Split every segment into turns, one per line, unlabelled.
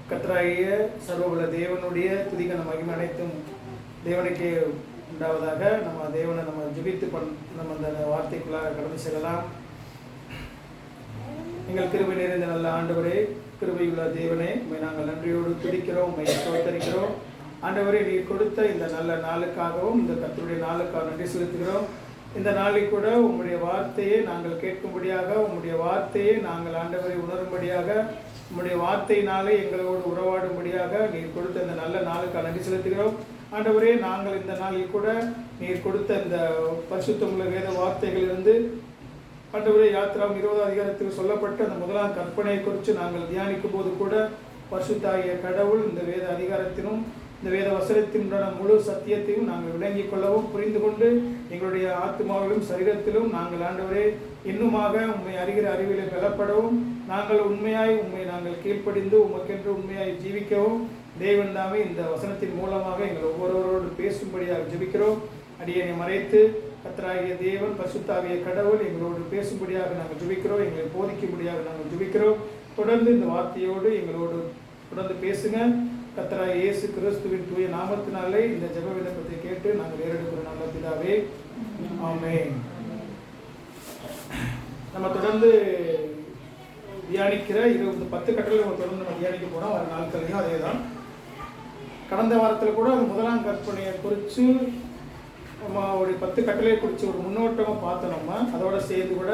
கர்த்தராகிய சர்வபல தேவனுடைய துதிகன மகிமை அனைத்தும் தேவனுக்கே உண்டாவதாக. நம்ம தேவனை நம்ம ஜெபித்து நம்ம அந்த வார்த்தைக்குள்ளாக கடந்து செல்லலாம். எங்கள் கிருபை நிறைந்த நல்ல ஆண்டவரே, கிருபையுள்ள தேவனே, உண்மை நாங்கள் நன்றியோடு துதிக்கிறோம், உண்மை ஸ்தோத்தரிக்கிறோம். ஆண்டவரே, நீர் கொடுத்த இந்த நல்ல நாளுக்காகவும் இந்த கர்த்தருடைய நாளுக்காக நன்றி செலுத்துகிறோம். இந்த நாளில் கூட உம்முடைய வார்த்தையை நாங்கள் கேட்கும்படியாக, உம்முடைய வார்த்தையை நாங்கள் ஆண்டவரை உணரும்படியாக, உம்முடைய வார்த்தையினாலே எங்களோடு உறவாடும்படியாக நீர் கொடுத்த இந்த நல்ல நாளுக்காக நன்றி செலுத்துகிறோம். ஆண்டவரே, நாங்கள் இந்த நாளில் கூட நீர் கொடுத்த இந்த பரிசுத்தமுள்ள வேத வார்த்தைகளிலிருந்து ஆண்டவரே, யாத்திராம் 20 அதிகாரத்துக்கு சொல்லப்பட்ட அந்த முதலாம் கற்பனையை குறித்து நாங்கள் தியானிக்கும் போது கூட பரிசுத்தாகிய கடவுள் இந்த வேத அதிகாரத்திலும் இந்த வேத வசனத்தினுடைய முழு சத்தியத்தையும் நாங்கள் விளங்கிக் கொள்ளவும், புரிந்து கொண்டு எங்களுடைய ஆத்மாவிலும் சரீரத்திலும் நாங்கள் ஆண்டவரே இன்னுமாக உண்மை அறிகிற அறிவிலை பலப்படவும், நாங்கள் உண்மையாய் உண்மை நாங்கள் கீழ்ப்படிந்து உமக்கென்று உண்மையாய் ஜீவிக்கவும் தேவன் தாமே இந்த வசனத்தின் மூலமாக எங்கள் ஒவ்வொருவரோடு பேசும்படியாக ஜெபிக்கிறோம். அடியனை மறைத்து கர்த்தராகிய தேவன் பரிசுத்தாகிய கடவுள் எங்களோடு பேசும்படியாக நாங்கள் ஜெபிக்கிறோம். எங்களை போதிக்கும்படியாக நாங்கள் ஜெபிக்கிறோம். தொடர்ந்து இந்த வார்த்தையோடு எங்களோடு தொடர்ந்து பேசுங்க. கர்த்தராகிய இயேசு கிறிஸ்துவின் தூய நாமத்தினாலே இந்த ஜெப விண்ணப்பத்தை கேட்டு நாங்கள் ஏறெடுக்கிற நல்ல பிதாவே, ஆமென். நம்ம தொடர்ந்து தியானிக்கிற 10 கட்டளை நம்ம தொடர்ந்து நம்ம தியானிக்க போகிறோம். வர நாட்களையும் அதே தான். கடந்த வாரத்தில் கூட அந்த முதலாம் கற்பனையை குறித்து நம்ம ஒரு 10 கட்டளையை குறித்து ஒரு முன்னோட்டமாக பார்த்தோம். நம்ம அதோட சேர்ந்து கூட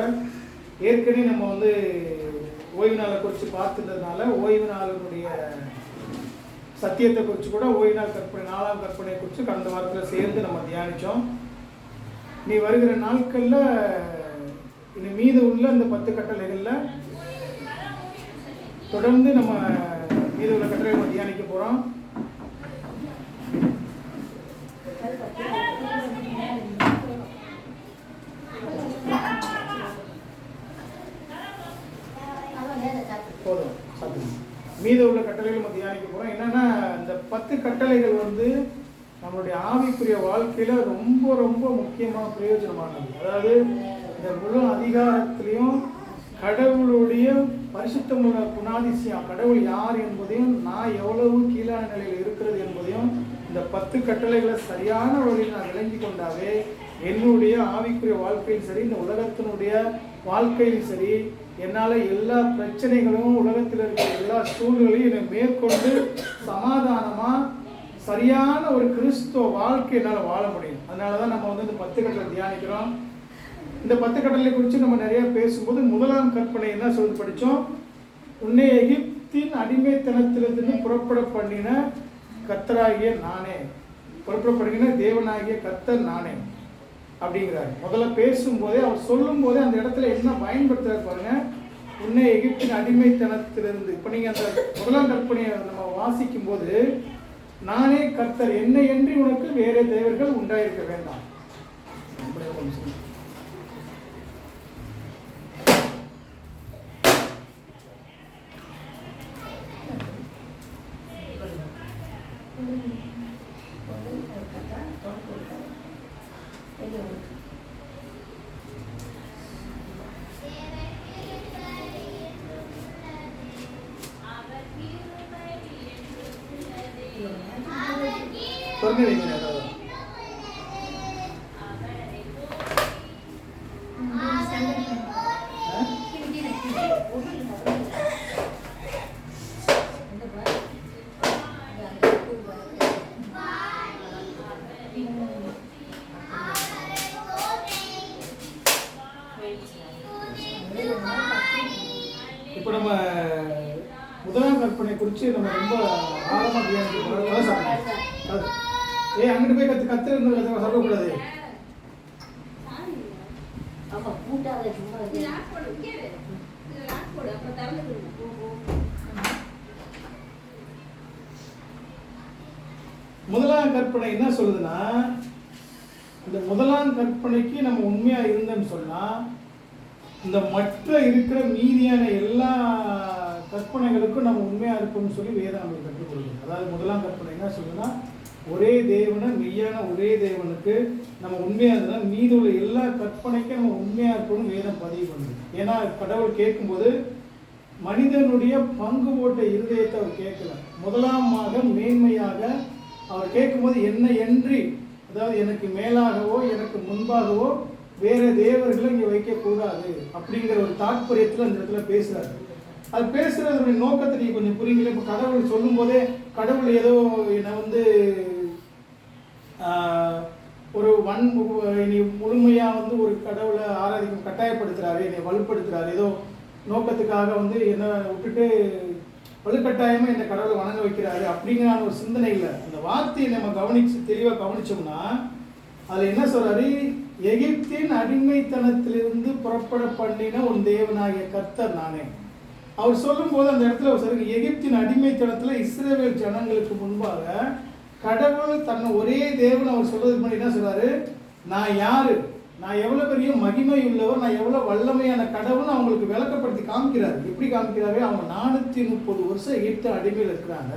ஏற்கனவே நம்ம ஓய்வு நாளை குறித்து பார்த்துட்டதுனால ஓய்வு நாளினுடைய சத்தியத்தை குறித்து கூட ஓய்வு நாள் கற்பனை 4ஆம் கற்பனையை குறித்து கடந்த வாரத்தில் சேர்ந்து நம்ம தியானித்தோம். நீ வருகிற நாட்களில் இனி மீது உள்ள இந்த 10 கட்டளைகளில் தொடர்ந்து நம்ம மீது உள்ள கட்டளை நம்ம தியானிக்க போகிறோம். மீத உள்ள கட்டளைகள் நம்ம தியானிக்க போகிறோம். என்னன்னா, இந்த 10 கட்டளைகள் நம்மளுடைய ஆவிக்குரிய வாழ்க்கையில ரொம்ப ரொம்ப முக்கியமான பிரயோஜனமானது. அதாவது இந்த முழு அதிகாரத்திலையும் கடவுளுடைய பரிசுத்தமுள்ள குணாதிசயம், கடவுள் யார் என்பதையும் நான் எவ்வளவு கீழான நிலையில் இருக்கிறது என்பதையும் இந்த 10 கட்டளைகளை சரியான வழியில் நான் விளங்கி கொண்டாவே என்னுடைய ஆவிக்குரிய வாழ்க்கையும் சரி, இந்த உலகத்தினுடைய வாழ்க்கையும் சரி, என்னால் எல்லா பிரச்சனைகளும் உலகத்தில் இருக்கிற எல்லா சூழ்நிலையும் என்னை மேற்கொண்டு சமாதானமாக சரியான ஒரு கிறிஸ்துவ வாழ்க்கை என்னால் வாழ முடியும். அதனால தான் நம்ம இந்த 10 கட்டளை தியானிக்கிறோம். இந்த 10 கட்டளை குறித்து நம்ம நிறைய பேசும்போது முதலாம் கற்பனை என்ன சொல்லி படித்தோம்? உன்னை எகிப்தின் அடிமைத்தனத்திலிருந்து புறப்பட பண்ணின கர்த்தராகிய நானே, புறப்பட பண்ணின தேவனாகிய கர்த்தர் நானே அப்படிங்கிறார். முதல்ல பேசும்போதே அவர் சொல்லும் போதே அந்த இடத்துல என்ன பயன்படுத்துறாரு பாருங்க. உன்னை எகிப்தின் அடிமைத்தனத்திலிருந்து. இப்போ நீங்கள் அந்த முதலாம் கற்பனையை நம்ம வாசிக்கும் போது, நானே கர்த்தர், என்னை என்று உனக்கு வேற தேவர்கள் உண்டாயிருக்க வேண்டாம். இப்போ நம்ம முதலாம் கற்பனை குறித்து நம்ம ரொம்ப ஆழமாக தியானிக்கிறோம். அங்கிட்டு போய் கத்து சொல்லக்கூடாது. முதலாம் கற்பனை என்ன சொல்லுதுன்னா, இந்த முதலாம் கற்பனைக்கு நம்ம உண்மையா இருந்தோம்னு சொன்னா, இந்த மற்ற இருக்கிற மீதியான எல்லா கற்பனைகளுக்கும் நம்ம உண்மையா இருப்போம்னு சொல்லி வேதம் நமக்கு கற்றுக் கொடுக்குது. அதாவது முதலாம் கற்பனை என்ன சொல்லுதுன்னா, ஒரே தேவனை, மெய்யான ஒரே தேவனுக்கு நம்ம உண்மையாக இருந்தால் மீது உள்ள எல்லா கற்பனைக்கும் நம்ம உண்மையாக இருக்கணும்னு வேதம் பதிவு பண்ணுது. ஏன்னா கடவுள் கேட்கும்போது மனிதனுடைய பங்கு போட்ட இருதயத்தை அவர் கேட்கல. முதலாமாக மேன்மையாக அவர் கேட்கும்போது என்ன என்று, அதாவது எனக்கு மேலாகவோ எனக்கு முன்பாகவோ வேற தேவர்களை இங்கே வைக்கக்கூடாது அப்படிங்கிற ஒரு தாற்பயத்தில் அந்த இடத்துல பேசுறாரு. அது பேசுறதுடைய நோக்கத்தை நீ கொஞ்சம் புரியுங்களே. இப்போ கடவுள் சொல்லும் போதே கடவுள் ஏதோ என்னை ஒரு நீ முழுமையாக ஒரு கடவுளை ஆராதிக்கும் கட்டாயப்படுத்துறாரு, என்னை வலுப்படுத்துறாரு, ஏதோ நோக்கத்துக்காக என்ன விட்டுட்டு வலுக்கட்டாயமாக இந்த கடவுளை வணங்க வைக்கிறாரு அப்படிங்கிற ஒரு சிந்தனை இல்லை. அந்த வார்த்தையை நம்ம தெளிவாக கவனிச்சோம்னா அதில் என்ன சொல்றாரு, எகிப்தின் அடிமைத்தனத்திலிருந்து புறப்பட பண்ணின உன் தேவனாகிய கர்த்தர் நானே. அவர் சொல்லும் போது அந்த இடத்துல சொல்லுங்க, எகிப்தின் அடிமைத்தனத்தில் இஸ்ரவேல் ஜனங்களுக்கு முன்பாக கடவுள் தன்னை ஒரே தேவன் அவர் சொல்றதுக்கு முன்னாடி என்ன சொல்றாரு, நான் யாரு, நான் எவ்வளவு பெரிய மகிமை உள்ளவர், நான் எவ்வளவு வல்லமையான கடவுள்னு அவங்களுக்கு விளக்கப்படுத்தி காமிக்கிறாரு. எப்படி காமிக்கிறாரு, அவங்க 430 வருஷம் எகிப்து அடிமையில் இருக்கிறாங்க.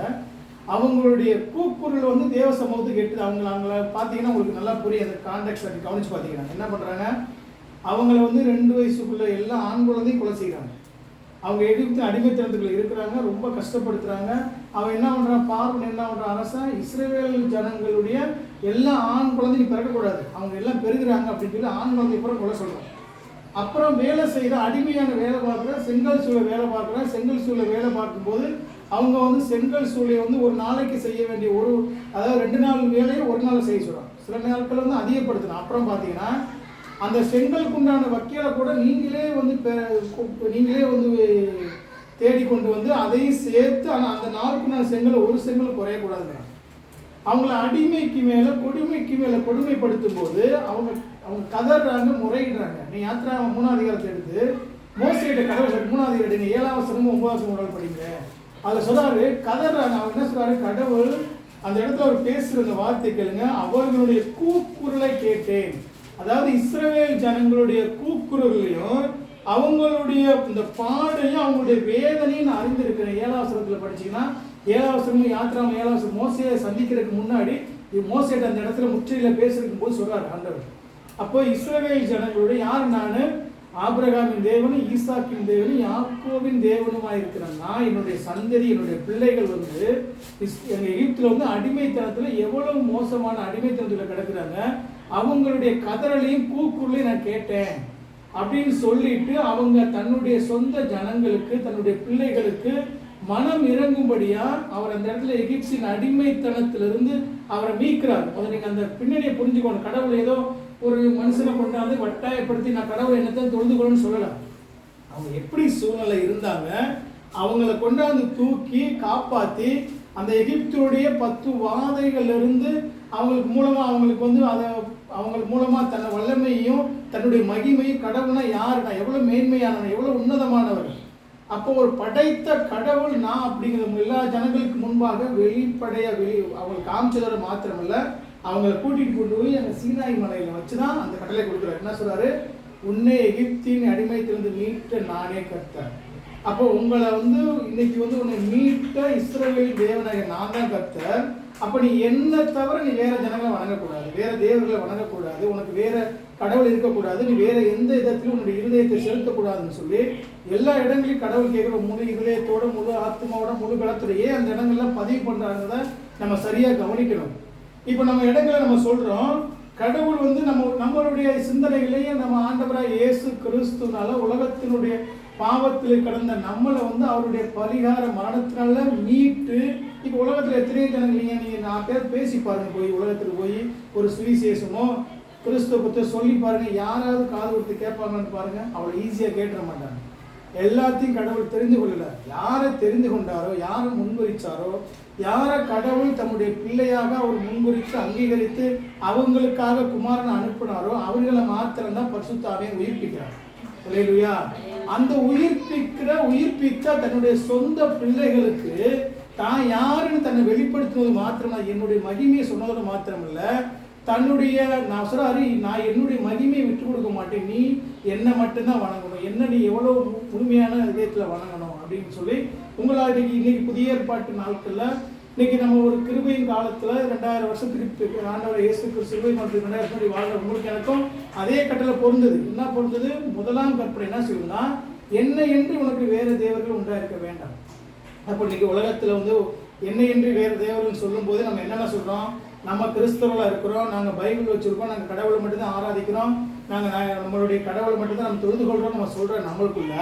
அவங்களுடைய கூக்குரல் தேவ சமூகத்துக்கு எட்டு. அவங்கள பார்த்தீங்கன்னா உங்களுக்கு நல்லா புரியும். அந்த கான்டெக்ட் அப்படி கவனிச்சு பார்த்தீங்கன்னா என்ன பண்ணுறாங்க, அவங்கள 2 வயசுக்குள்ள எல்லா ஆண் குழந்தையும் கொலை செய்கிறாங்க. அவங்க எகிப்து அடிமைத்தனத்துக்குள்ள இருக்கிறாங்க, ரொம்ப கஷ்டப்படுத்துறாங்க. அவன் என்ன பண்ணுறான், பார்வன் என்ன பண்ணுறான், அரசன் இஸ்ரவேல் ஜனங்களுடைய எல்லா ஆண் குழந்தையும் பிறக்கக்கூடாது, அவங்க எல்லாம் பெருகிறாங்க அப்படின்னு சொல்லி ஆண் குழந்தை அப்புறம் கொலை சொல்கிறான். அப்புறம் வேலை செய்கிற அடிமையான வேலை பார்க்குற, செங்கல் சூளை வேலை பார்க்குற, செங்கல் சூளை வேலை பார்க்கும்போது அவங்க செங்கல் சூளையை ஒரு நாளைக்கு செய்ய வேண்டிய அதாவது 2 நாள் வேலையை ஒரு நாள் செய்ய சொல்கிறான். சில நாட்கள் அதிகப்படுத்தணும். அப்புறம் பார்த்தீங்கன்னா அந்த செங்கலுக்குண்டான வக்கீலை கூட நீங்களே தேடி கொண்டு அதையும் சேர்த்து, ஆனால் அந்த நாளுக்குண்டான செங்கலை ஒரு செங்கல் குறையக்கூடாதுங்க. அவங்கள அடிமைக்கு மேலே கொடுமைக்கு மேலே கொடுமைப்படுத்தும் போது அவங்க கதறாங்க, முறையிடுறாங்க. நீ யாத்திரா 3ஆம் அதிகாரத்தை எடுத்து மோசேட்ட கடவுள் 3ஆம் அதிகாரம் எடுங்க, 7ஆம் வசனமும் 9ஆம் வசனம் படிங்க. அதில் சொல்றாரு, கதறாங்க. அவங்க என்ன சொல்றாரு, கடவுள் அந்த இடத்துல அவர் பேசுகிற அந்த வார்த்தை கேளுங்க, அவர்களுடைய கூக்குரலை கேட்டேன். அதாவது இஸ்ரவேல் ஜனங்களுடைய கூக்குரலையும் அவங்களுடைய இந்த பாடையும் அவங்களுடைய வேதனையும் நான் அறிந்திருக்கிறேன். 7ஆம் வசனத்தில் படிச்சீங்கன்னா 7ஆம் வசனமும் யாத்திராம 7ஆம் வசனம் மோசையை சந்திக்கிறதுக்கு முன்னாடி மோசேட்ட அந்த இடத்துல முற்றில பேசுறதுக்கும் போது சொல்றாரு ஆண்டவர். அப்போ இஸ்ரவேல் ஜனங்களுடைய யார், நான் ஆபிரகாமின் தேவனும் ஈசாக்கின் தேவனும் யாக்கோபின் தேவனுமாக இருக்கிறேன். நான் என்னுடைய சந்ததி என்னுடைய பிள்ளைகள் எங்கள் எகிப்தில் அடிமைத்தனத்தில் எவ்வளவு மோசமான அடிமைத்தனத்தில் கிடக்குறாங்க, அவங்களுடைய கதறலையும் கூக்குரலையும் நான் கேட்டேன் அப்படின்னு சொல்லிட்டு அவங்க தன்னுடைய சொந்த ஜனங்களுக்கு தன்னுடைய பிள்ளைகளுக்கு மனம் இறங்கும்படியா அவர் அந்த இடத்துல எகிப்தின் அடிமைத்தனத்திலிருந்து அவரை மீட்கிறார். அதை நீங்க அந்த பின்னணியை புரிஞ்சுக்கணும். கடவுள் ஏதோ ஒரு மனுஷனை கொண்டாந்து வட்டாயப்படுத்தி நான் கடவுளை என்னத்தான் தொழுதுக்கணும்னு சொல்லலாம். அவங்க எப்படி சூழ்நிலை இருந்தாங்க, அவங்கள கொண்டாந்து தூக்கி காப்பாற்றி அந்த எகிப்துடைய 10 வாதைகள்ல இருந்து அவங்களுக்கு மூலமா அவங்களுக்கு மூலமா தன்னை வல்லமையும் தன்னுடைய மகிமையும், கடவுள்னா யாரு, நான் எவ்வளவு மேன்மையானவன், எவ்வளவு உன்னதமானவர், அப்போ ஒரு படைத்த கடவுள் நான் அப்படிங்கிற எல்லா ஜனங்களுக்கு முன்பாக வெளிப்படையா அவங்களுக்கு காமிச்சதோட மாத்திரமல்ல, அவங்கள கூட்டிட்டு கொண்டு போய் அந்த சீனாய் மலையில வச்சுதான் அந்த கட்டளை கொடுக்குறாரு. என்ன சொல்றாரு, உன்னை எகிப்தின் அடிமைத்திலிருந்து மீட்ட நானே கர்த்தர். அப்போ உங்களை இன்னைக்கு உன்னை மீட்ட இஸ்ரவேல் தேவனாக நான் தான் கர்த்தர். அப்போ நீ என்ன தவிர நீ வேற ஜனங்களை வணங்கக்கூடாது, வேற தேவர்களை வணங்கக்கூடாது, உனக்கு வேற கடவுள் இருக்கக்கூடாது, நீ வேற எந்த விதத்திலும் உன்னுடைய இருதயத்தை செலுத்தக்கூடாதுன்னு சொல்லி எல்லா இடங்களையும் கடவுள் கேட்குற முழு இருதயத்தோட முழு ஆத்மாவோட முழு பலத்தோடையே அந்த இடங்கள்லாம் பதிவு பண்றாங்க. நம்ம சரியா கவனிக்கணும். இப்போ நம்ம இடங்களை நம்ம சொல்றோம், கடவுள் நம்மளுடைய சிந்தனைகளையே நம்ம ஆண்டவராக இயேசு கிறிஸ்துனால உலகத்தினுடைய பாவத்தில் கடந்த நம்மளை அவருடைய பரிகார மரணத்தினால மீட்டு இப்போ உலகத்தில் எத்தனையோ ஜனங்கள் நீங்கள் 4 பேர் பேசி பாருங்க, போய் உலகத்தில் போய் ஒரு சுவிசேஷமோ கிறிஸ்துவ பற்றி சொல்லி பாருங்க, யாராவது காது கொடுத்து கேட்பாங்கன்னு பாருங்க, அவ்வளோ ஈஸியாக கேட்டுற மாட்டாங்க. எல்லாத்தையும் கடவுள் தெரிந்து கொள்ளல. யாரை தெரிந்து கொண்டாரோ, யாரை முன்குறிச்சாரோ, யாரை கடவுள் தம்முடைய பிள்ளையாக அவர் முன்குறித்து அங்கீகரித்து அவங்களுக்காக குமாரனை அனுப்பினாரோ அவர்களை மாத்திரம்தான் பரிசுத்த ஆவியை உயிர்ப்பிக்கிறார். அல்லேலூயா. அந்த உயிர்ப்பித்த தன்னுடைய சொந்த பிள்ளைகளுக்கு தான் யாருன்னு தன்னை வெளிப்படுத்துவது மாத்திரமா, என்னுடைய மகிமையை சொன்னதோட மாத்திரமல்ல, தன்னுடைய நான் சொல்றாரு, நான் என்னுடைய மகிமையை விட்டு கொடுக்க மாட்டேன், நீ என்னை மட்டும்தான் வணங்கணும், என்ன நீ எவ்வளோ முழுமையான இதயத்தில் வணங்கணும் அப்படின்னு சொல்லி உங்களால் இன்னைக்கு புதிய ஏற்பாட்டு நாட்களில் இன்னைக்கு நம்ம ஒரு கிருபையின் காலத்தில் 2000 வருஷத்துக்கு ஆண்டவர் இயேசு கிறிஸ்து 2000 வருஷம் வாழ்ற உங்களுக்கு எனக்கும் அதே கட்டளை பொருந்தது. என்ன பொருந்தது, முதலாம் கற்பனை என்ன சொல்லுன்னா, என்னை என்று உனக்கு வேறு தேவர்கள் உண்டாயிருக்க வேண்டாம். அப்போ இன்னைக்கு உலகத்தில் வந்து என்னை என்று வேறு தேவர்கள் சொல்லும்போது நம்ம என்னென்ன சொல்கிறோம்? நம்ம கிறிஸ்தவர்களாக இருக்கிறோம், நாங்கள் பைபிள் வச்சுருக்கோம், நாங்கள் கடவுளை மட்டும்தான் ஆராதிக்கிறோம், நாங்கள் நம்மளுடைய கடவுளை மட்டும்தான் நம்ம தொழுது கொள்கிறோம் நம்ம சொல்கிறோம். நம்மளுக்குள்ள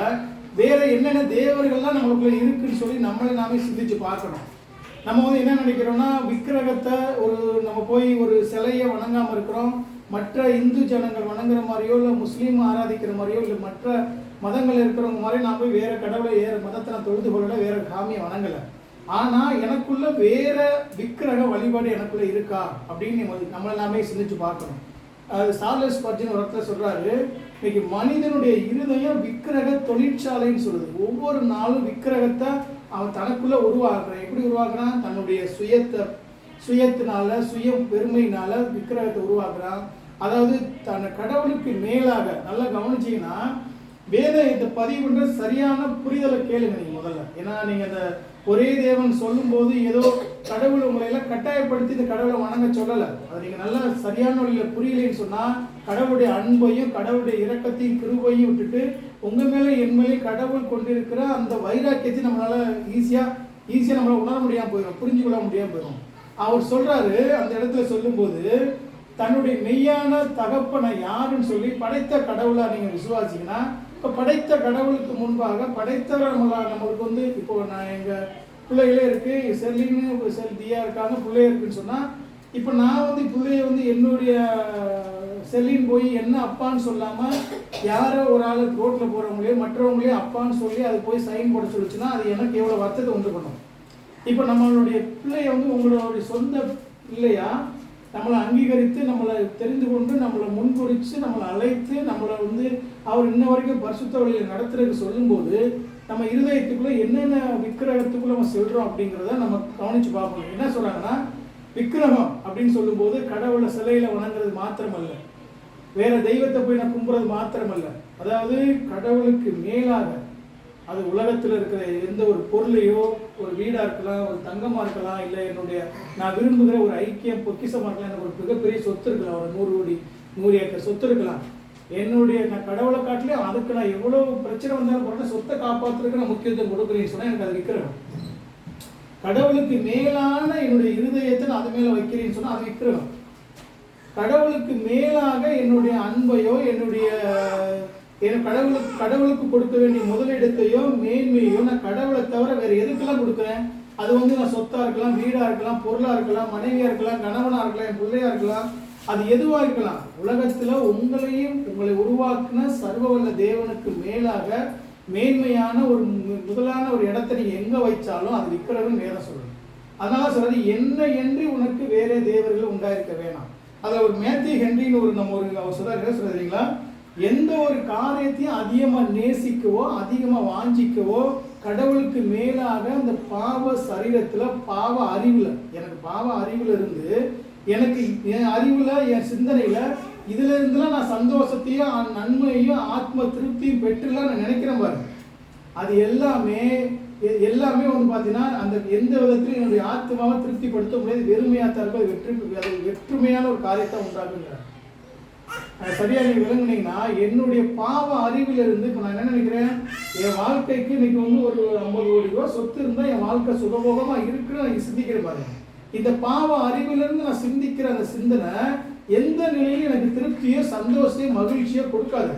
வேறு என்னென்ன தேவர்கள்லாம் நம்மளுக்குள்ள இருக்குன்னு சொல்லி நம்மளை நாமே சிந்திச்சு பார்க்கணும். நம்ம வந்து என்ன நினைக்கிறோம்னா, விக்கிரகத்தை நம்ம போய் ஒரு சிலையை வணங்காமல் இருக்கிறோம். மற்ற இந்து ஜனங்கள் வணங்குற மாதிரியோ இல்லை முஸ்லீம் ஆராதிக்கிற மாதிரியோ இல்லை மற்ற மதங்கள் இருக்கிறவங்க மாதிரி நான் போய் வேறு கடவுளை வேறு மதத்தை நான் தொழுது கொள்ளலை, வேறு சாமியை வணங்கலை. ஆனால் எனக்குள்ள வேற விக்கிரக வழிபாடு எனக்குள்ள இருக்கா அப்படின்னு நம்மளை நாமே சிந்திச்சு பார்க்கணும். அது சார்லஸ் ஸ்பர்ஜன் ஒரு இடத்துல சொல்றாரு, இன்னைக்கு மனிதனுடைய இருதயம் விக்கிரக தொழிற்சாலைன்னு சொல்லுது. ஒவ்வொரு நாளும் விக்கிரகத்தை அவன் தனக்குள்ள உருவாக்குறான். எப்படி உருவாக்குறான்? தன்னுடைய சுயத்தினால சுய பெருமையினால விக்கிரகத்தை உருவாக்குறான். அதாவது தன் கடவுளுக்கு மேலாக நல்லா கவனிச்சீங்கன்னா வேதத்தை பதிவு பண்ற சரியான புரிதலை கேளுங்க நீங்க முதல்ல. ஏன்னா நீங்க அந்த ஒரே தேவன் சொல்லும் போது ஏதோ கடவுள் உங்களை எல்லாம் கட்டாயப்படுத்தி இந்த கடவுளை வணங்க சொல்லலை. அதை நீங்க நல்லா சரியான வழியில புரியலைன்னு சொன்னா கடவுளுடைய அன்பையும் கடவுளுடைய இரக்கத்தையும் கிருபையும் விட்டுட்டு உங்க மேல என் மேலே கடவுள் கொண்டிருக்கிற அந்த வைராக்கியத்தை நம்மளால ஈஸியா நம்மளால உணர முடியாம போயிடும், புரிஞ்சு கொள்ள முடியாம போயிடும். அவர் சொல்றாரு அந்த இடத்துல சொல்லும்போது, தன்னுடைய மெய்யான தகப்பனை யாருன்னு சொல்லி படைத்த கடவுளா நீங்க விசுவாசிங்கன்னா, இப்போ படைத்த கடவுளுக்கு முன்பாக படைத்தவர் நம்மளுக்கு வந்து இப்போ நான் எங்கள் பிள்ளைகளே இருக்கு, செல்லின்னு தியா இருக்காங்க, பிள்ளைய இருக்குன்னு சொன்னால், இப்போ நான் வந்து பிள்ளைய வந்து என்னுடைய செல்லின்னு போய் என்ன அப்பான்னு சொல்லாமல் யாரோ ஒரு ஆள் ரோட்டில் போகிறவங்களே மற்றவங்களே அப்பான்னு சொல்லி அது போய் சைன் போட சொல்லிச்சுன்னா அது எனக்கு எவ்வளோ வருத்தத்தை உண்டு பண்ணும். இப்போ நம்மளுடைய பிள்ளைய வந்து உங்களுடைய சொந்த பிள்ளையா நம்மளை அங்கீகரித்து நம்மளை தெரிந்து கொண்டு நம்மளை முன்குறித்து நம்மளை அழைத்து நம்மளை வந்து அவர் இன்ன வரைக்கும் பரிசுத்த வழியில் நடத்துறதுக்கு சொல்லும்போது நம்ம இருதயத்துக்குள்ளே என்னென்ன விக்கிரகத்துக்குள்ளே நம்ம சொல்கிறோம் அப்படிங்கிறத நம்ம கவனித்து பார்க்கணும். என்ன சொல்கிறாங்கன்னா, விக்கிரகம் அப்படின்னு சொல்லும்போது கடவுளை சிலையில் வணங்குறது மாத்திரமல்ல, வேற தெய்வத்தை போய் நான் கும்புறது மாத்திரமல்ல, அதாவது கடவுளுக்கு மேலாக அது உலகத்தில் இருக்கிற எந்த ஒரு பொருளையோ, ஒரு வீடாக இருக்கலாம், ஒரு தங்கமாக இருக்கலாம், இல்லை என்னுடைய நான் விரும்புகிற ஒரு ஐக்கியம் பொக்கிசமாக இருக்கலாம், எனக்கு ஒரு மிகப்பெரிய சொத்து இருக்கலாம், ஒரு 100 கோடி 100 ஏக்கர் சொத்து இருக்கலாம். என்னுடைய நான் கடவுளை காட்டிலே அதுக்கு நான் எவ்வளோ பிரச்சனை வந்தாலும் போகிற சொத்தை காப்பாற்றுறதுக்கு நான் முக்கியத்துவம் கொடுக்குறேன்னு சொன்னால் எனக்கு அது விக்கிரகம். கடவுளுக்கு மேலான என்னுடைய இருதயத்தை நான் அது மேலே வைக்கிறேன்னு சொன்னால் அது விக்கிரகம். கடவுளுக்கு மேலாக என்னுடைய அன்பையோ என்னுடைய கடவுளுக்கு கொடுக்க வேண்டிய முதலிடத்தையோ மேன்மையோ நான் கடவுளை தவிர வேற எதுக்கெல்லாம் கொடுக்குறேன்? அது வந்து நான் சொத்தா இருக்கலாம், வீடா இருக்கலாம், பொருளா இருக்கலாம், மனைவியா இருக்கலாம், கணவனா இருக்கலாம், என் பிள்ளையா இருக்கலாம், அது எதுவா இருக்கலாம். உலகத்துல உங்களை உருவாக்குன சர்வவல்ல தேவனுக்கு மேலாக மேன்மையான ஒரு முதலான ஒரு இடத்தை நீங்க எங்க வைச்சாலும் அது விக்கிரகம் வேதம் சொல்லணும். அதனால சொல்றது, என்ன என்று உனக்கு வேற தேவர்கள் உண்டாயிருக்க வேணாம். அதுல ஒரு மேத்யூ ஹென்ரின்னு அவர் சொல்றாரு, சொல்றீங்களா, எந்த ஒரு காரியத்தையும் அதிகமாக நேசிக்கவோ அதிகமாக வாஞ்சிக்கவோ கடவுளுக்கு மேலாக அந்த பாவ சரீரத்தில் பாவ அறிவில், எனக்கு பாவ அறிவில் இருந்து எனக்கு என் அறிவில் என் சிந்தனையில் இதுல இருந்துலாம் நான் சந்தோஷத்தையும் நன்மையையும் ஆத்ம திருப்தியும் பெற்றுலாம் நான் நினைக்கிறேன் பாருங்க. அது எல்லாமே வந்து பார்த்தீங்கன்னா அந்த எந்த விதத்திலும் என்னுடைய ஆத்மாவை திருப்திப்படுத்த முடியாது, வெறுமையாத்தான் இருக்கும். அது வெற்றுமையான ஒரு காரியத்தை உண்டாக்குங்கிறார். சரியா நீங்க விளங்குனீங்கன்னா, என்னுடைய பாவ அறிவில் இருந்து இப்போ நான் என்ன நினைக்கிறேன், என் வாழ்க்கைக்கு இன்னைக்கு வந்து ஒரு 50 கோடி ரூபாய் சொத்து இருந்தால் என் வாழ்க்கை சுகபோகமா இருக்குன்னு நான் சிந்திக்கிறேன் பாருங்க. இந்த பாவ அறிவிலிருந்து நான் சிந்திக்கிற அந்த சிந்தனை எந்த நிலையிலும் எனக்கு திருப்தியோ சந்தோஷத்தையோ மகிழ்ச்சியோ கொடுக்காது.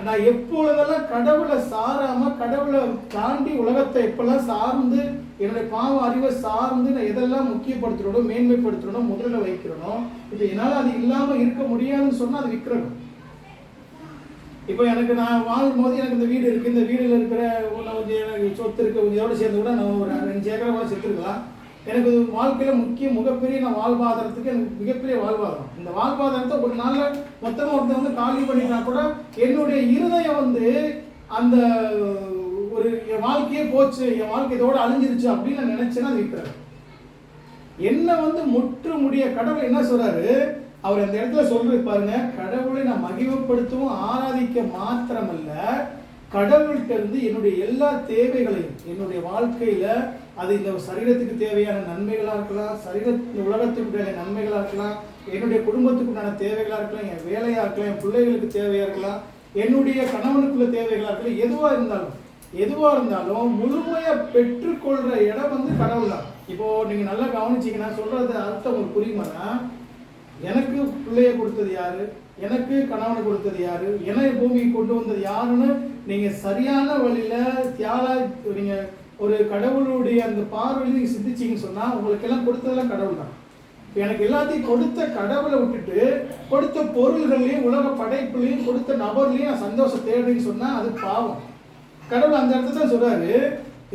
நான் எப்பொழுதெல்லாம் கடவுளை சாராம கடவுளை தாண்டி உலகத்தை எப்பெல்லாம் சார்ந்து என்னுடைய பாவ அறிவை சார்ந்து நான் எதெல்லாம் முக்கியப்படுத்துறோம், மேன்மைப்படுத்துறோம், முதல்ல வைக்கிறோம், இப்போ என்னால் அது இல்லாமல் இருக்க முடியாதுன்னு சொன்னால் அது விற்கிறோம். இப்போ எனக்கு நான் வாழும் போது எனக்கு இந்த வீடு இருக்குது, இந்த வீடில் இருக்கிற எனக்கு சொத்து இருக்குது, இதோடு சேர்ந்து கூட நான் ஒரு 5 ஏக்கரை கூட செத்துருக்கலாம். எனக்கு வாழ்க்கையில் மிகப்பெரிய நான் வாழ்வாதாரத்துக்கு எனக்கு மிகப்பெரிய வாழ்வாதாரம். இந்த வாழ்வாதாரத்தை ஒரு நாளில் மொத்தமாக ஒருத்தர் வந்து காலி பண்ணினா கூட என்னுடைய இருதயம் வந்து அந்த ஒரு என் வாழ்க்கையே போச்சு, என் வாழ்க்கை இதோடு அழிஞ்சிருச்சு அப்படின்னு நான் நினைச்சேன்னா அது விற்கிறேன். என்ன வந்து முற்று முடிய கடவுள் என்ன சொல்றாரு, அவர் அந்த இடத்துல சொல்றது பாருங்க, கடவுளை நான் மகிமைப்படுத்தவும் ஆராதிக்க மாத்திரமல்ல, கடவுள்கிட்ட இருந்து என்னுடைய எல்லா தேவைகளையும் என்னுடைய வாழ்க்கையில அது இந்த சரீரத்துக்கு தேவையான நன்மைகளா இருக்கலாம், இந்த உலகத்துக்கு நன்மைகளா இருக்கலாம், என்னுடைய குடும்பத்துக்குண்டான தேவைகளா இருக்கலாம், என் வேலையா இருக்கலாம், என் பிள்ளைகளுக்கு தேவையா இருக்கலாம், என்னுடைய கணவனுக்குள்ள தேவைகளாக இருக்கட்டும், எதுவாக இருந்தாலும் முழுமையாக பெற்றுக்கொள்கிற இடம் வந்து கடவுள் தான். இப்போது நீங்கள் நல்லா கவனிச்சிங்கன்னா சொல்கிறது அர்த்தம் உங்களுக்கு புரியுமானா, எனக்கு பிள்ளைய கொடுத்தது யாரு, எனக்கு கணவனை கொடுத்தது யாரு, என்னை பூமிக்கு கொண்டு வந்தது யாருன்னு நீங்கள் சரியான வழியில் நீங்கள் ஒரு கடவுளுடைய அந்த பார்வையில் நீங்கள் சிந்திச்சிங்கன்னு சொன்னால் உங்களுக்கெல்லாம் கொடுத்ததெல்லாம் கடவுள் தான். இப்போ எனக்கு எல்லாத்தையும் கொடுத்த கடவுளை விட்டுட்டு கொடுத்த பொருள்கள்லையும் உலக படைப்புலையும் கொடுத்த நபர்லையும் நான் சந்தோஷம் தேடுறேன்னு சொன்னால் அது பாவம். கடவுள் அந்த இடத்துல தான் சொல்றாரு,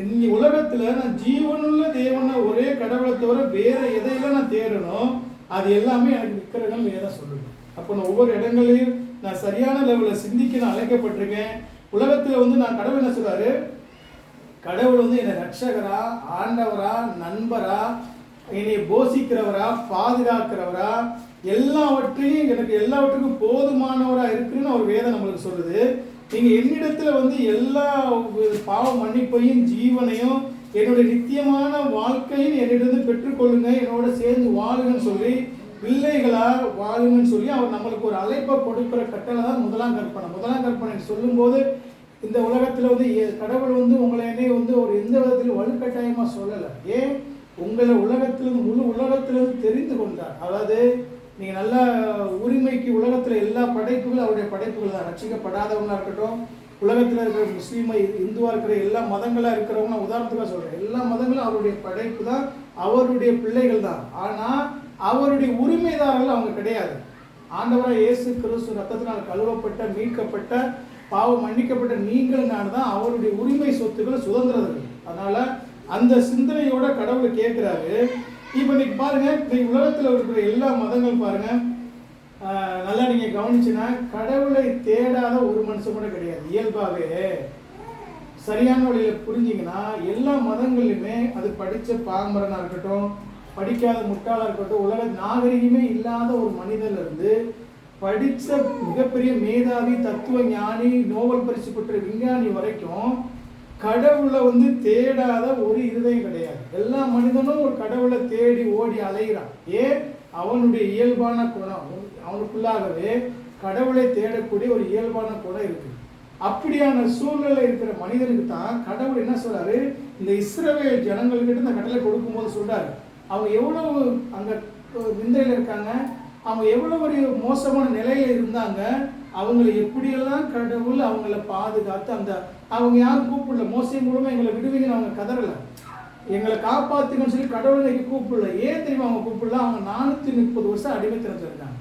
இந்த உலகத்தில் நான் ஜீவனுள்ள தேவனை ஒரே கடவுளை தவிர வேற எதையெல்லாம் நான் தேடணும் அது எல்லாமே எனக்கு விக்கிரகம் வேற சொல்லுது. அப்போ நான் ஒவ்வொரு இடங்களையும் நான் சரியான லெவலில் சிந்திக்க நான் அழைக்கப்பட்டிருக்கேன். உலகத்தில் வந்து நான் கடவுள் என்ன சொல்றாரு, கடவுள் வந்து என்னை ரட்சகரா, ஆண்டவரா, நண்பரா, என்னை போஷிக்கிறவரா, பாதுகாக்கிறவரா, எல்லாவற்றுக்கும் போதுமானவரா இருக்குன்னு ஒரு வேதம் நம்மளுக்கு சொல்லுது. நீங்கள் என்னிடத்துல வந்து எல்லா பாவ மன்னிப்பையும் ஜீவனையும் என்னுடைய நித்தியமான வாழ்க்கையும் என்னிடம் பெற்றுக்கொள்ளுங்க, என்னோட சேர்ந்து வாழுங்கன்னு சொல்லி, பிள்ளைகளா வாழுங்கன்னு சொல்லி அவர் நம்மளுக்கு ஒரு அழைப்பை கொடுக்குற கட்டளை தான் முதலாம் கற்பனை சொல்லும்போது, இந்த உலகத்தில் வந்து கடவுள் வந்து உங்களை என்னைய வந்து ஒரு எந்த விதத்திலும் வலுக்கட்டாயமாக சொல்லலை. ஏன் உங்களை உலகத்திலிருந்து முழு உலகத்திலிருந்து தெரிந்து கொண்டார். அதாவது நீங்கள் நல்லா உரிமைக்கு உலகத்தில் எல்லா படைப்புகளும் அவருடைய படைப்புகள் தான். ரட்சிக்கப்படாதவங்களாக இருக்கட்டும், உலகத்தில் இருக்கிற முஸ்லீமை, இந்துவாக இருக்கிற எல்லா மதங்களாக இருக்கிறவங்க, உதாரணத்துக்காக சொல்கிறேன், எல்லா மதங்களும் அவருடைய படைப்பு தான், அவருடைய பிள்ளைகள் தான். ஆனால் அவருடைய உரிமைதாரர்கள் அவங்க கிடையாது. ஆண்டவராக இயேசு கிறிஸ்து ரத்தத்தினால் கழுவப்பட்ட, மீட்கப்பட்ட, பாவம் மன்னிக்கப்பட்ட நீங்கள் நான் தான் அவருடைய உரிமை சொத்துக்கள், சுதந்திரர்கள். அதனால் அந்த சிந்தனையோட கடவுளை கேட்குறாரு. இப்போ இன்னைக்கு பாருங்க, இன்னைக்கு உலகத்தில் இருக்கிற எல்லா மதங்களும் பாருங்க, நல்லா நீங்கள் கவனிச்சுன்னா கடவுளை தேடாத ஒரு மனுஷன் கூட கிடையாது. இயல்பாகவே சரியான வழியில் புரிஞ்சிங்கன்னா எல்லா மதங்கள்லையுமே அது படித்த பாமரனாக இருக்கட்டும், படிக்காத முட்டாளாக இருக்கட்டும், உலக நாகரிகமே இல்லாத ஒரு மனிதன்லேருந்து படித்த மிகப்பெரிய மேதாவி, தத்துவ ஞானி, நோபல் பரிசு பெற்ற விஞ்ஞானி வரைக்கும் கடவுளை வந்து தேடாத ஒரு இருதயம் கிடையாது. எல்லா மனிதனும் ஒரு கடவுளை தேடி ஓடி அலைகிறான். ஏன்? அவனுடைய இயல்பான குணம், அவனுக்குள்ளாகவே கடவுளை தேடக்கூடிய ஒரு இயல்பான குணம் இருக்கு. அப்படியான சூழ்நிலை இருக்கிற மனிதனுக்கு தான் கடவுள் என்ன சொல்றாரு, இந்த இஸ்ரவேல் ஜனங்கள்கிட்ட இந்த கட்டளை கொடுக்கும்போது சொல்றாரு, அவங்க எவ்வளவு அங்க நிந்தையில் இருக்காங்க, அவங்க எவ்வளவு ஒரு மோசமான நிலையில இருந்தாங்க, அவங்களை எப்படியெல்லாம் கடவுள் அவங்கள பாதுகாத்து, அந்த அவங்க யாரும் கூப்பிடல, மோசை மூலமா எங்களை விடுவீங்கன்னு அவங்க கதறல, எங்களை காப்பாத்துங்கன்னு சொல்லி கடவுளை கூப்பிடல. ஏன் தெரியுமா அவங்க கூப்பிடல? அவங்க 430 வருஷம் அடிமைத்தனத்தில் இருக்காங்க.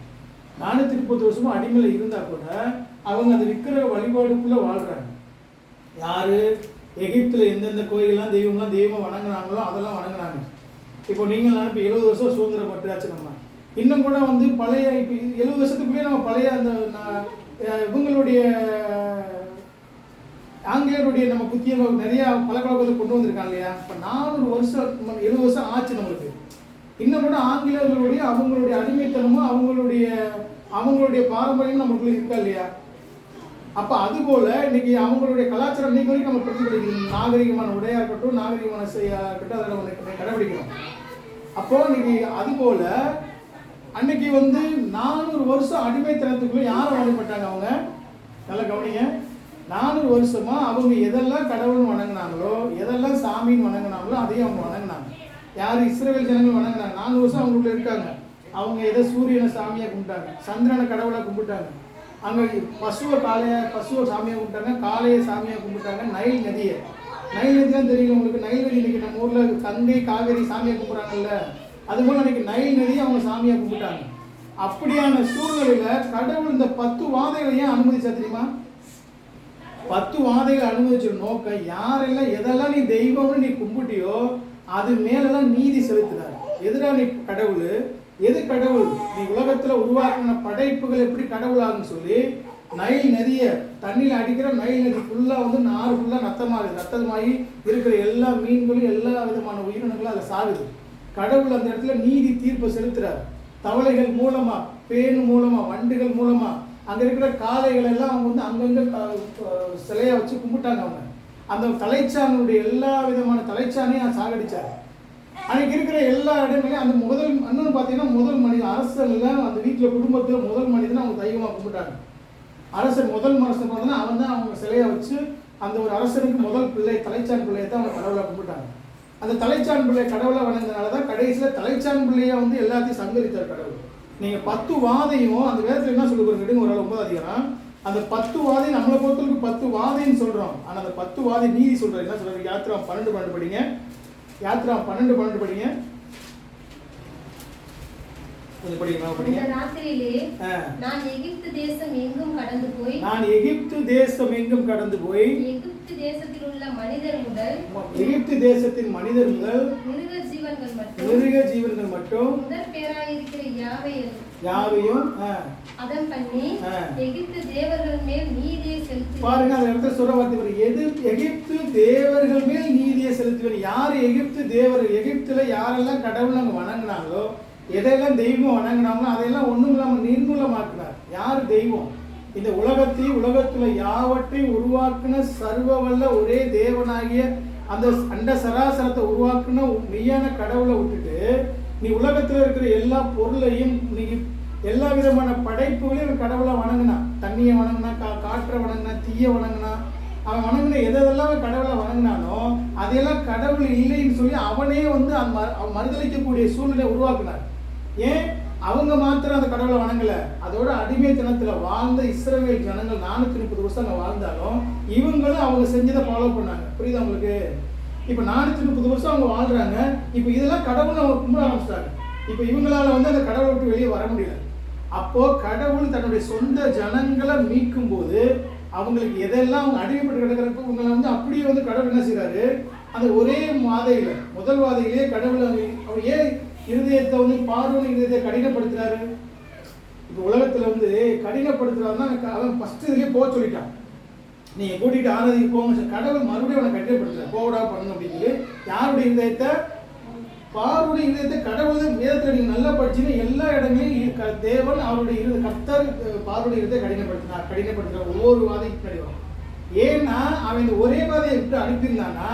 430 வருஷமும் அடிமையில் இருந்தா கூட அவங்க அந்த விக்கிரக வழிபாடுக்குள்ள வாழ்றாங்க. யாரு? எகிப்துல எந்தெந்த கோயிலெல்லாம் தெய்வமா வணங்குறாங்களோ அதெல்லாம் வணங்குறாங்க. இப்போ நீங்கள் இப்போ 70 வருஷம் சுதந்திரம் பற்றியாச்சு. நம்ம இன்னும் கூட வந்து பழைய, இப்போ 70 வருஷத்துக்குள்ளேயே நம்ம பழைய அந்த இவங்களுடைய ஆங்கிலேயருடைய நம்ம புத்திய நிறைய பழக்கவழக்கத்தை கொண்டு வந்திருக்காங்க இல்லையா? இப்போ 400 வருஷம் 70 வருஷம் ஆச்சு நம்மளுக்கு. இன்னும் கூட ஆங்கிலேயர்களுடைய அவங்களுடைய அடிமைத்தனமும் அவங்களுடைய பாரம்பரியமும் நமக்குள்ள இருக்கா இல்லையா? அப்போ அதுபோல் இன்னைக்கு அவங்களுடைய கலாச்சாரம் இன்னைக்கு வரைக்கும் நம்ம பிரதிபலிக்கணும். நாகரிகமான உடையாக இருக்கட்டும், நாகரிகமான செய்யாக இருக்கட்டும், அதில் நம்ம கடைபிடிக்கணும். அப்போ இன்னைக்கு அதுபோல் அன்னைக்கு வந்து 400 வருஷம் அடிமைத்தனத்துக்குள்ளே யாரும் வழிபட்டாங்க? அவங்க நல்லா கவனிங்க. 400 வருஷமா அவங்க எதெல்லாம் கடவுள்னு வணங்கினாங்களோ, எதெல்லாம் சாமின்னு வணங்கினாங்களோ அதையும் அவங்க வணங்கினாங்க. யார்? இஸ்ரவேல் ஜனங்கள் வணங்கினாங்க. 400 வருஷம் அவங்களுக்குள்ள இருக்காங்க. அவங்க எதை சூரியனை சாமியாக கும்பிட்டாங்க, சந்திரனை கடவுளை கும்பிட்டாங்க, அங்கே பசுவை சாமியாக கும்பிட்டாங்க, காளையை சாமியாக கும்பிட்டாங்க, நைல் நதியை தான் தெரியல உங்களுக்கு. நைல் நதி இன்னைக்கு நம்ம ஊரில் கங்கை, காவேரி சாமியாக கும்பிட்றாங்கல்ல, அதுபோல் அன்றைக்கி நைல் நதியை அவங்க சாமியாக கும்பிட்டாங்க. அப்படியான சூழ்நிலையில் கடவுள் இந்த 10 வாதைகளை ஏன் அனுமதிச்சா தெரியுமா? 10 வாதைகளை அனுமதிச்ச நோக்கம், யாரெல்லாம் எதெல்லாம் நீ தெய்வம்னு நீ கும்பிட்டியோ அது மேலெல்லாம் நீதி செலுத்துறாரு. எதிராக நீ கடவுள், எது கடவுள்? நீ உலகத்தில் உருவாக்கின படைப்புகள் எப்படி கடவுள் ஆகுன்னு சொல்லி நைல் நதியை, தண்ணியில் அடிக்கிற நைல் நதி ஃபுல்லாக வந்து நாறு ஃபுல்லாக ரத்தமாகி இருக்கிற எல்லா மீன்களும் எல்லா விதமான உயிரினங்களும் அதை சாகுது. கடவுள் அந்த இடத்துல நீதி தீர்ப்பை செலுத்துறாரு. தவளைகள் மூலமா, பேனு மூலமா, வண்டுகள் மூலமா, அங்கே இருக்கிற காளைகள் எல்லாம் அவங்க வந்து அங்கங்கே சிலையா வச்சு கும்பிட்டாங்க. அவங்க அந்த தலைச்சானுடைய எல்லா விதமான தலைச்சானையும் சாகடிச்சார். அன்னைக்கு இருக்கிற எல்லா இடங்களையும் அந்த இன்னொன்று பார்த்தீங்கன்னா முதல் மனிதன், அரசல்ல அந்த வீட்டில் குடும்பத்தில் முதல் மனிதனை அவங்க தெய்வமாக கும்பிட்டாங்க. அரசன் முதல் அரசன் பார்த்தோன்னா அவன் தான் அவங்க சிலையை வச்சு அந்த ஒரு அரசனுக்கு முதல் பிள்ளை தலைச்சான் பிள்ளையை தான் அவங்க கடவுளாக கும்பிட்டாங்க. அந்த தலைச்சான் பிள்ளை கடவுளை வணங்கினால தான் கடைசியில் தலைச்சான் பிள்ளையை வந்து எல்லாத்தையும் சங்கரித்தார் கடவுள். நீங்கள் 10 வாதையும் அந்த வேதத்தில் என்ன சொல்லி கொடுங்க, ஒரு 9 அதிகாரம், அந்த 10 வாதை நம்மளை பொறுத்தவரைக்கும் 10 வாதைன்னு சொல்கிறோம். ஆனால் அந்த 10 வாதை நீதி சொல்கிறார். என்ன சொல்கிறார்? யாத்திரா 12 படிங்க. யாத்திரா 12 படிங்க.
நான் எகிப்து தேசம் எங்கும் கடந்து போய் எகிப்து தேசத்தில் உள்ள மனிதர் முதல்
எகிப்து தேசத்தின் மனிதர் முதல் மிருக ஜீவன்கள் மட்டும்
முதற் பேராயிருக்கிற
யாவையும்
அதம் பண்ணி எகிப்து தேவர்கள் மேல் நீதியை செலுத்தி.
பாருங்க, அந்த இடத்துல சொல்ற வார்த்தை எகிப்து தேவர்கள் மேல் நீதியை செலுத்துவேன். யார் எகிப்து தேவர்கள்? எகிப்துல யாரெல்லாம் கடவுள் அங்க வணங்கினாங்களோ, எதையெல்லாம் தெய்வம் வணங்கினாங்களோ அதையெல்லாம் ஒண்ணும் இல்லாமல் நிர்மூலமாக்குனார். யார் தெய்வம்? இந்த உலகத்துல யாவற்றையும் உருவாக்குன சர்வ வல்ல ஒரே தேவனாகிய அந்த அண்ட சராசரத்தை உருவாக்குன மெய்யான கடவுளை விட்டுட்டு நீ உலகத்துல இருக்கிற எல்லா பொருளையும், நீ எல்லா விதமான படைப்புகளையும் கடவுளை வணங்கினா. தண்ணியை வணங்கினா, காற்றை வணங்கினா, தீய வணங்கினா, அவன் வணங்கின எதெல்லாம் கடவுளை வணங்கினானோ அதையெல்லாம் கடவுள் இல்லைன்னு சொல்லி அவனே வந்து அவன் மறுதளிக்கக்கூடிய சூழ்நிலை உருவாக்குனார். ஏன்? அவங்க மாத்திரம் அந்த கடவுளை வணங்கல, அதோட அடிமைத்தனத்துல வாழ்ந்த இஸ்ரவேல் ஜனங்கள் 430 வருஷம் அங்க வாழ்ந்தாலும் இவங்களும் அவங்க செஞ்சதை ஃபாலோ பண்ணாங்க. புரியுதா உங்களுக்கு? இப்ப 430 வருஷம் அவங்க வாழ்றாங்க. இப்ப இதெல்லாம் கடவுள் அவங்க கும்பிட ஆரம்பிச்சிட்டாங்க. இப்ப இவங்களால வந்து அந்த கடவுளை விட்டு வெளியே வர முடியல. அப்போ கடவுள் தன்னுடைய சொந்த ஜனங்களை மீட்கும் போது அவங்களுக்கு எதெல்லாம் அவங்க அடிமைப்பட்டு கிடக்கிறப்ப இவங்களை வந்து அப்படியே வந்து கடவுள் என்ன செய்யறாரு, அந்த ஒரே வாதையில முதல் வாதையிலேயே கடவுள் அவர் ஏன் இருதயத்தை வந்து பார்வன் இருதயத்தை கடினப்படுத்துறாரு? இப்போ உலகத்துல வந்து கடினப்படுத்துறாருன்னா அவன் ஃபர்ஸ்ட் இதுலயே போக சொல்லிட்டான், நீங்க கூட்டிகிட்டு ஆனதுக்கு போங்க. கடவுள் மறுபடியும் அவனை கடினப்படுத்துறாரு, போகடா பண்ணணும் அப்படின்னு. யாருடைய இருதயத்தை? பார்வனுடைய இருதயத்தை. கடவுள் வேதத்துல நீங்க நல்லா படிச்சீங்கன்னா எல்லா இடங்களையும் தேவன் அவருடைய கர்த்தர் பார்வனுடைய இருதயத்தை கடினப்படுத்துறார் ஒவ்வொரு வாதைக்கு கிடையாது. ஏன்னா அவன் இந்த ஒரே வாதையை விட்டு அனுப்பியிருந்தான்னா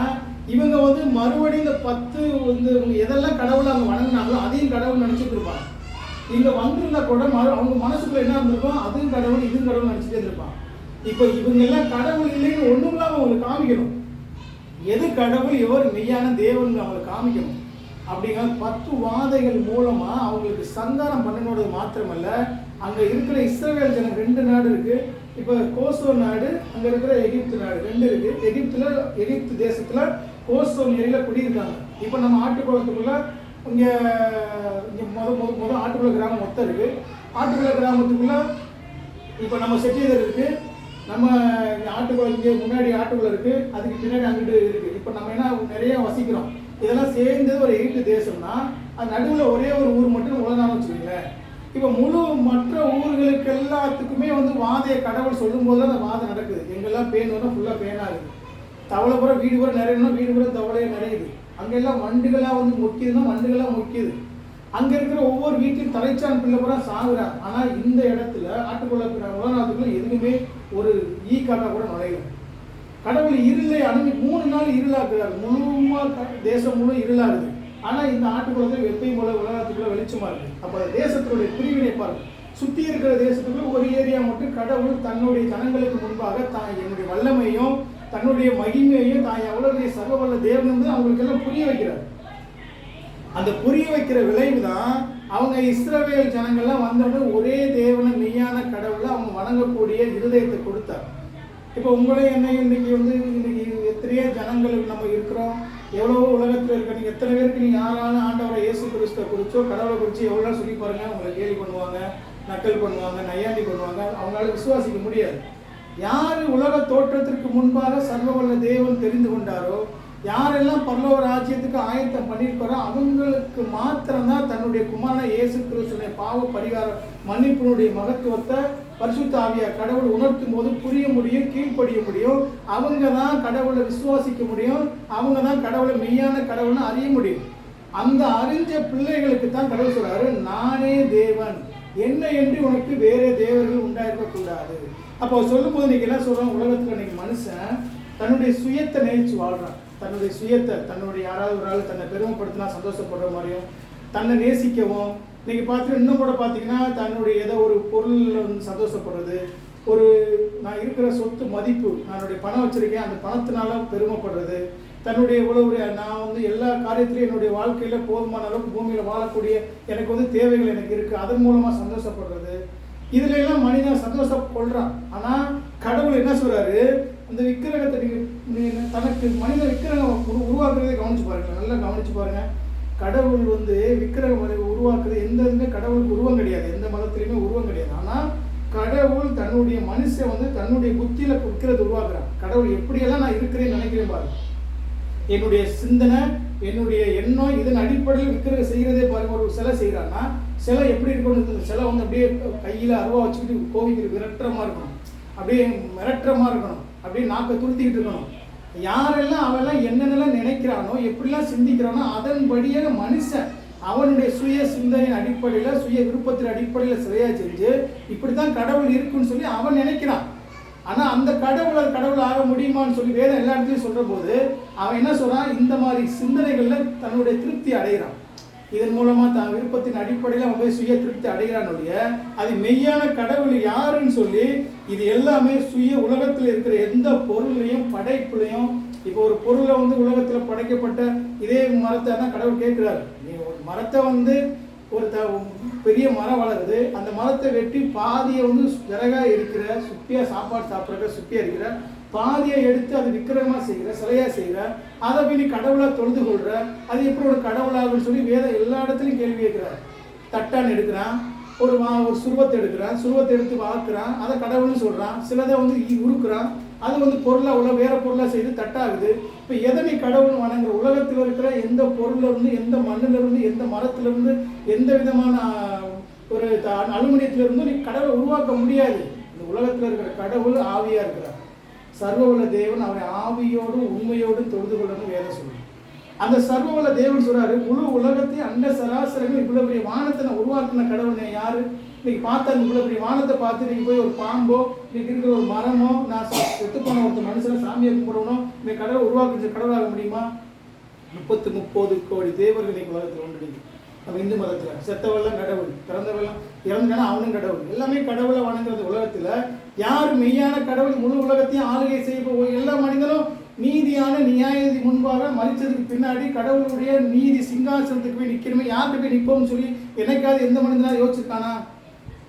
இவங்க வந்து மறுபடியும் இந்த 10 வந்து எதெல்லாம் கடவுளை அவங்க வணங்கினாங்களோ அதையும் கடவுள் நினைச்சிட்டு இருப்பாங்க. இங்க வந்திருந்தா கூட அவங்க மனசுக்குள்ள என்ன இருந்திருக்கும், அதுவும் கடவுள் இதுவும் கடவுள் நினைச்சிட்டே இருப்பான். இப்ப இவங்க எல்லாம் கடவுள் இல்லைன்னு ஒண்ணும் இல்லாம அவங்களுக்கு காமிக்கணும். எது கடவுள், எவர் மெய்யான தேவன் அவங்களுக்கு காமிக்கணும். அப்படிங்கிற 10 வாதைகள் மூலமா அவங்களுக்கு சந்தானம் பண்ணனோடு மாத்திரமல்ல, அங்க இருக்கிற இஸ்ரவேல் ஜனம் 2 நாடு இருக்கு. இப்ப கோசோன் நாடு, அங்க இருக்கிற எகிப்து நாடு 2 இருக்கு. எகிப்து தேசத்துல கோசோன் ஏரியில குடியிருக்காங்க. இப்ப நம்ம ஆட்டுக்குளத்துக்குள்ள இங்க முதல் ஆட்டுக்குள கிராமம் மொத்தம் இருக்கு. ஆட்டுக்குள கிராமத்துக்குள்ள இப்ப நம்ம செட்டியதர் இருக்கு. நம்ம ஆட்டுக்குளம் இங்கே முன்னாடி ஆட்டுக்குள்ள இருக்கு, அதுக்கு பின்னாடி அங்கிட்டு இருக்கு. இப்ப நம்ம என்ன நிறைய வசிக்கிறோம். இதெல்லாம் சேர்ந்தது ஒரு எகிப்து தேசம்னா அது நடுவில் ஒரே ஒரு ஊர் மட்டும் உலகம் வச்சுக்கோங்களேன். இப்போ முழு மற்ற ஊர்களுக்கு எல்லாத்துக்குமே வந்து வாதையை கடவுள் சொல்லும் போது தான் அந்த வாதை நடக்குது. எங்கெல்லாம் பேன் வந்தால் ஃபுல்லாக பேனாக இருக்குது. தவளை பூரா வீடு பூரா நிறையணும்னா வீடு பூரா தவளையே நிறையுது. அங்கெல்லாம் வண்டுகளாக வந்து முக்கியதுன்னா வண்டுகளாக முக்கியது. அங்கே இருக்கிற ஒவ்வொரு வீட்லையும் தலைச்சான் பிள்ளை பூரா சாகுறாங்க. ஆனால் இந்த இடத்துல ஆட்டுக்குள்ள உலகத்துக்குள்ள எதுவுமே ஒரு காக்கா கூட நுழையல. கடவுள் இருளை அனுப்பி 3 நாள் இருளாக்குறாரு. முழுமா தேசம் முழு இருளாகுது. ஆனால் இந்த ஆட்டுக்குளத்தில் எப்பயும் போல உலகத்துக்குள்ள வெளிச்சமா இருக்கு. அப்போ தேசத்தினுடைய பிரிவினை பாருங்க. சுற்றி இருக்கிற தேசத்துக்குள்ள ஒரு ஏரியா மட்டும் கடவுள் தன்னுடைய ஜனங்களுக்கு முன்பாக தான் என்னுடைய வல்லமையும் தன்னுடைய மகிமையையும் தான் எவ்வளவு சர்வ வல்ல தேவன் வந்து அவங்களுக்கு எல்லாம் புரிய வைக்கிறார். அந்த புரிய வைக்கிற விளைவு தான் அவங்க இஸ்ரவேல் ஜனங்கள்லாம் வந்தவுடனே ஒரே தேவனை மெய்யான கடவுளை அவங்க வணங்கக்கூடிய இருதயத்தை கொடுத்தார். இப்போ உங்களே என்னையும் இன்னைக்கு எத்தனையோ ஜனங்களுக்கு நம்ம இருக்கிறோம். எவ்வளவோ உலகத்தில் இருக்க நீங்கள் எத்தனை பேருக்கு நீங்கள் யாராலும் ஆண்டவரை இயேசு கிறிஸ்துவை குறிச்சோ கடவுளை குறித்து எவ்வளோ சொல்லி பாருங்க, உங்களை கேலி பண்ணுவாங்க, நக்கல் பண்ணுவாங்க, நையாண்டி பண்ணுவாங்க. அவங்களால விசுவாசிக்க முடியாது. யார் உலக தோற்றத்திற்கு முன்பாக சர்வவல்ல தேவன் தெரிந்து கொண்டாரோ, யாரெல்லாம் பரலோக ராஜ்யத்துக்கு ஆயத்தம் பண்ணியிருப்பாரோ அவங்களுக்கு மாத்திரம்தான் தன்னுடைய குமாரன் இயேசு கிறிஸ்துவின் பாவ பரிகார மன்னிப்பினுடைய மகத்துவத்தை பரிசுத்த ஆவியார் கடவுள் உணர்த்தும் போது புரிய முடியும், கீழ்ப்படிய முடியும். அவங்க தான் கடவுளை விசுவாசிக்க முடியும். அவங்க தான் கடவுளை மெய்யான கடவுள்னு அறிய முடியும். அந்த அறிஞ்ச பிள்ளைகளுக்கு தான் கடவுள் சொல்றாரு, நானே தேவன், என்ன என்று உனக்கு வேறே தேவர்கள் உண்டாயிருக்கக்கூடாது. அப்போ சொல்லும் போது இன்னைக்கு என்ன சொல்றோம், உலகத்துல இன்னைக்கு மனுஷன் தன்னுடைய சுயத்தை நினைச்சு வாழ்றான். தன்னுடைய சுயத்தை, தன்னுடைய யாராவது ஒரு ஆள் தன்னை பெருமைப்படுத்தினா சந்தோஷப்படுற மாதிரியும், தன்னை நேசிக்கவும், இன்னைக்கு பார்த்து இன்னும் கூட பார்த்தீங்கன்னா தன்னுடைய ஏதோ ஒரு பொருள் வந்து சந்தோஷப்படுறது, ஒரு நான் இருக்கிற சொத்து மதிப்பு, நான் பணம் வச்சிருக்கேன், அந்த பணத்தினால பெருமைப்படுறது, தன்னுடைய இவ்வளவு நான் வந்து எல்லா காரியத்திலையும் என்னுடைய வாழ்க்கையில் போதுமான அளவுக்கு பூமியில் வாழக்கூடிய எனக்கு தேவைகள் எனக்கு இருக்குது, அதன் மூலமாக சந்தோஷப்படுறது, இதுல எல்லாம் மனிதன் சந்தோஷம் கொள்றான். ஆனால் கடவுள் என்ன சொல்றாரு, அந்த விக்கிரகத்தை நீங்கள் தனக்கு மனித விக்கிரகம் உருவாக்குறதை கவனிச்சு பாருங்க, நல்லா கவனிச்சு பாருங்க. கடவுள் விக்கிரகம் உருவாக்குறது எந்த இதுவுமே கடவுளுக்கு உருவம் கிடையாது, எந்த மதத்திலையுமே உருவம் கிடையாது. ஆனால் கடவுள் தன்னுடைய மனுஷன் தன்னுடைய புத்தியில விக்கிரத்தை உருவாக்குறான். கடவுள் எப்படியெல்லாம் நான் இருக்கிறேன்னு நினைக்கிறேன் பாருங்க, என்னுடைய சிந்தனை, என்னுடைய எண்ணம், இதன் அடிப்படையில் விக்கிரகம் செய்கிறதே பாருங்க. ஒரு சிலை செய்கிறான்னா சிலை எப்படி இருக்கணும், சிலை அப்படியே கையில் அருவா வச்சுக்கிட்டு கோவிக்கிற விரட்டுறமா இருக்கணும், அப்படியே மிரட்டுறமா இருக்கணும், அப்படியே நாக்கை துருத்திக்கிட்டு இருக்கணும். யாரெல்லாம் அவெல்லாம் என்னென்னலாம் நினைக்கிறானோ, எப்படிலாம் சிந்திக்கிறானோ அதன்படியாக மனுஷன் அவனுடைய சுய சிந்தனையின் அடிப்படையில், சுய விருப்பத்தின் அடிப்படையில் சிலையா செஞ்சு இப்படித்தான் கடவுள் இருக்குன்னு சொல்லி அவன் நினைக்கிறான். ஆனால் அந்த கடவுள் ஆக முடியுமான்னு சொல்லி வேதம் எல்லா இடத்துலையும் சொல்கிற போது அவன் என்ன சொல்கிறான், இந்த மாதிரி சிந்தனைகளில் தன்னுடைய திருப்தி அடைகிறான். இதன் மூலமாக தான் விருப்பத்தின் அடிப்படையில் அவன் போய் சுய திருப்தி அடைகிறானுடைய அது மெய்யான கடவுள் யாருன்னு சொல்லி இது எல்லாமே சுய உலகத்தில் இருக்கிற எந்த பொருளையும் படைப்புலையும். இப்போ ஒரு பொருளை உலகத்தில் படைக்கப்பட்ட இதே மரத்தை தான் கடவுள் கேட்குறாரு. நீ ஒரு மரத்தை ஒரு பெரிய மரம் வளருது, அந்த மரத்தை வெட்டி பாதியை விறகா இருக்கிற சுப்பியாக சாப்பாடு சாப்பிட்ற சுப்பியாக இருக்கிற பாதியை எடுத்து அது விக்கிரகமாக செய்கிற, சிலையாக செய்கிற, அதை போய் நீ கடவுளாக தொழுது கொள்கிற, அது எப்படி ஒரு கடவுளாகுன்னு சொல்லி வேதம் எல்லா இடத்துலையும் கேள்வி கேட்குறாரு. தட்டான் எடுக்கிறான், ஒரு சுருவத்தை எடுக்கிறான், சுருவத்தை எடுத்து வாக்குறான், அதை கடவுள்னு சொல்கிறான். சிலதை உருக்குறான், அது பொருளாக வேற பொருளாக செய்து தட்டாகுது. இப்போ எதை நீ கடவுள்னு வணங்குற? உலகத்தில் இருக்கிற எந்த பொருளிலிருந்து, எந்த மண்ணிலிருந்து, எந்த மரத்திலிருந்து, எந்த விதமான ஒரு அலுமினியத்திலிருந்து நீ கடவுளை உருவாக்க முடியாது. இந்த உலகத்தில் இருக்கிற கடவுள் ஆவியாக இருக்கிறார். சர்வவல்ல தேவன் அவரை ஆவியோடும் உண்மையோடும் தொழுது கொள்ளணும் வேதம் சொல்லுது. அந்த சர்வவல்ல தேவன் சொல்றாரு, முழு உலகத்தையும் அண்ட சராசரங்கள் இவ்வளவு பெரிய வானத்தை நான் உருவாக்கின கடவுள் யாரு? இன்னைக்கு பார்த்தா இவ்வளவு பெரிய வானத்தை பார்த்து நீங்க போய் ஒரு பாம்போ, இன்னைக்கு இருக்கிற ஒரு மரமோ, நான் செத்து போன ஒருத்தர் மனுஷனை சாமியை கும்பிடணும், இன்னைக்கு கடவுள் உருவாக்குற கடவுளாக முடியுமா? 30 கோடி தேவர்கள் இன்னைக்கு உலகத்தில் ஒன்றிடுது. நம்ம இந்து மதத்தில் செத்தவெல்லாம் கடவுள், பிறந்தவெல்லாம் இறந்துட்டானா அவனும் கடவுள், எல்லாமே கடவுளை வணங்குறது. உலகத்தில் யார் மெய்யான கடவுள் முழு உலகத்தையும் ஆளுகை செய்ய எல்லா மனிதனும் நீதியான நியாயதி முன்பாக மறிச்சதுக்கு பின்னாடி கடவுளுடைய நீதி சிங்காசனத்துக்கு போய் நிற்கணுமே, யார்கிட்ட போய் நிற்போம்னு சொல்லி என்னைக்காவது எந்த மனிதனாலும் யோசிச்சிருக்கானா?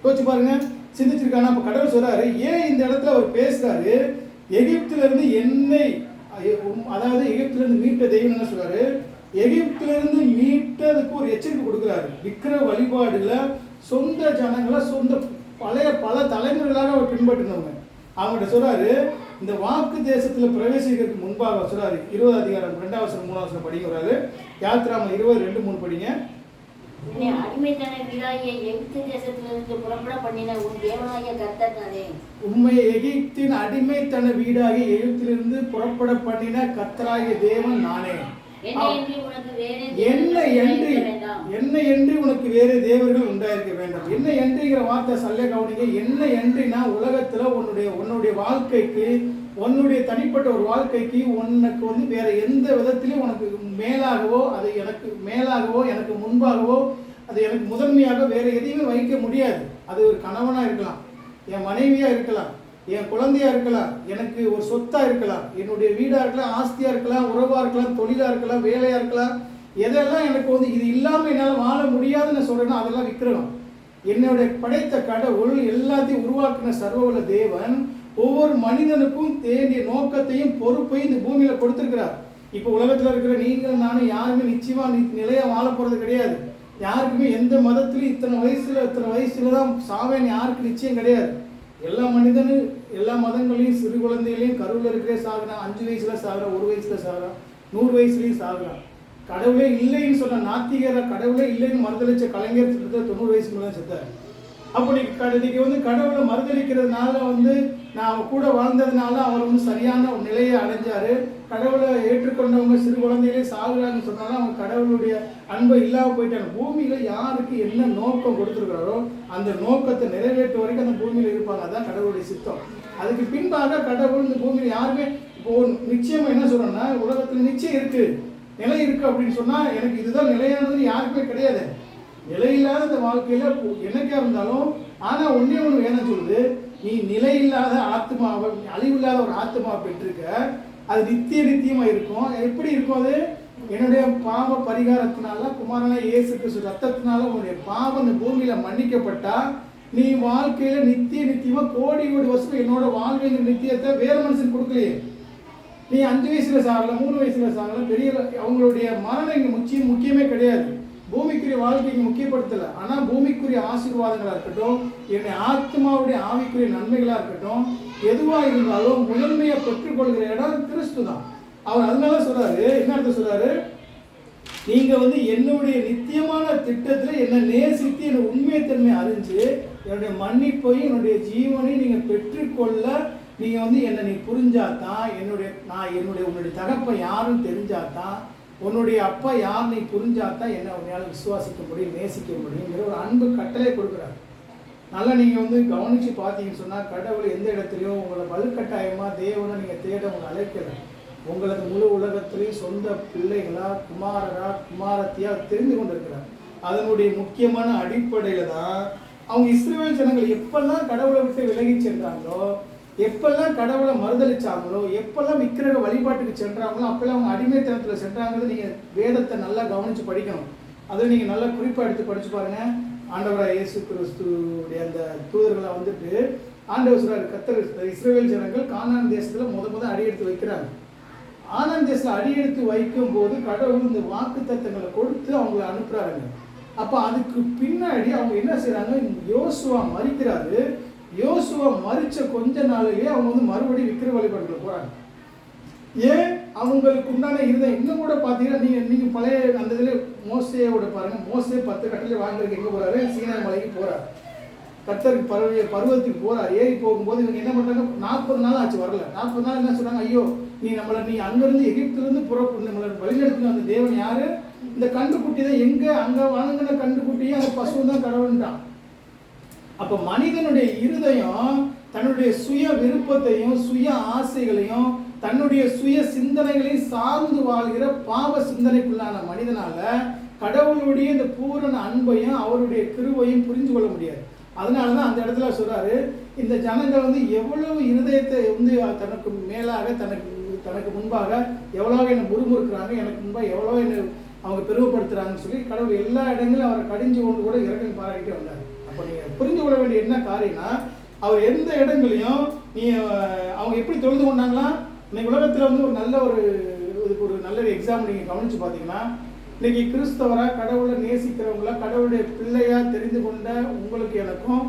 யோசிச்சு பாருங்க, சிந்திச்சிருக்கானா? இப்போ கடவுள் சொல்றாரு, ஏன் இந்த இடத்துல அவர் பேசுறாரு, எகிப்திலிருந்து எண்ணெய், அதாவது எகிப்திலிருந்து மீட்ட தெய்வம் என்ன சொல்றாரு, எகிப்திலிருந்து மீட்டதுக்கு ஒரு எச்சரிக்கை கொடுக்குறாரு. விக்கிர வழிபாடுல சொந்த ஜனங்களை பல தலைமுறைகளாக அவர் பின்பற்றினவங்க. அவங்கள்ட்ட சொல்றாரு, இந்த வாக்கு தேசத்துல பிரவேசிக்கிறதுக்கு முன்பாக சொல்றாரு, 20 அதிகாரம் 2 3 படிக்கிறாரு. யாத்ராம 20:2-3 படிங்க.
அடிமைத்தன வீடாகிய எகிப்து தேசத்திலிருந்து புறப்பட பண்ணின உன் தேவனாகிய கர்த்தர் நானே.
உண்மையை எகிப்தின் அடிமைத்தன வீடாகிய எகிப்திலிருந்து புறப்பட பண்ணின கர்த்தராகிய தேவன் நானே. என்ன என்று உனக்கு வேறு தேவர்கள் உண்டாயிருக்க வேண்டாம். என்ன என்றுங்கிற வார்த்தை சல்ல கவனிங்க. என்ன என்றுனா உலகத்துல உன்னுடைய வாழ்க்கைக்கு, உன்னுடைய தனிப்பட்ட ஒரு வாழ்க்கைக்கு உனக்கு வேற எந்த விதத்திலையும் உனக்கு மேலாகவோ, அது எனக்கு மேலாகவோ, எனக்கு முன்பாகவோ, அது எனக்கு முதன்மையாக வேற எதையுமே வைக்க முடியாது. அது ஒரு கணவனா இருக்கலாம், என் மனைவியா இருக்கலாம், என் குழந்தையா இருக்கலாம், எனக்கு ஒரு சொத்தா இருக்கலாம், என்னுடைய வீடா இருக்கலாம், ஆஸ்தியா இருக்கலாம், உறவா இருக்கலாம், தொழிலா இருக்கலாம், வேலையா இருக்கலாம். எதெல்லாம் எனக்கு இது இல்லாமல் என்னால் வாழ முடியாதுன்னு சொல்றேன்னா அதெல்லாம் விக்கிரகம். என்னுடைய படைத்த கடவுள் எல்லாத்தையும் உருவாக்கின சர்வவல்ல தேவன் ஒவ்வொரு மனிதனுக்கும் தேடிய நோக்கத்தையும் பொறுப்பையும் இந்த பூமியில கொடுத்திருக்கிறார். இப்போ உலகத்தில் இருக்கிற நீங்கள் நானும் யாருமே நிச்சயமா நிலையா வாழ போறது கிடையாது. யாருக்குமே எந்த மதத்திலும் இத்தனை வயசுல தான் சாவேன்னு யாருக்கு நிச்சயம் கிடையாது. எல்லா மனிதனும் எல்லா மதங்களையும் சிறு குழந்தைகளையும் கருவில் இருக்கிறே சாகுறான். 5 வயசுல சாகுறான், 1 வயசுல சாகுறான், 100 வயசுலையும் சாகுறான். கடவுளே இல்லைன்னு சொன்ன நாத்திகர கடவுளே இல்லைன்னு மறுதளிச்ச கலைஞர் 90 வயசுக்கு தான் செத்தார். அப்போ இன்னைக்கு கடவுளை மறுதளிக்கிறதுனால நான் கூட வாழ்ந்ததுனால அவர் சரியான ஒரு நிலையை அடைஞ்சாரு. கடவுளை ஏற்றுக்கொண்டவங்க சிறு குழந்தைகளே சாகுறாங்கன்னு சொன்னாலும் அவங்க கடவுளுடைய அன்பை இல்லாமல் போயிட்டாங்க. பூமியில யாருக்கு என்ன நோக்கம் கொடுத்துருக்காரோ அந்த நோக்கத்தை நிறைவேற்ற வரைக்கும் அந்த பூமியில இருப்பாங்க. அதான் கடவுளுடைய சித்தம். அதுக்கு பின்பாக கடவுள் இந்த பூமியில யாருமே இப்போ நிச்சயமா என்ன சொல்றேன்னா, உலகத்துல நிச்சயம் இருக்கு, நிலை இருக்கு அப்படின்னு சொன்னா எனக்கு இதுதான் நிலையானதுன்னு யாருக்குமே கிடையாது. நிலையில்லாத இந்த வாழ்க்கையில என்னைக்கா இருந்தாலும் ஆனா ஒன்னே ஒண்ணு வேணும் சொல்லுது, நீ நிலையில்லாத ஆத்மாவை, அழிவில்லாத ஒரு ஆத்மாவை பெற்றிருக்க. அது நித்தியமா இருக்கும். எப்படி இருக்கும்? அது என்னுடைய பாவ பரிகாரத்தினால, குமாரனான இயேசு கிறிஸ்து ரத்தத்தினால உன்னுடைய பாவம் இந்த பூமியில மன்னிக்கப்பட்டா நீ வாழ்க்கையில நித்தியமா கோடி வருஷம் என்னோட வாழ்க்கையின் நித்தியத்தை வேற மனுஷன் கொடுக்கலையே. நீ 5 வயசுல சாகலாம், 3 வயசுல சாகலாம். பெரிய அவங்களுடைய மரணம் இங்க முக்கியமே கிடையாது. பூமிக்குரிய வாழ்க்கை இங்கே முக்கியப்படுத்தலை. ஆனால் பூமிக்குரிய ஆசீர்வாதங்களாக இருக்கட்டும், என்னுடைய ஆத்மாவுடைய ஆவிக்குரிய நன்மைகளாக இருக்கட்டும், எதுவாக இருந்தாலும் முதன்மையை பெற்றுக்கொள்கிற இடம் கிறிஸ்து தான். அவர் அதனால சொல்றாரு, என்ன அர்த்தம் சொல்றாரு? நீங்க என்னுடைய நித்தியமான திட்டத்தில் என்னை நேசித்து என்னை உண்மைத்தன்மை அறிஞ்சு என்னுடைய மன்னிப்பையும் என்னுடைய ஜீவனையும் நீங்க பெற்றுக்கொள்ள நீங்க என்னை நீ புரிஞ்சாதான், உன்னுடைய தகப்பன் யாருன்னு தெரிஞ்சாதான், உன்னுடைய அப்பா யார் நீ புரிஞ்சாதான் என்ன உன்னால் விசுவாசிக்க முடியும், நேசிக்க முடியுங்கிற ஒரு அன்பு கட்டளை கொடுக்குறாரு. நல்லா நீங்கள் கவனித்து பார்த்தீங்கன்னு சொன்னால், கடவுள் எந்த இடத்துலையும் உங்களை வலுக்கட்டாயமாக தேவனை நீங்கள் தேட உங்களை அழைக்கலை. உங்களது முழு உலகத்திலையும் சொந்த பிள்ளைகளா, குமாரரா, குமாரத்தியா தெரிந்து கொண்டிருக்கிறார். அதனுடைய முக்கியமான அடிப்படையில் தான் அவங்க இஸ்ரவேல் ஜனங்கள் எப்பெல்லாம் கடவுளை விட்டு விலகி சென்றாங்களோ, எப்பெல்லாம் கடவுளை மறுதளிச்சாங்களோ, எப்பெல்லாம் விக்கிரக வழிபாட்டுக்கு சென்றாங்களோ, அப்பெல்லாம் அவங்க அடிமைத்தனத்தில் சென்றாங்கிறது நீங்கள் வேதத்தை நல்லா கவனித்து படிக்கணும். அதை நீங்கள் நல்லா குறிப்பாக எடுத்து படித்து பாருங்கள். ஆண்டவராக இயேசு கிறிஸ்துடைய அந்த தூதர்களை ஆண்டவர் சொல்றாரு, கர்த்தர் இஸ்ரவேல் ஜனங்கள் கானான் தேசத்தில் முத அடியெடுத்து வைக்கிறாங்க. ஆனான் தேசத்தில் அடியெடுத்து வைக்கும் போது கடவுள் இந்த வாக்கு தத்தங்களை கொடுத்து அவங்களை அனுப்புறாருங்க. அப்போ அதுக்கு பின்னாடி அவங்க என்ன செய்கிறாங்க? யோசுவா மரிக்கிறாரு. யோசுவா மரிச்ச கொஞ்ச நாளிலேயே அவங்க மறுபடியும் விக்கிர வழிபாடுகளை போறாங்க. ஏன்? அவங்களுக்கு உண்டான இருதயம் இன்னும் கூட பார்த்தீங்கன்னா, நீங்கள் பழைய அந்த இதில் மோசையோட பாருங்க. மோசே 10 கட்டளை வாங்குறதுக்கு எங்கே போறாரு? சீனாய் மலைக்கு போறாரு. கர்த்தருக்கு பருவத்துக்கு போறாரு. ஏறி போகும்போது இவங்க என்ன பண்றாங்க? 40 நாள் ஆச்சு வரல. 40 நாள் என்ன சொல்றாங்க? ஐயோ, நீ அங்கிருந்து எகிப்திலிருந்து நம்மளை வழிநடத்தின அந்த தேவன் யாரு? இந்த கண்டுக்குட்டி தான். எங்க அங்க வணங்கின கண்டுக்குட்டியும் அந்த பசு தான் கடவுள்ன்றான். அப்ப மனிதனுடைய இருதயம் தன்னுடைய சுய விருப்பத்தையும் சுய ஆசைகளையும் தன்னுடைய சுய சிந்தனைகளையும் சார்ந்து வாழ்கிற பாவ சிந்தனைக்குள்ளான மனிதனால கடவுளுடைய இந்த பூரண அன்பையும் அவருடைய கிருபையும் புரிந்து கொள்ள முடியாது. அதனாலதான் அந்த இடத்துல சொல்றாரு, இந்த ஜனங்கள் எவ்வளவு இருதயத்தை தனக்கு மேலாக தனக்கு முன்பாக எவ்வளவு என்னை முறுமுறுக்கிறாங்க, எனக்கு முன்பாக எவ்வளவு என்னை அவங்க பெருமைப்படுத்துறாங்கன்னு சொல்லி கடவுள் எல்லா இடங்களும் அவரை கடிஞ்சு கொண்டு கூட இறக்கம் பாராட்டிட்டே வந்தார். அப்போ நீங்கள் புரிந்து கொள்ள வேண்டிய என்ன காரியம்னா, அவர் எந்த இடங்களையும் அவங்க எப்படி தொழுது கொண்டாங்களா? இன்னைக்கு உலகத்தில் ஒரு நல்ல எக்ஸாம்பிள் நீங்கள் கவனித்து பார்த்தீங்கன்னா, இன்னைக்கு கிறிஸ்தவராக கடவுளை நேசிக்கிறவங்களா, கடவுளுடைய பிள்ளையா தெரிந்து கொண்ட உங்களுக்கு எனக்கும்,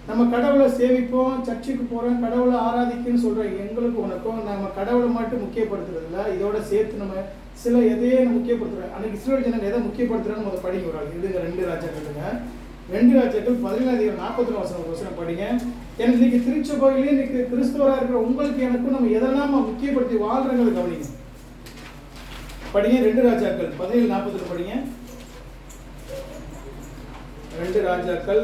நம்ம கடவுளை சேவிப்போம், சர்ச்சுக்கு போகிறோம், கடவுளை ஆராதிக்குன்னு சொல்கிற எங்களுக்கு உனக்கும் நம்ம கடவுளை மட்டும் முக்கியப்படுத்துறதில்ல, இதோட சேர்த்து நம்ம சில எதையே முக்கியப்படுத்துகிறோம். அன்னைக்கு இஸ்ரவேல் ஜனங்கள் எதை முக்கியப்படுத்துகிறோன்னு முதல் படிங்க. ஒரு ஆள் இதுங்க 2 ராஜாக்களுங்க 2 ராஜாக்கள் 17:41 படிங்க. எனக்கு இன்னைக்கு திருச்சபையிலே இன்னைக்கு கிறிஸ்தவராக இருக்கிற உங்களுக்கு எனக்கும் நம்ம எதெல்லாம் முக்கியப்படுத்தி வாழ்றங்களை கவனிங்க. படிங்க 2 ராஜாக்கள் 17:41 படிங்க. 2 ராஜாக்கள்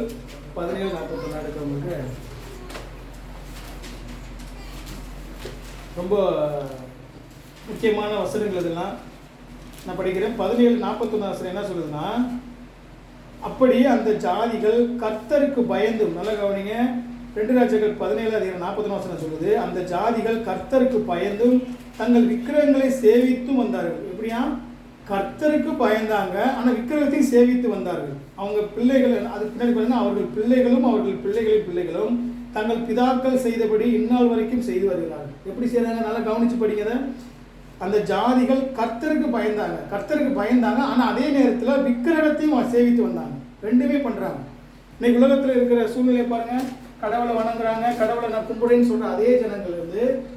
17:41 எடுக்கிறவங்களுக்கு ரொம்ப முக்கியமான வசனங்கள் இதெல்லாம் நான் படிக்கிறேன். 17:41 என்ன சொல்லுதுன்னா, அப்படி அந்த ஜாதிகள் கர்த்தருக்கு பயந்தும், நல்ல கவனிங்க, 2 ராஜாக்கள் 17:41 சொல்லுது, அந்த ஜாதிகள் கர்த்தருக்கு பயந்தும் தங்கள் விக்கிரகங்களை சேவித்தும் வந்தார்கள். எப்படியா? கர்த்தருக்கு பயந்தாங்க, ஆனால் விக்கிரகத்தையும் சேவித்து வந்தார்கள். அவங்க பிள்ளைகள், அதுக்கு பின்னாடி பார்த்தீங்கன்னா, அவர்கள் பிள்ளைகளும் அவர்கள் பிள்ளைகளின் பிள்ளைகளும் தங்கள் பிதாக்கள் செய்தபடி இந்நாள் வரைக்கும் செய்து வருகிறார்கள். எப்படி செய்கிறாங்க? நல்லா கவனிச்சு படிக்கிறத. அந்த ஜாதிகள் கர்த்தருக்கு பயந்தாங்க, ஆனால் அதே நேரத்தில் விக்கிரகத்தையும் சேவித்து வந்தாங்க. ரெண்டுமே பண்ணுறாங்க. இன்னைக்கு உலகத்தில் இருக்கிற சூழ்நிலையை பாருங்க. கடவுளை வணங்குறாங்க, கடவுளை நான் கும்பிடுன்னு சொல்கிற அதே ஜனங்கள்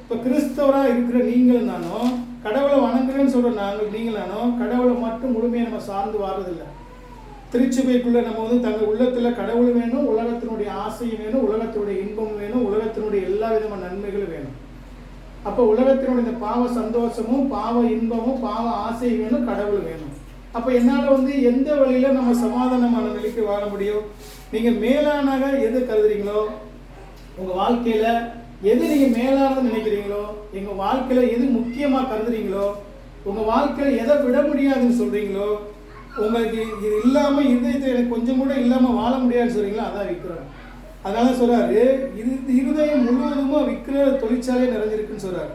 இப்போ கிறிஸ்தவராக இருக்கிற நீங்களும் நானும், கடவுளை வணங்குறேன்னு சொல்கிற நீங்களும் நானும் கடவுளை மட்டும் முழுமையாக நம்ம சார்ந்து வாரதில்லை. திருச்சபைக்குள்ளே நம்ம தங்கள் உள்ளத்தில் கடவுள் வேணும், உலகத்தினுடைய ஆசையும் வேணும், உலகத்தினுடைய இன்பமும் வேணும், உலகத்தினுடைய எல்லா விதமான நன்மைகளும் வேணும். அப்போ உலகத்தினுடைய இந்த பாவ சந்தோஷமும் பாவ இன்பமும் பாவ ஆசையும் வேணும், கடவுள் வேணும். அப்போ என்னால் எந்த வழியில் நம்ம சமாதானமான நிலைக்கு வாழ முடியும்? நீங்கள் மேலானாக எது கருதுறீங்களோ, உங்கள் வாழ்க்கையில் எது நீங்கள் மேலானது நினைக்கிறீங்களோ, எங்கள் வாழ்க்கையில் எது முக்கியமாக கருதுறீங்களோ, உங்கள் வாழ்க்கையில் எதை விட முடியாதுன்னு சொல்கிறீங்களோ, உங்களுக்கு இது இல்லாமல் இருதயத்தில் எனக்கு கொஞ்சம் கூட இல்லாமல் வாழ முடியாதுன்னு சொல்கிறீங்களோ, அதான் விற்கிறோம். அதனால சொல்றாரு இருதயம் முழுவதுமா விக்கிர தொழிற்சாலையே நிறைஞ்சிருக்குன்னு சொல்றாரு.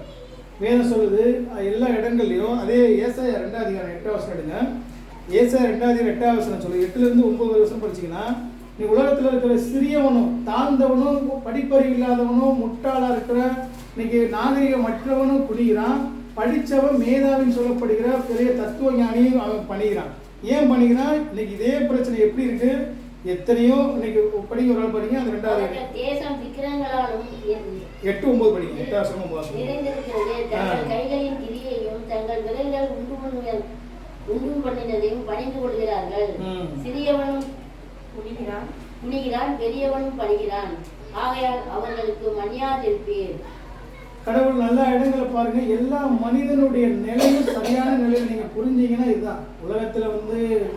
வேதம் சொல்லுது எல்லா இடங்கள்லையும். அதே ஏசாயா 2:8 எடுங்க. ஏசாயா 2:8 சொல்லு. 8-9 படிச்சீங்கன்னா, நீ உலகத்தில் இருக்கிற சிறியவனும் தாழ்ந்தவனும் படிப்பறிவு இல்லாதவனும் முட்டாளா இருக்கிற இன்னைக்கு நாகரிகமற்றவனும் குடிக்கிறான், படித்தவன் மேதாவின்னு சொல்லப்படுகிற பெரிய தத்துவ ஞானியும் அவன் பண்ணிக்கிறான். ஏன் பண்ணிக்கிறான்? இன்னைக்கு இதே பிரச்சனை எப்படி இருக்கு? எத்தனையோ இன்னைக்கு படிங்க, ஒரு நாள் படிங்க. அந்த 2வது
தேசம் விக்கிரங்களாலும்
8-9 படிங்க. 8-9
நிறைந்திருக்கிறது. தங்கள் கைகளின் கிரியையும் தங்கள் விரல்கள் உண்டு பண்ணினதையும் பணிந்து கொள்கிறார்கள். சிறியவனும் குனிகிறான், பெரியவனும் பணிகிறான். ஆகையால் அவர்களுக்கு மணியாதிருப்பீர்.
கடவுள் நல்ல இடங்களை பாருங்க. எல்லா மனிதனுடைய நிலையும் சரியான நிலையில் நீங்க புரிஞ்சீங்கன்னா இதுதான். உலகத்துல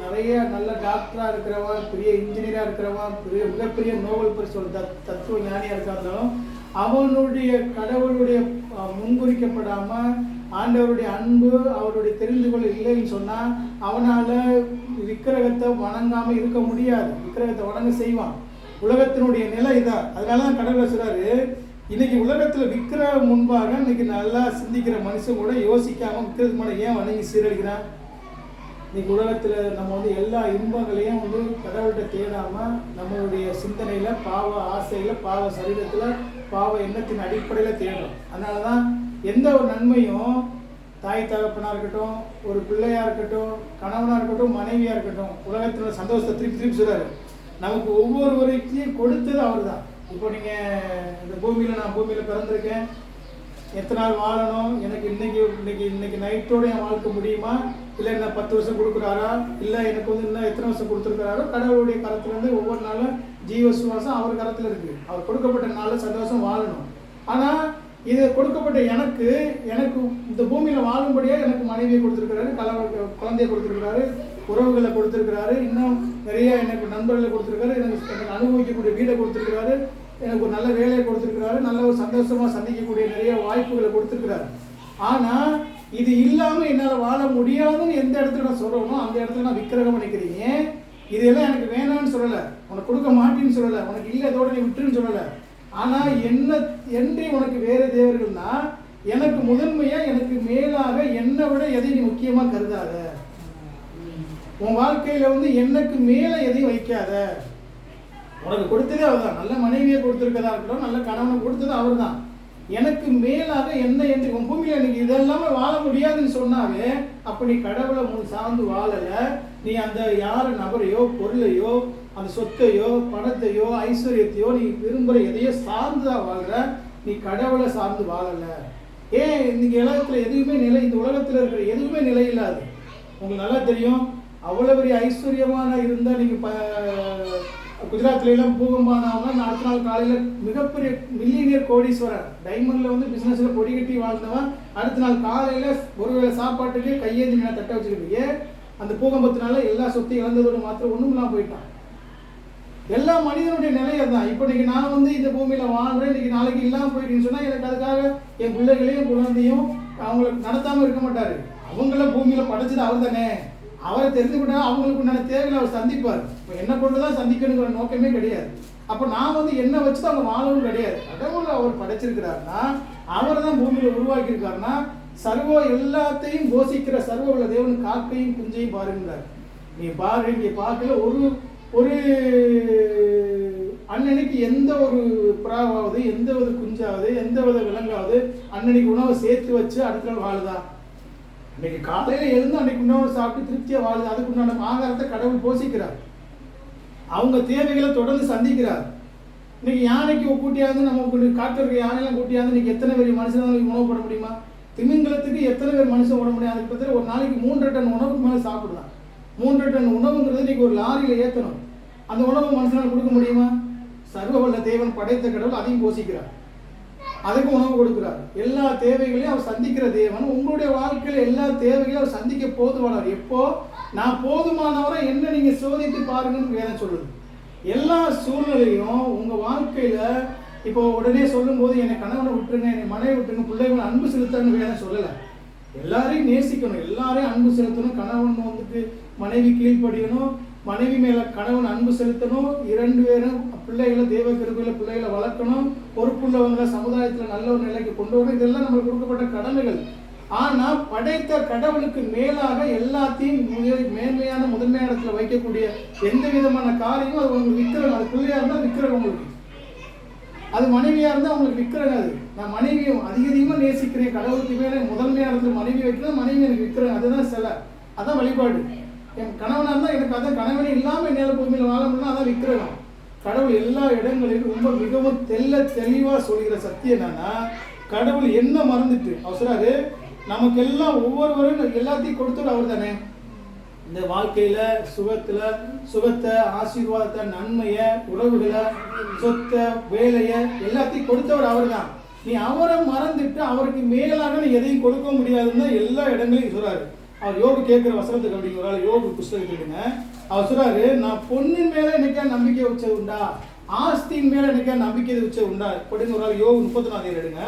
நிறைய நல்ல டாக்டரா இருக்கிறவன், பெரிய இன்ஜினியரா இருக்கிறவன், மிகப்பெரிய நோபல் பரிசு தத்துவ ஞானியா இருக்காலும் அவனுடைய கடவுளுடைய முன்குறிக்கப்படாம ஆண்டவருடைய அன்பு அவருடைய தெரிந்து கொள்ள இல்லைன்னு சொன்னா அவனால விக்கிரகத்தை வணங்காம இருக்க முடியாது. விக்கிரகத்தை வணங்க செய்வான். உலகத்தினுடைய நிலை இதான். அதனாலதான் கடவுள் சொல்றாரு, இன்னைக்கு உலகத்துல விக்கிரகம் முன்பாக இன்னைக்கு நல்லா சிந்திக்கிற மனுஷன் கூட யோசிக்காம விக்கிரகத்துக்கு மேல ஏன் வணங்கி சீரழிக்கிறான்? இன்னைக்கு உலகத்துல நம்ம எல்லா இன்பங்களையும் கடவுள்கிட்ட தேடாம நம்மளுடைய சிந்தனையில பாவ ஆசையில பாவ சரீரத்துல பாவ எண்ணத்தின் அடிப்படையில தேடுறோம். அதனாலதான் எந்த ஒரு நன்மையும் தாய் தகப்பனா இருக்கட்டும், ஒரு பிள்ளையா இருக்கட்டும், கணவனா இருக்கட்டும், மனைவியா இருக்கட்டும், உலகத்தினோட சந்தோஷத்தை திருப்பி சொல்றாரு. நமக்கு ஒவ்வொருவரைக்கும் கொடுத்தது அவர் தான். இப்போ நீங்க இந்த நான் பூமியில பிறந்திருக்கேன், எத்தனை நாள் வாழணும், எனக்கு இன்னைக்கு நைட்டோட என் வாழ்க்கை முடியுமா, இல்லை என்ன 10 வருஷம் கொடுக்குறாரா, இல்லை எனக்கு இன்னும் எத்தனை வருஷம் கொடுத்துருக்கிறாரோ, கடவுளுடைய கரத்துல ஒவ்வொரு நாளும் ஜீவ சுவாசம் அவர் கரத்துல இருக்கு. அவர் கொடுக்கப்பட்ட நாளில் சந்தோஷம் வாழணும். ஆனா இது கொடுக்கப்பட்ட எனக்கு இந்த பூமியில வாழும்படியா எனக்கு மனைவியை கொடுத்துருக்கிறாரு, குழந்தைய கொடுத்துருக்கிறாரு, உறவுகளை கொடுத்துருக்கிறாரு, இன்னும் நிறைய எனக்கு நண்பர்களை கொடுத்துருக்காரு, எனக்கு அனுபவிக்கக்கூடிய வீடை கொடுத்துருக்கிறாரு, எனக்கு ஒரு நல்ல வேலையை கொடுத்துருக்கிறாரு, நல்ல ஒரு சந்தோஷமா சந்திக்கக்கூடிய நிறைய வாய்ப்புகளை கொடுத்துருக்கிறாரு. ஆனா இது இல்லாம என்னால வாழ முடியாதுன்னு எந்த இடத்துல நான் சொல்றேனோ அந்த இடத்துல நான் விக்கிரகம் பண்ணிக்கிறீங்க. இதெல்லாம் எனக்கு வேணான்னு சொல்லலை, உனக்கு கொடுக்க மாட்டேன்னு சொல்லலை, உனக்கு இல்லை இதோட நீ விட்டுருன்னு சொல்லலை. ஆனா என்ன என்று உனக்கு வேற தேவர்கள்னா எனக்கு முதன்மையா எனக்கு மேலாக என்னை விட எதை நீ முக்கியமா கருதாத. உன் வாழ்க்கையில எனக்கு மேல எதையும் வைக்காத. உனக்கு கொடுத்ததே அவர்தான். நல்ல மனைவியை கொடுத்துருக்கதா இருக்கட்டும், நல்ல கணவனை கொடுத்தது அவர் தான். எனக்கு மேலாக என்ன என்று உன் பூமியில நீங்க இதெல்லாமே வாழ முடியாதுன்னு சொன்னாவே அப்ப நீ கடவுளை சார்ந்து வாழல. நீ அந்த யார நபரையோ பொருளையோ அந்த சொத்தையோ பணத்தையோ ஐஸ்வர்யத்தையோ நீ விரும்புற எதையோ சார்ந்துதான் வாழ்ற. நீ கடவுளை சார்ந்து வாழல. ஏன் இன்னைக்கு உலகத்துல எதுவுமே நிலை, இந்த உலகத்துல இருக்கிற எதுவுமே நிலை இல்லாது. உங்களுக்கு நல்லா தெரியும். அவ்வளவு பெரிய ஐஸ்வர்யமான இருந்தா நீங்க குஜராத்ல எல்லாம் பூகம்பானவங்க அடுத்த நாள் காலையில மிகப்பெரிய மில்லியனியர் கோடீஸ்வரர் டைமண்ட்ல பிசினஸ்ல கொடி கட்டி வாழ்ந்தவன் அடுத்த நாள் காலையில ஒருவேளை சாப்பாட்டுக்கு கையேந்தி தட்ட வச்சுக்கிட்டு அந்த பூகம்பத்தினால எல்லா சொத்தையும் இழந்ததோடு மாத்திரம் ஒண்ணும் இல்லாம போயிட்டான். எல்லா மனிதனுடைய நிலையை தான். இப்போ இன்னைக்கு நான் இந்த பூமியில வாழ்றேன், இன்னைக்கு நாளைக்கு இல்லாம போயிட்டீங்கன்னு சொன்னா எனக்கு அதுக்காக என் பிள்ளைகளையும் குழந்தையும் அவங்களுக்கு நடத்தாம இருக்க மாட்டாரு. அவங்கள பூமியில படைச்சது அவர் தானே. அவரை தெரிஞ்சுக்கிட்டா அவங்களுக்கு உண்டான தேவைகளை அவர் சந்திப்பார். இப்போ என்ன கொண்டுதான் சந்திக்கணுங்கிற நோக்கமே கிடையாது. அப்போ நான் என்ன வச்சுதான் அவங்க வாழவும் கிடையாது. கடவுள் அவர் படைச்சிருக்கிறாருன்னா அவர் தான் பூமியில உருவாக்கி இருக்காருன்னா சர்வ எல்லாத்தையும் போஷிக்கிற சர்வ உள்ள தேவன் காக்கையும் குஞ்சையும் பாருங்கிறார். நீ பாரு, இங்கே பார்க்கல ஒரு அன்னன்னைக்கு எந்த ஒரு புறாவாவது எந்த ஒரு குஞ்சாவது எந்த ஒரு விலங்காவது அன்னன்னைக்கு உணவை சேர்த்து வச்சு அடுத்த நாள் வாழுதா? இன்னைக்கு காலையில எழுந்து அன்னைக்கு உணவை சாப்பிட்டு திருப்தியா வாழுது. அதுக்கு உண்டான ஆகாரத்தை கடவுள் போஷிக்கிறார். அவங்க தேவைகளை தொடர்ந்து சந்திக்கிறார். இன்னைக்கு யானைக்கு கூட்டியாந்து நம்ம காட்டு இருக்க யானையெல்லாம் கூட்டியாந்து இன்னைக்கு எத்தனை பேர் மனுஷனால உணவு போட முடியுமா? திமிங்கலத்துக்கு எத்தனை பேர் மனுஷன் போட முடியும்? அதுக்கு பத்தி ஒரு நாளைக்கு 3 டன் உணவுக்கு மேலே சாப்பிடலாம். 3 டன் உணவுங்கிறது இன்னைக்கு ஒரு லாரியில ஏற்றணும். அந்த உணவு மனுஷனால் கொடுக்க முடியுமா? சர்வ வல்ல தேவன் படைத்த கடவுள் அதையும் போஷிக்கிறார், அதுக்கு உணவு கொடுக்கிறார். எல்லா தேவைகளையும் அவர் சந்திக்கிற தேவன். உங்களுடைய வாழ்க்கையில எல்லா தேவைகளையும் அவர் சந்திக்க போதுமானவர். எப்போ நான் போதுமானவரை என்ன நீங்க சோதித்து பாருங்கன்னு வேதம் சொல்லுது. எல்லா சூழ்நிலையும் உங்க வாழ்க்கையில இப்போ உடனே சொல்லும் போது என்னை கணவனை விட்டுருங்க, என்னை மனைவி விட்டுருங்க, பிள்ளைகளை அன்பு செலுத்தணும்னு வேதம் சொல்லலை. எல்லாரையும் நேசிக்கணும், எல்லாரையும் அன்பு செலுத்தணும். கணவன் மனைவி கீழ்ப்படியணும், மனைவி மேல கணவன் அன்பு செலுத்தணும், 2 பேரும் பிள்ளைகளை தேவ கிருபையில பிள்ளைகளை வளர்க்கணும், பொறுப்புள்ளவங்களை சமுதாயத்துல நல்ல ஒரு நிலைக்கு கொண்டு வரணும். இதெல்லாம் நம்மளுக்கு கொடுக்கப்பட்ட கடமைகள். ஆனா படைத்த கடவுளுக்கு மேலாக எல்லாத்தையும் மேன்மையான முதன்மையான இடத்துல வைக்கக்கூடிய எந்த விதமான காரியமும் அது உங்களுக்கு விக்கிரகம். அது பிள்ளையா இருந்தா விக்கிரகம், உங்களுக்கு அது மனைவியா இருந்தா உங்களுக்கு விக்கிரகம். அது நான் மனைவியும் அதிகமாக நேசிக்கிறேன், கடவுளுக்கு மேலே முதன்மையான இடத்துல மனைவி வைக்கிறேன், மனைவி எனக்கு விக்கிரகம். அதுதான் சிலை, அதான் வழிபாடு. என் கணவனா இருந்தா எனக்கு அதான் கணவனே இல்லாம என்னால பூமியில வாழ முடியும், அதான் விக்கிரகம். கடவுள் எல்லா இடங்களிலும் ரொம்ப மிகவும் தெளிவா சொல்கிற சத்தியம் என்னன்னா, கடவுள் என்ன மறந்துட்டு அவர் சொல்றாரு, நமக்கு எல்லாம் ஒவ்வொருவரும் எல்லாத்தையும் கொடுத்தவர் அவர் தானே. இந்த வாழ்க்கையில சுகத்தை, ஆசீர்வாதத்தை, நன்மையை, உறவுகளை, சொத்தை, வேலையை எல்லாத்தையும் கொடுத்தவர் அவர் தான். நீ அவரை மறந்துட்டு அவருக்கு மேலாக நீ எதையும் கொடுக்க முடியாதுன்னு எல்லா இடங்களையும் சொல்றாரு. அவர் யோபு கேட்கிற வசனத்துக்கு அப்படிங்கிற ஒரு ஆள் யோபு புஸ்தகத்தை எடுங்க. அவர் சொல்றாரு, நான் பொண்ணின் மேல எனக்கா நம்பிக்கை வச்சது உண்டா, ஆஸ்தியின் மேல எனக்கா நம்பிக்கை வச்சது உண்டா அப்படின்னு ஒரு ஆள் யோபு 34 எடுங்க.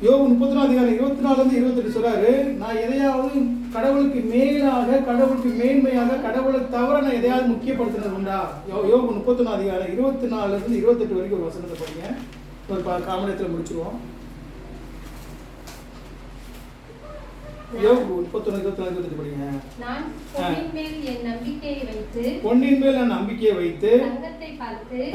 யோபு 34:24-28 சொல்றாரு, நான் எதையாவது கடவுளுக்கு மேலாக, கடவுளுக்கு மேன்மையாக, கடவுளை தவிர நான் எதையாவது முக்கியப்படுத்தினது உண்டா? யோபு 34:24-28 வரைக்கும் ஒரு வசனத்தை படிங்க. ஒரு காமனத்தில் முடிச்சிருவோம். யோபு 34:24 படிங்க.
நான் பொன்னின் மேல் என் நம்பிக்கையை வைத்து,
பொன்னின் மேல் நான் நம்பிக்கையை வைத்து,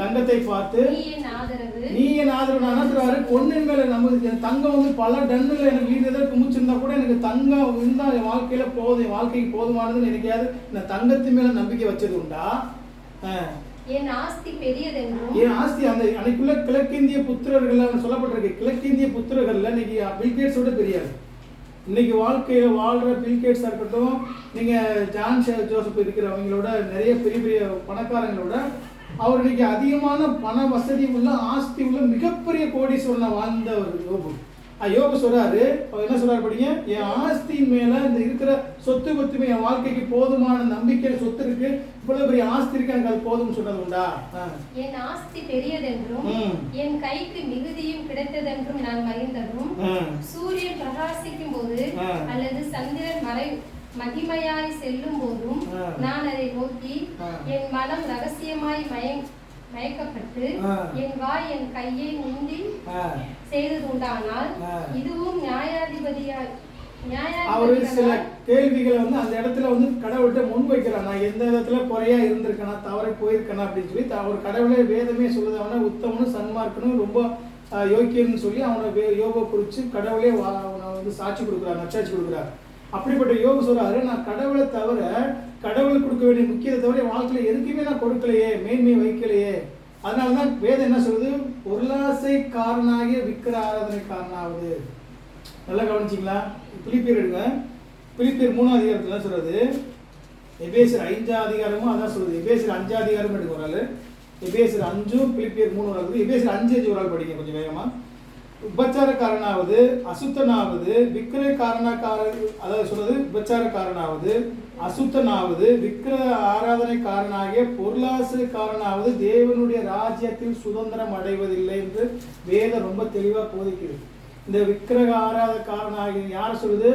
தங்கத்தை பார்த்து நீ என் ஆதரவு. நான் சொல்றாரு, பொன்னின் மேல நம்ம தங்கம் வந்து பல டன்னுல எனக்கு வீடு எதாவது குமிச்சிருந்தா கூட எனக்கு தங்கம் இருந்தா என் வாழ்க்கையில போதும், என் வாழ்க்கைக்கு போதுமானதுன்னு எனக்கையாவது இந்த தங்கத்து மேல நம்பிக்கை வச்சது உண்டா?
என் ஆஸ்தி பெரியதென்றும்,
என் ஆஸ்தி அந்த அன்னைக்குள்ள கிழக்கிந்திய புத்திரர்கள் சொல்லப்பட்டிருக்கு. கிழக்கிந்திய புத்திரர்கள்ல இன்னைக்கு பில்கேட்ஸோட பெரியாது. இன்னைக்கு வாழ்க்கையில வாழ்ற பில்கேட்ஸா இருக்கட்டும், நீங்க ஜான் ஜோசப் இருக்கிறவங்களோட நிறைய பெரிய பெரிய பணக்காரங்களோட அவர் இன்னைக்கு அதிகமான பண வசதி உள்ள, ஆஸ்தி உள்ள மிகப்பெரிய கோடீஸ்வரனா வாழ்ந்தவர் யோபு. யோபு சொல்றாரு, அவர் என்ன சொல்றாரு படிங்க, என் ஆஸ்தியின் மேல இந்த இருக்கிற சொத்து பத்துமே என் வாழ்க்கைக்கு போதுமான நம்பிக்கை, சொத்து இருக்கு, இவ்வளவு பெரிய ஆஸ்தி இருக்கு, எனக்கு அது போதும்னு சொன்னது உண்டா?
என் ஆஸ்தி பெரியதென்றும் என் கைக்கு மிகுதியும் கிடைத்ததென்றும் நான் மகிழ்ந்ததும், சூரியன் பிரகாசிக்கும் போது அல்லது சந்திரன் மகிமையாய் செல்லும் போதும் நான் அதை நோக்கி என் மனம் ரகசியமாய் மயக்கப்பட்டு என் வாய் என் கையை உந்தி செய்தது உண்டானால் இதுவும்
அவரு சில கேள்விகளை வந்து அந்த இடத்துல வந்து கடவுள்கிட்ட முன் வைக்கிறான். நான் எந்த இடத்துல குறையா இருந்திருக்கேனா, தவறி போயிருக்கேனா அப்படின்னு சொல்லி அவர் கடவுளே வேதமே சொல்லுது, அவனை உத்தமனும் சன்மார்க்கனும் ரொம்ப யோக்கியன்னு சொல்லி அவனை யோபை குறிச்சு கடவுளே அவனை வந்து சாட்சி கொடுக்குறார், நற்சாட்சி கொடுக்குறார். அப்படிப்பட்ட யோபு சொல்றாரு, நான் கடவுளை தவிர, கடவுளுக்கு கொடுக்க வேண்டிய முக்கியத்தை தவிர என் வாழ்க்கையில எதுக்குமே நான் கொடுக்கலையே, மேன்மையை வைக்கலையே. அதனாலதான் வேதம் என்ன சொல்லுது, பொருளாசை காரணாகிய விக்கிர ஆராதனை காரணாவது. நல்லா கவனிச்சிங்களா? பிலிப்பியர் எடுங்க. பிலிப்பியர் 3ஆம் அதிகாரத்துல சொல்றது, எபேசியர் 5ஆம் அதிகாரமும் அதான் சொல்லுது. எபேசியர் 5ஆம் அதிகாரம் எடுக்க ஒரு ஆளு, எபேசியர் 5 பிலிப்பியர் 3 வருது. எபேசியர் 5 ஒரு ஆள் படிங்க கொஞ்சம் வேகமா. உபச்சாரக்காரனாவது, அசுத்தனாவது, விக்கிர அதாவது சொல்றது உபச்சாரக்காரனாவது, அசுத்தனாவது, விக்கிர ஆராதனைக்காரனாகிய பொருளாசைக்காரனாவது தேவனுடைய ராஜ்யத்தில் சுதந்திரம் அடைவதில்லை என்று வேதம் ரொம்ப தெளிவா போதிக்கிறது. இந்த விக்கிரக ஆராதக்காரனாகிய யார் சொல்லுது?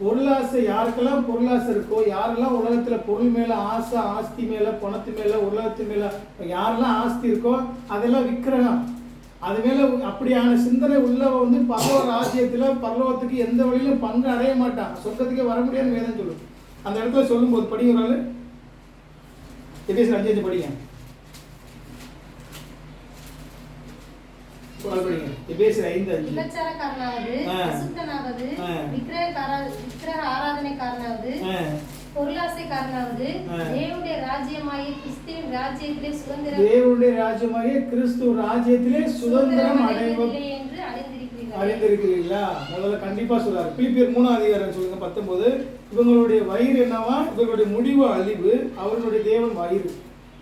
பொருளாசை. யாருக்கெல்லாம் பொருளாசை இருக்கோ, யாரெல்லாம் உலகத்துல பொருள் மேல ஆசை, ஆஸ்தி மேல, பணத்து மேல, உலகத்து மேல யாரெல்லாம் ஆஸ்தி இருக்கோ அதெல்லாம் விக்கிரகம். அது மேல அப்படியான சிந்தனை உள்ளவ வந்து பரலோக ராஜ்யத்துல பரலோகத்துக்கு எந்த வழியிலும் பங்கு அடைய மாட்டான், சொர்க்கத்துக்கே வர முடியாதுன்னு வேதம் சொல்லுது. அந்த இடத்துல சொல்லும் போது படிக்கிறாள், எபேசியர் 5 படிங்க. எபேசியர் 5:5.
விபச்சாரக்காரனாவது, அசுத்தனாவது, விக்கிரக ஆராதனைக்காரனாவது, பொருளாசைக்காரனாவது தேவனுடைய ராஜ்யமாகிய கிறிஸ்துவின் ராஜ்யத்திலே சுதந்திரம், தேவனுடைய ராஜ்யமாகிய கிறிஸ்து ராஜ்யத்திலே சுதந்திரம் அடைவதில்லை என்று அறிந்திருக்கிறீர்களா? முதல்ல கண்டிப்பா சொல்றாரு. பிலிப்பியர் 3ஆம் அதிகாரம் சொல்லுங்க 19. இவங்களுடைய வயிறு என்னவா? இவங்களுடைய முடிவு அழிவு, அவர்களுடைய தேவன் வயிறு.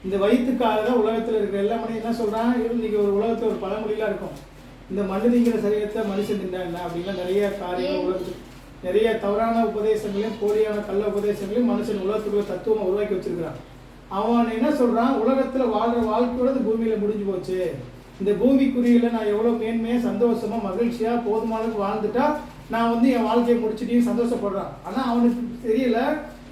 இந்த வயிற்றுக்காக தான் உலகத்துல இருக்கிற எல்லா மனிதன் என்ன சொல்றான், இன்னைக்கு ஒரு உலகத்துல ஒரு பழமொழிலாம் இருக்கும், இந்த மனிதங்கிற சரீரத்தை மனுஷன் தின்றாங்க அப்படின்னா நிறைய காரியங்கள் உலகத்துக்கு நிறைய தவறான உபதேசங்களையும் போலியான கள்ள உபதேசங்களையும் மனுஷன் உலகத்துக்குள்ள தத்துவமா உருவாக்கி வச்சிருக்கிறான். அவன் என்ன சொல்றான், உலகத்துல வாழ்ற வாழ்க்கையோட இந்த பூமியில முடிஞ்சு போச்சு, இந்த பூமிக்குரியில நான் எவ்வளவு மேன்மையா சந்தோஷமா மகிழ்ச்சியா போதுமானதுக்கு வாழ்ந்துட்டா நான் வந்து என் வாழ்க்கையை முடிச்சுட்டு சந்தோஷப்படுறான். ஆனா அவனுக்கு தெரியல,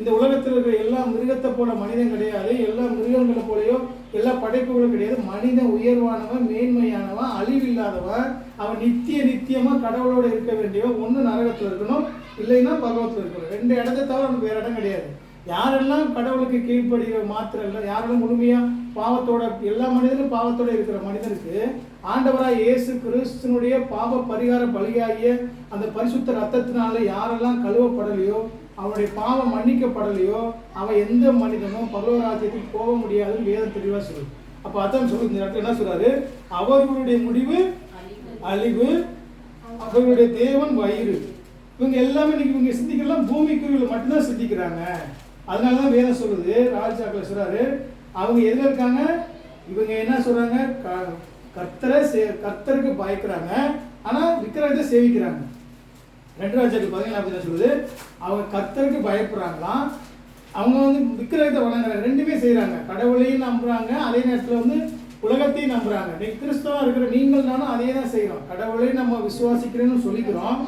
இந்த உலகத்தில் இருக்கிற எல்லா மிருகத்தை போல மனிதன் கிடையாது, எல்லா மிருகங்களை போலையோ எல்லா படைப்புகளும் கிடையாது. மனிதன் உயர்வானவன், மேன்மையானவன், அழிவில்லாதவன். அவன் நித்தியமா கடவுளோட இருக்க வேண்டியவன். ஒன்று நரகத்தில் இருக்கணும், இல்லைன்னா பகவத்தில் இருக்கணும். 2 இடத்தை தவிர அவனுக்கு வேற இடம் கிடையாது. யாரெல்லாம் கடவுளுக்கு கீழ்ப்படுகிற மாத்திரம் இல்லை, யாரெல்லாம் முழுமையா பாவத்தோட, எல்லா மனிதனும் பாவத்தோட இருக்கிற மனிதனுக்கு ஆண்டவராய் இயேசு கிறிஸ்துனுடைய பாவ பரிகார பலியாகிய அந்த பரிசுத்த ரத்தத்தினால யாரெல்லாம் கழுவப்படலையோ, அவனுடைய பாவம் மன்னிக்கப்படலையோ, அவன் எந்த மனிதனும் பரலோக ராஜ்யத்துக்கு போக முடியாதுன்னு வேதம் தெளிவா சொல்லுது. அப்ப அதான் சொல்லு, இந்த இடத்துல என்ன சொல்றாரு, அவர்களுடைய முடிவு அழிவு, அவர்களுடைய தேவன் வயிறு. இவங்க எல்லாமே இன்னைக்கு இவங்க சிந்திக்கலாம் பூமிக்குரியவர்கள் மட்டும்தான் சிந்திக்கிறாங்க. அதனாலதான் வேதம் சொல்லுது, ராஜாக்கள் சொல்றாரு, அவங்க எதுல இருக்காங்க, இவங்க என்ன சொல்றாங்க, கர்த்தருக்கு பயக்கிறாங்க, ஆனா விக்கிரகத்தை சேவிக்கிறாங்க. 2 ராஜாக்கள் 17 சொல்லுது, அவங்க கர்த்தருக்கு பயப்படுறாங்களாம், அவங்க விக்கிரகத்தை வணங்குறாங்க. 2மே செய்யறாங்க, கடவுளையும் நம்புறாங்க, அதே நேரத்தில் உலகத்தையும் நம்புறாங்க. நீ கிறிஸ்தவா இருக்கிற நீங்கள் நானும் அதே தான் செய்யறோம். கடவுளையும் நம்ம விசுவாசிக்கிறேன்னு சொல்லிக்கிறோம்.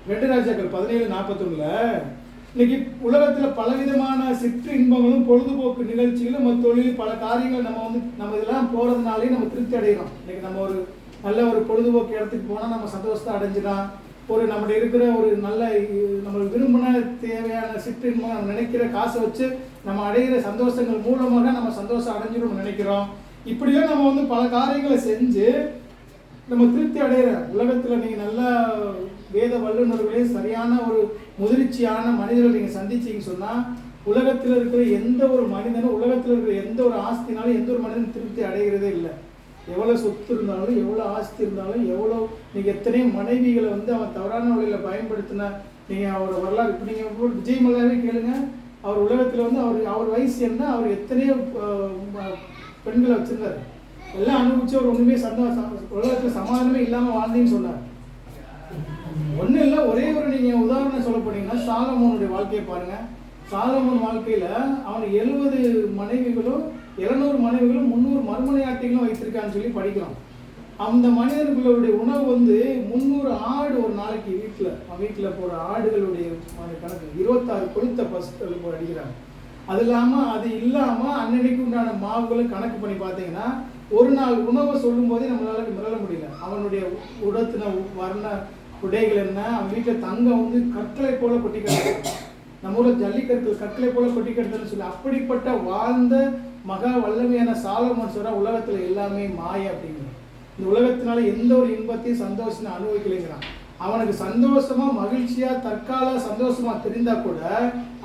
2 ராஜாக்கள் 17:41 இன்னைக்கு உலகத்தில் பலவிதமான சிற்று இன்பங்களும் பொழுதுபோக்கு நிகழ்ச்சிகளும் நம்ம தொழில் பல காரியங்கள் நம்ம இதெல்லாம் போகிறதுனாலே நம்ம திருப்தி அடைகிறோம். இன்னைக்கு நம்ம ஒரு நல்ல ஒரு பொழுதுபோக்கு இடத்துக்கு போனால் நம்ம சந்தோஷத்தை அடைஞ்சிடலாம். ஒரு நம்மகிட்ட இருக்கிற ஒரு நல்ல நம்மளுக்கு விரும்பின தேவையான சிற்று இன்பம் நம்ம நினைக்கிற காசை வச்சு நம்ம அடைகிற சந்தோஷங்கள் மூலமாக நம்ம சந்தோஷம் அடைஞ்சிடும் நினைக்கிறோம். இப்படிலாம் நம்ம பல காரியங்களை செஞ்சு நம்ம திருப்தி அடைகிற உலகத்தில் நீங்கள் நல்லா வேத வல்லுநர்களே சரியான ஒரு முதிர்ச்சியான மனிதர்கள் நீங்கள் சந்திச்சிங்கன்னு சொன்னால், உலகத்தில் இருக்கிற எந்த ஒரு மனிதனும், உலகத்தில் இருக்கிற எந்த ஒரு ஆஸ்தினாலும் எந்த ஒரு மனிதனும் திருப்தி அடைகிறதே இல்லை. எவ்வளோ சொத்து இருந்தாலும், எவ்வளோ ஆஸ்தி இருந்தாலும், எவ்வளோ நீங்கள் எத்தனையோ மனைவிகளை அவன் தவறான வழியில் பயன்படுத்தின நீங்கள் அவரோட வரலாறு இப்போ நீங்கள் விஜய் மல்லாவே கேளுங்க. அவர் உலகத்தில் அவர் வயசு என்ன, அவர் எத்தனையோ பெண்களை வச்சிருந்தார், எல்லாம் அனுபவிச்சு அவர் ஒன்றுமே உலகத்தில் சமாதானமே இல்லாமல் வாழ்ந்தேன்னு சொன்னார். ஒன்றும் இல்லை, ஒரே ஒரு நீங்கள் உதாரணம் சொல்ல போனீங்கன்னா சாலமோனுடைய வாழ்க்கையை பாருங்க. சாலமோன் வாழ்க்கையில் அவன் 70 மனைவிகளும் 700 மனைவிகளும் 300 மறுமனையாட்டிகளும் வைத்திருக்கான்னு சொல்லி படிக்கிறோம். அந்த மனிதர்களுடைய உணவு 300 ஆடு ஒரு நாளைக்கு வீட்டில் போகிற ஆடுகளுடைய கணக்கு 26 கொளுத்த பசுக்கள் அடிக்கிறாங்க. அது இல்லாமல் அன்னன்னைக்கு உண்டான மாவுகளும் கணக்கு பண்ணி பார்த்தீங்கன்னா ஒரு நாள் உணவை சொல்லும் போதே நம்மளால மிரள முடியல. அவனுடைய உடத்தின வர்ண உடைகள் என்ன, அவன் வீட்டில் தங்கம் கற்களை போல கொட்டி கிடக்கு. நம்ம ஊரில் ஜல்லிக்கற்கள் கற்களை போல கொட்டி கிடக்குன்னு சொல்லி அப்படிப்பட்ட வாழ்ந்த மகா வல்லமையான சாலமோன் சொல்ற உலகத்தில் எல்லாமே மாய அப்படிங்கிற. இந்த உலகத்தினால எந்த ஒரு இன்பத்தையும் சந்தோஷம் அனுபவிக்கலைங்கிறான். அவனுக்கு சந்தோஷமா மகிழ்ச்சியா தற்கால சந்தோஷமா தெரிந்தா கூட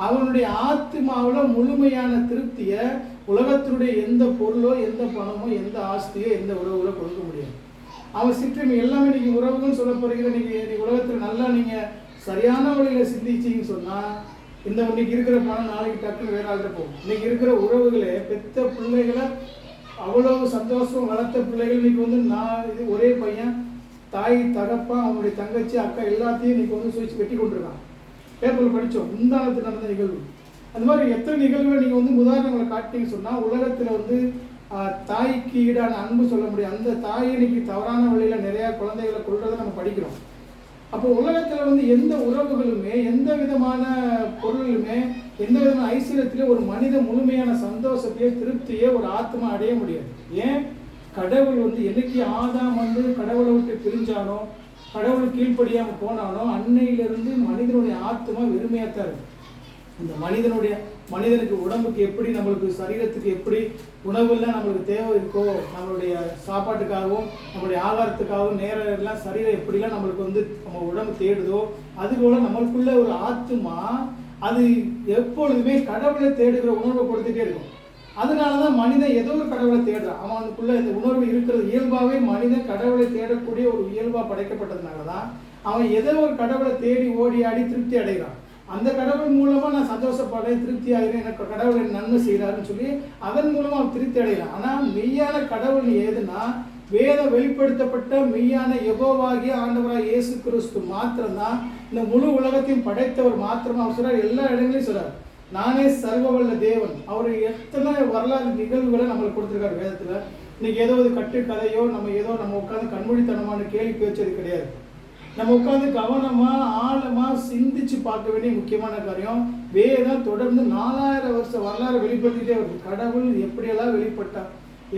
அவனுடைய ஆத்மாவில் முழுமையான திருப்தியை உலகத்தினுடைய எந்த பொருளோ எந்த பணமோ எந்த ஆஸ்தியோ எந்த உறவுகளோ கொடுக்க முடியாது. அவன் சிற்றமை எல்லாமே இன்னைக்கு உறவுகள் சொல்ல போறீங்க. இன்னைக்கு உலகத்தில் நல்லா நீங்க சரியான வழியில சிந்திச்சிங்கன்னு சொன்னா இன்னைக்கு இருக்கிற பணம் நாளைக்கு டக்குன்னு வேற ஆள்கிட்ட போகும். இன்னைக்கு இருக்கிற உறவுகளே பெத்த பிள்ளைகளை அவ்வளவு சந்தோஷம் வளர்த்த பிள்ளைகள் இன்னைக்கு ஒரே பையன், தாய் தகப்பா அவனுடைய தங்கச்சி அக்கா எல்லாத்தையும் இன்னைக்கு சுவிச்சு வெட்டி கொண்டிருக்கான். பேப்பரில் படித்தோம் முந்தானத்து நடந்த நிகழ்வு. அந்த மாதிரி எத்தனை நிகழ்வுகளை நீங்கள் உதாரணங்களை காட்டிங்கன்னு சொன்னால் உலகத்தில் தாய்க்கு ஈடான அன்பு சொல்ல முடியும். அந்த தாய் இன்னைக்கு தவறான வழியில் நிறையா குழந்தைகளை கொள்றதை நம்ம படிக்கிறோம். அப்போ உலகத்தில் எந்த உறவுகளுமே எந்த விதமான பொருளுமே எந்த விதமான ஐஸ்வர்யத்திலே ஒரு மனித முழுமையான சந்தோஷத்தையோ திருப்தியோ ஒரு ஆத்மா அடைய முடியாது. ஏன்? கடவுள் என்னைக்கு ஆதாம் கடவுளை விட்டு பிரிஞ்சானோ, கடவுள் கீழ்ப்படியாமல் போனானோ அன்னையிலிருந்து மனிதனுடைய ஆத்மா வெறுமையாத்தான் இருக்கு. இந்த மனிதனுக்கு உடம்புக்கு எப்படி, நம்மளுக்கு சரீரத்துக்கு எப்படி உணவுலாம் நம்மளுக்கு தேவை இருக்கோ, நம்மளுடைய சாப்பாட்டுக்காகவும் நம்மளுடைய ஆகாரத்துக்காகவும் நேரம் எல்லாம் சரீரம் எப்படிலாம் நம்மளுக்கு நம்ம உடம்பு தேடுதோ, அதுபோல் நம்மளுக்குள்ள ஒரு ஆத்மா அது எப்பொழுதுமே கடவுளை தேடுகிற உணர்வை கொடுத்துட்டே இருக்கும். அதனால தான் மனிதன் ஏதோ ஒரு கடவுளை தேடுறான். அவனுக்குள்ள இந்த உணர்வு இருக்கிறது இயல்பாகவே. மனிதன் கடவுளை தேடக்கூடிய ஒரு இயல்பாக படைக்கப்பட்டதுனால தான் அவன் ஏதோ ஒரு கடவுளை தேடி ஓடி ஆடி திருப்தி அடைகிறான். அந்த கடவுள் மூலமாக நான் சந்தோஷப்படுறேன், திருப்தி ஆகிறேன், எனக்கு கடவுளை நன்மை செய்கிறாருன்னு சொல்லி அதன் மூலமாக அவன் திருப்தி அடைகிறான். ஆனால் மெய்யான கடவுள் ஏதுன்னா வேத வெளிப்படுத்தப்பட்ட மெய்யான யெகோவாகிய ஆண்டவராக இயேசு கிறிஸ்து மாத்திரம்தான். இந்த முழு உலகத்தையும் படைத்தவர் மாத்திரமா. அவர் சொல்றார், எல்லா இடங்களையும் சொல்றார், நானே சர்வவல்ல தேவன். அவர் எத்தனை வரலாறு நிகழ்வுகளை நம்மளுக்கு கொடுத்துருக்காரு வேதத்தில். இன்னைக்கு ஏதோ ஒரு கட்டு கதையோ நம்ம உட்காந்து கண்மொழித்தனமான கேள்வி பேச்சது கிடையாது. நம்ம உட்காந்து கவனமா ஆழமா சிந்திச்சு பார்க்க வேண்டிய முக்கியமான காரியம். வேதம் தொடர்ந்து 4000 வருஷ வரலாறு வெளிப்படுத்திட்டே வருது. கடவுள் எப்படியெல்லாம் வெளிப்பட்டார்,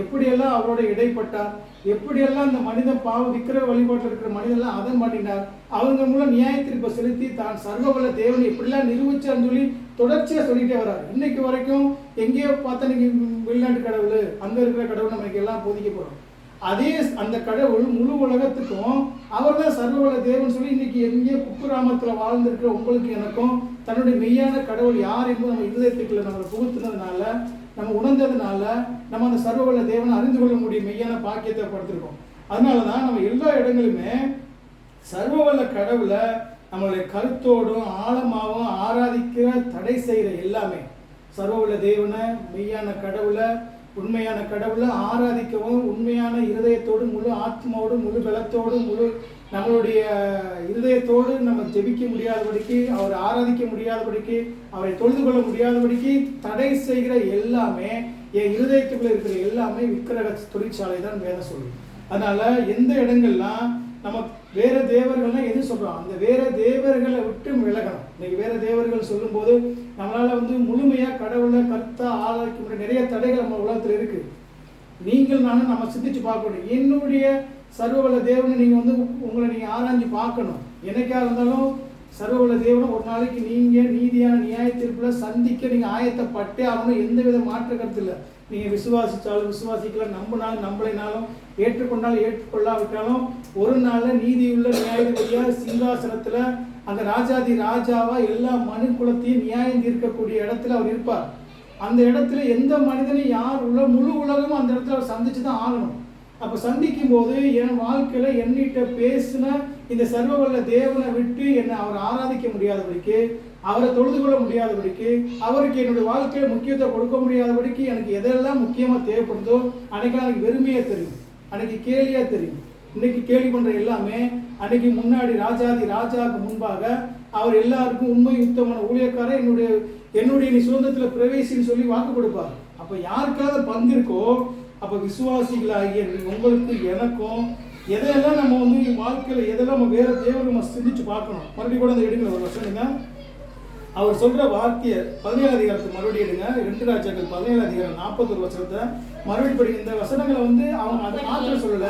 எப்படியெல்லாம் அவரோட இடைப்பட்டார், எப்படியெல்லாம் இந்த மனிதன் விக்கிர வழிபாட்டில் இருக்கிற மனிதெல்லாம் அதை மாட்டினார், அவங்க மூலம் நியாய தீர்ப்பை செலுத்தி தான் சர்வவல்ல தேவன் எப்படிலாம் நிரூபிச்சான்னு சொல்லி தொடர்ச்சியாக சொல்லிட்டே வர்றாரு. இன்னைக்கு வரைக்கும் எங்கேயோ பார்த்தா நீங்க வெளிநாட்டு கடவுள், அங்க இருக்கிற கடவுள் நமக்கு எல்லாம் போதிக்க போறோம். அதே அந்த கடவுள் முழு உலகத்துக்கும் அவர் தான் சர்வவல்ல தேவன் சொல்லி இன்னைக்கு எங்கேயோ குக்கிராமத்தில் வாழ்ந்திருக்கிற உங்களுக்கு எனக்கும் தன்னுடைய மெய்யான கடவுள் யார் என்பது நம்ம இருதயத்துக்குள்ள நம்ம புகுத்துனதுனால, நம்ம உணர்ந்ததுனால நம்ம அந்த சர்வவல்ல தேவனை அறிந்து கொள்ள முடியும் மெய்யான பாக்கியத்தை படுத்திருக்கோம். அதனால தான் நம்ம எல்லா இடங்களுமே சர்வவல்ல கடவுளை நம்மளுடைய கருத்தோடும் ஆழமாகவும் ஆராதிக்கிற தடை செய்கிற எல்லாமே சர்வவல்ல தேவனை மெய்யான கடவுளை உண்மையான கடவுளை ஆராதிக்கவும் உண்மையான இருதயத்தோடு முழு ஆத்மாவோடு முழு பலத்தோடு முழு நம்மளுடைய இருதயத்தோடு நம்ம ஜெபிக்க முடியாதபடிக்கு, அவரை ஆராதிக்க முடியாதபடிக்கு, அவரை தொழுது கொள்ள முடியாதபடிக்கு தடை செய்கிற எல்லாமே என் இருதயத்துக்குள்ள இருக்கிற எல்லாமே விக்கிரக தொழிற்சாலை தான் வேதம் சொல்லுது. அதனால எந்த இடங்கள்லாம் நம்ம வேற தேவர்கள்லாம் எது சொல்றோம், அந்த வேற தேவர்களை விட்டு விலகணும். இன்னைக்கு வேற தேவர்கள் சொல்லும் போது நம்மளால முழுமையா கடவுளை கருத்தா ஆராய்க்க முடிய நிறைய தடைகள் நம்ம உலகத்துல இருக்கு. நீங்கள் நானும் நம்ம சிந்திச்சு பார்க்கணும். என்னுடைய சர்வவல்ல தேவனை நீங்க உங்களை நீங்க ஆராய்ஞ்சு பார்க்கணும். என்னைக்கா இருந்தாலும் சர்வவல்ல தேவனை ஒரு நாளைக்கு நீங்க நீதியான நியாய தீர்ப்புல சந்திக்க நீங்க ஆயத்தப்பட்டே ஆகணும். எந்த வித மாற்ற கருத்து இல்லை. நீங்க விசுவாசிச்சாலும் விசுவாசிக்கலாம், நம்பினாலும் நம்பலைனாலும், ஏற்றுக்கொண்டாலும் ஏற்றுக்கொள்ளாவிட்டாலும் ஒரு நாள்ல நீதியுள்ள நியாயாதிபதியா சிங்காசனத்துல அந்த ராஜாதி ராஜாவா எல்லா மனு குலத்தையும் நியாயம் தீர்க்கக்கூடிய இடத்துல அவர் இருப்பார். அந்த இடத்துல எந்த மனிதனையும் யார் முழு உலகமும் அந்த இடத்துல அவர் சந்திச்சுதான் ஆகணும். அப்ப சந்திக்கும் போது என் வாழ்க்கையில என்னிட்ட பேசின இந்த சர்வவல்ல தேவனை விட்டு என்னை அவர் ஆராதிக்க முடியாதபடிக்கு, அவரை தொழுது கொள்ள முடியாதபடிக்கு, அவருக்கு என்னுடைய வாழ்க்கையில முக்கியத்துவம் கொடுக்க முடியாதபடிக்கு எனக்கு எதெல்லாம் முக்கியமா தேவைப்படுதோ அன்னைக்கு எனக்கு வெறுமையா தெரியும், அன்னைக்கு கேலியா தெரியும். இன்னைக்கு கேலி பண்ற எல்லாமே அன்னைக்கு முன்னாடி ராஜாதி ராஜாவுக்கு முன்பாக அவர் எல்லாருக்கும் உண்மை யுத்தமான ஊழியக்காரர் என்னுடைய நீ சுதந்திரத்துல பிரவேசின்னு சொல்லி வாக்கு கொடுப்பார். அப்ப யாருக்காவது பங்கு இருக்கோ அப்ப விசுவாசிகளாகிய உங்களுக்கு எனக்கும் எதையெல்லாம் நம்ம வாழ்க்கையில எதெல்லாம் நம்ம வேற தேவனை நம்ம சிந்திச்சு பார்க்கணும். மறுபடியும் கூட அந்த எடுங்க ஒரு வருஷம் அவர் சொல்ற வார்த்தையை 17 அதிகாரத்தை மறுபடியும் எடுங்க. 2 ராஜாக்கள் 17 அதிகாரம் 41 வசனத்தை மறுபடியும் படிங்க. இந்த வசனங்களை அவங்க அதை மாத்திரம் சொல்லல,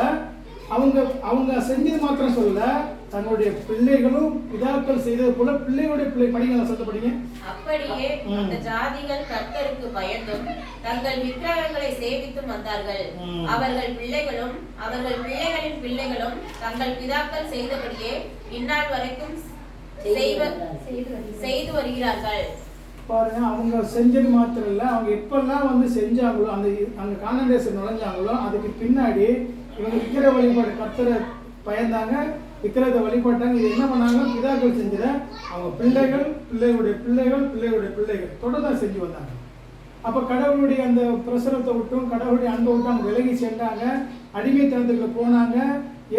அவங்க செஞ்சது மாத்திரம் சொல்லல, தங்களுடைய பிள்ளைகளும் பிதாக்கள் செய்தது போல பிள்ளைகளுடைய படிங்க வசனத்தை படிங்க.
அப்படியே அந்த ஜாதிகள் கர்த்தருக்கு பயந்தும் தங்கள் விக்கிரகங்களை சேவித்தும் வந்தார்கள். அவர்கள் பிள்ளைகளும் அவர்கள் பிள்ளைகளின் பிள்ளைகளும் தங்கள் பிதாக்கள் செய்தபடியே இந்நாள் வரைக்கும் செய்து வருகிறார்கள்.
பாருங்க, அவங்க செஞ்சது மாத்திரம் இல்ல, அவங்க எப்பெல்லாம் செஞ்சாங்களோ அங்க கானான் தேசம் நுழைஞ்சாங்களோ அதுக்கு பின்னாடி இவங்க விக்கிர வழிபாடு கர்த்தரை பயந்தாங்க, விக்கிரகத்தை வழிபட்டாங்க. இது என்ன பண்ணாங்க, பிதாக்கள் செஞ்சத அவங்க பிள்ளைகள் பிள்ளைகளுடைய பிள்ளைகள் பிள்ளைகளுடைய பிள்ளைகள் தொடர்ந்து செஞ்சு வந்தாங்க. அப்ப கடவுளுடைய அந்த பிரசனத்தை விட்டும் கடவுளுடைய அன்பை விட்டு அவங்க விலகி சென்றாங்க, அடிமைத்தனத்துக்குள்ள போனாங்க.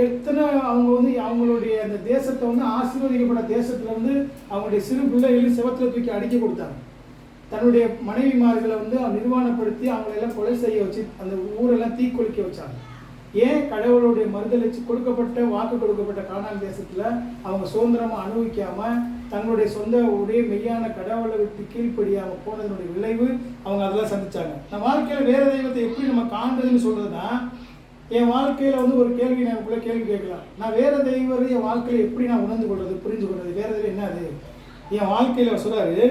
எத்தனை அவங்க அவங்களுடைய அந்த தேசத்தை ஆசீர்வதிக்கப்பட்ட தேசத்துல அவங்களுடைய சிறு பிள்ளைகளையும் செவத்துல தூக்கி அடிக்க கொடுத்தாங்க. தன்னுடைய மனைவிமார்களை நிர்வாணப்படுத்தி அவங்களெல்லாம் கொலை செய்ய வச்சு அந்த ஊரெல்லாம் தீக்குளிக்க வச்சாங்க. ஏன் கடவுளுடைய மறுதளிச்சு கொடுக்கப்பட்ட வாக்கு கொடுக்கப்பட்ட கானான் தேசத்துல அவங்க சுதந்திரமா அனுபவிக்காம தங்களுடைய சொந்த உடைய மெய்யான கடவுளை விட்டு கீழ்ப்படியாம போனதனுடைய விளைவு அவங்க அதெல்லாம் சந்திச்சாங்க. நம்ம வாழ்க்கையில வேற தெய்வத்தை எப்படி நம்ம காண்றதுன்னு சொல்றதுன்னா, என் வாழ்க்கையில ஒரு கேள்வி நமக்குள்ள கேள்வி கேட்கலாம். நான் வேற தெய்வம் என் வாழ்க்கையில எப்படி நான் உணர்ந்து கொள்றது, புரிஞ்சு கொள்றது, வேற தெய்வம் என்ன அது என் வாழ்க்கையில சொல்றாரு.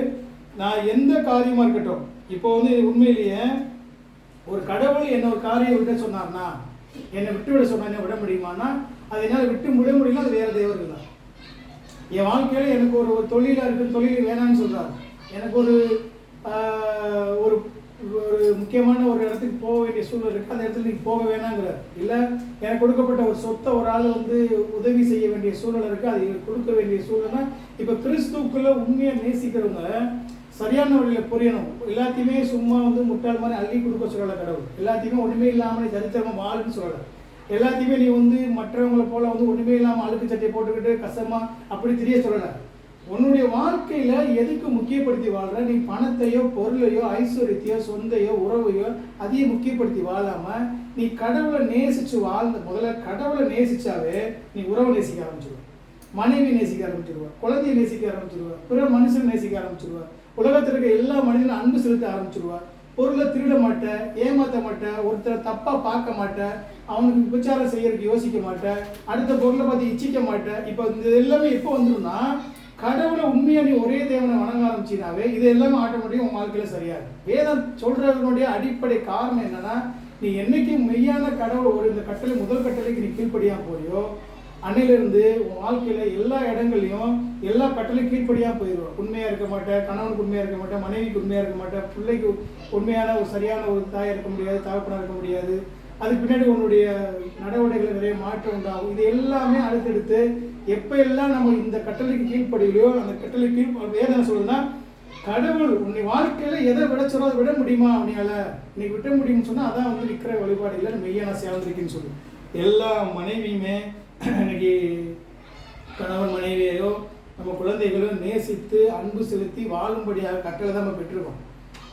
நான் எந்த காரியமா இருக்கட்டும், இப்போ உண்மையிலேயே ஒரு கடவுள் என்ன ஒரு காரியம் விட சொன்னார்னா, என்னை விட்டு விட சொன்னா என்ன விட முடியுமானா, அது என்னால் விட்டு விட முடியல, அது வேற தெய்வர்கள் தான். என் வாழ்க்கையில எனக்கு ஒரு தொழிலா இருக்கு, தொழில் வேணான்னு சொல்றாரு. எனக்கு ஒரு முக்கியமான ஒரு இடத்துக்கு போக வேண்டிய சூழல் இருக்கு, அந்த இடத்துல நீங்க போக வேணாங்கிறார். இல்ல எனக்கு கொடுக்கப்பட்ட ஒரு சொத்தை ஒரு ஆள் உதவி செய்ய வேண்டிய சூழல் இருக்கு, அது கொடுக்க வேண்டிய சூழல்னா, இப்ப கிறிஸ்துக்குள்ள உண்மையா நேசிக்கிறவங்க சரியான வழியில புரியணும். எல்லாத்தையுமே சும்மா முட்டாள் மாதிரி அள்ளி கொடுக்க சொல்லல கடவுள். எல்லாத்தையுமே ஒண்ணுமே இல்லாம நீ தரித்திரமா வாழுன்னு சொல்லல. எல்லாத்தையுமே நீ மற்றவங்களை போல ஒண்ணுமே இல்லாம அழுக்கு சட்டையை போட்டுக்கிட்டு கஷ்டமா அப்படி தெரிய சொல்லல. உன்னுடைய வாழ்க்கையில எதுக்கு முக்கியப்படுத்தி வாழ்ற, நீ பணத்தையோ பொருளையோ ஐஸ்வர்யத்தையோ சொந்தையோ உறவையோ அதையும் முக்கியப்படுத்தி வாழாம நீ கடவுளை நேசிச்சு வாழ்ந்த முதல்ல கடவுளை நேசிச்சாவே நீ உறவை நேசிக்க ஆரம்பிச்சிடும். மனைவி நேசிக்க ஆரம்பிச்சிருவா, குழந்தையை நேசிக்க ஆரம்பிச்சிருவா, பிற மனுஷன் நேசிக்க ஆரம்பிச்சிருவா, உலகத்தில் இருக்க எல்லா மனிதனும் அன்பு செலுத்த ஆரம்பிச்சிருவா, பொருளை திருட மாட்டேன், ஏமாற்ற மாட்டேன், ஒருத்தரை தப்பாக பார்க்க மாட்டேன், அவனுக்கு விபச்சாரம் செய்யறதுக்கு யோசிக்க மாட்டேன், அடுத்த பொருளை பார்த்து இச்சிக்க மாட்டேன். இப்போ இது எல்லாமே எப்போ வந்துடும்னா கடவுளை உண்மையாக நீ ஒரே தேவனை வணங்க ஆரம்பிச்சினாவே இது எல்லாமே ஆட்டோமேட்டிக்காக உன் வாழ்க்கையில் சரியாது. வேதம் சொல்றதனுடைய அடிப்படை காரணம் என்னன்னா, நீ என்னைக்கு மெய்யான கடவுள் ஒரு இந்த கட்டளை முதல் கட்டளைக்கு நீ கீழ்ப்படியாக போறியோ அன்னையிலிருந்து உன் வாழ்க்கையில எல்லா இடங்கள்லையும் எல்லா கட்டளையும் கீழ்ப்படியாக போயிடுவோம். உண்மையாக இருக்க மாட்டேன், கணவனுக்கு உண்மையாக இருக்க மாட்டேன், மனைவிக்கு உண்மையாக இருக்க மாட்டேன், பிள்ளைக்கு உண்மையான ஒரு சரியான ஒரு தாயாக இருக்க முடியாது, தகப்பனாக இருக்க முடியாது. அதுக்கு பின்னாடி உன்னுடைய நடவடிக்கைகள் நிறைய மாற்றம் உண்டாகும். இது எல்லாமே அடுத்தடுத்து எப்போ எல்லாம் நம்ம இந்த கட்டளைக்கு கீழ்ப்படியலையோ அந்த கட்டளை வேதனை சொல்லுதுன்னா, கடவுள் உன்னை வாழ்க்கையில் எதை விட சொல்ல அதை விட முடியுமா, அவனால இன்னைக்கு விட்ட முடியும்னு சொன்னால் அதான் வந்து விற்கிற வழிபாடு இல்லை, மெய்யான சேர்ந்திருக்குன்னு சொல்லு. எல்லா மனைவியுமே இன்னைக்கு கணவன் மனைவியையோ நம்ம குழந்தைகளோ நேசித்து அன்பு செலுத்தி வாழும்படியாக கட்டளை தான் நம்ம பெற்றிருக்கோம்.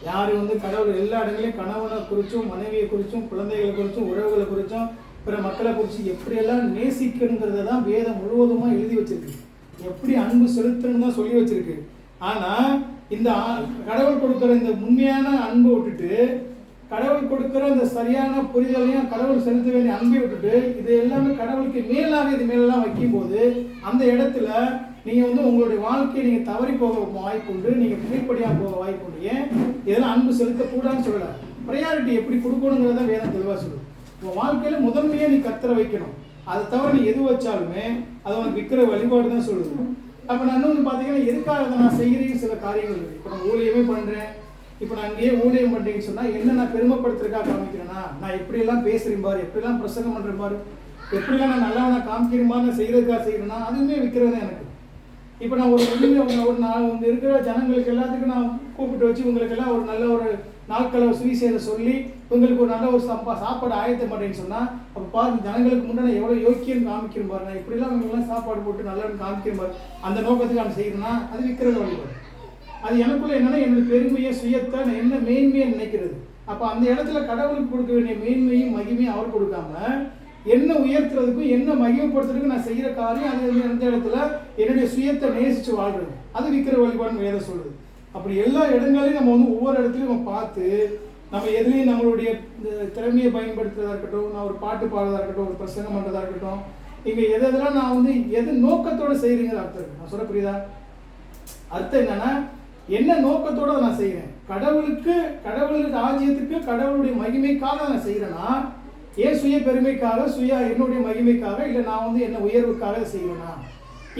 யார் வந்து கடவுள் எல்லா இடங்களையும் கணவனை குறித்தும் மனைவியை குறித்தும் குழந்தைகளை குறித்தும் உறவுகளை குறித்தும் பிற மக்களை குறித்து எப்படியெல்லாம் நேசிக்கணுங்கிறத தான் வேதம் முழுவதுமாக எழுதி வச்சிருக்கு. எப்படி அன்பு செலுத்தணும்னு தான் சொல்லி வச்சிருக்கு. ஆனால் இந்த கடவுள் கொடுக்குற இந்த உண்மையான அன்பை விட்டுட்டு கடவுள் கொடுக்குற இந்த சரியான புரிதலையும் கடவுள் செலுத்த வேண்டிய அன்பை விட்டுட்டு இது எல்லாமே கடவுளுக்கு மேலாக இது மேலெல்லாம் வைக்கும்போது அந்த இடத்துல நீங்கள் வந்து உங்களுடைய வாழ்க்கையை நீங்கள் தவறி போக வாய்ப்பு உண்டு, நீங்கள் கீழ்ப்படியாக போக வாய்ப்பு உண்டு. ஏன் இதெல்லாம் அன்பு செலுத்தக்கூடாதுன்னு சொல்லலை, ப்ரையாரிட்டி எப்படி கொடுக்கணுங்கிறத வேதம் தெளிவாக சொல்லுது. உன் வாழ்க்கையில் முதன்மையாக நீ கத்தரை வைக்கணும். அதை தவிர நீ எது வச்சாலுமே அது உனக்கு விற்கிற வழிபாடு தான் சொல்லுது. அப்போ நான் இன்னொன்று பார்த்தீங்கன்னா எதுக்காக அதை நான் செய்கிறேன் சில காரியங்கள் இருக்குது. இப்போ நான் ஊழியமே பண்ணுறேன், இப்போ நான் அங்கேயே ஊழியம் பண்ணுறேன்னு சொன்னால் என்ன நான் பெருமைப்படுத்துறதுக்காக காமிக்கிறேன்னா, நான் எப்படியெல்லாம் பேசுகிறேன் பாரு, எப்படிலாம் பிரசங்கம் பண்ணுறேன் பாரு, எப்படிலாம் நான் நல்லவனா காமிக்கிறேன் பாரு, நான் செய்கிறதுக்காக செய்கிறேன்னா அதுவுமே விற்கிறது எனக்கு. இப்போ நான் ஒரு நான் வந்து இருக்கிற ஜனங்களுக்கு எல்லாத்துக்கும் நான் கூப்பிட்டு வச்சு உங்களுக்கெல்லாம் ஒரு நல்ல ஒரு நாட்களை சுவிசேஷத்தை சொல்லி உங்களுக்கு ஒரு நல்ல ஒரு சாப்பாடு ஆயத்த மாட்டேன்னு சொன்னால் அப்போ பாருங்க ஜனங்களுக்கு முன்னாடி எவ்வளோ யோக்கியம் காமிக்கிறேன் பாரு, நான் இப்படிலாம் அவங்களுக்குலாம் சாப்பாடு போட்டு நல்லவன்னு காமிக்கிறேன் பாரு, அந்த நோக்கத்துக்கு நான் செய்கிறேன்னா அது விற்கிறது வழிபாடு. அது எனக்குள்ள என்னன்னா என்னோட பெருமையை சுயத்தை நான் என்ன மேன்மையை நினைக்கிறது. அப்போ அந்த இடத்துல கடவுளுக்கு கொடுக்க வேண்டிய மேன்மையும் மகிமையும் அவர் கொடுக்காம என்ன உயர்த்துறதுக்கும் என்ன மகிமைப்படுத்துறதுக்கும் நான் செய்கிற காரியம் அது எந்த இடத்துல என்னுடைய சுயத்தை நேசித்து வாழ்றது, அது விற்கிற வழிபாடுன்னு வேதம் சொல்லுது. அப்படி எல்லா இடங்களையும் நம்ம வந்து ஒவ்வொரு இடத்துலையும் நம்ம பார்த்து நம்ம எதுலேயும் நம்மளுடைய இந்த திறமையை பயன்படுத்துறதா இருக்கட்டும், நான் ஒரு பாட்டு பாடுறதா இருக்கட்டும், ஒரு பிரசங்கம் பண்ணுறதா இருக்கட்டும், இங்கே எதெல்லாம் நான் வந்து எது நோக்கத்தோடு செய்கிறீங்கிற அர்த்தம் இருக்கு. நான் சொல்ல புரியுதா? அர்த்தம் என்னன்னா என்ன நோக்கத்தோடு நான் செய்கிறேன், கடவுளுக்கு ராஜ்யத்துக்கு கடவுளுடைய மகிமைக்காக நான் செய்கிறேன்னா, ஏன் சுய பெருமைக்காக என்னுடைய மகிமைக்காக இல்லை நான் வந்து என்ன உயர்வுக்காக செய்வேனா?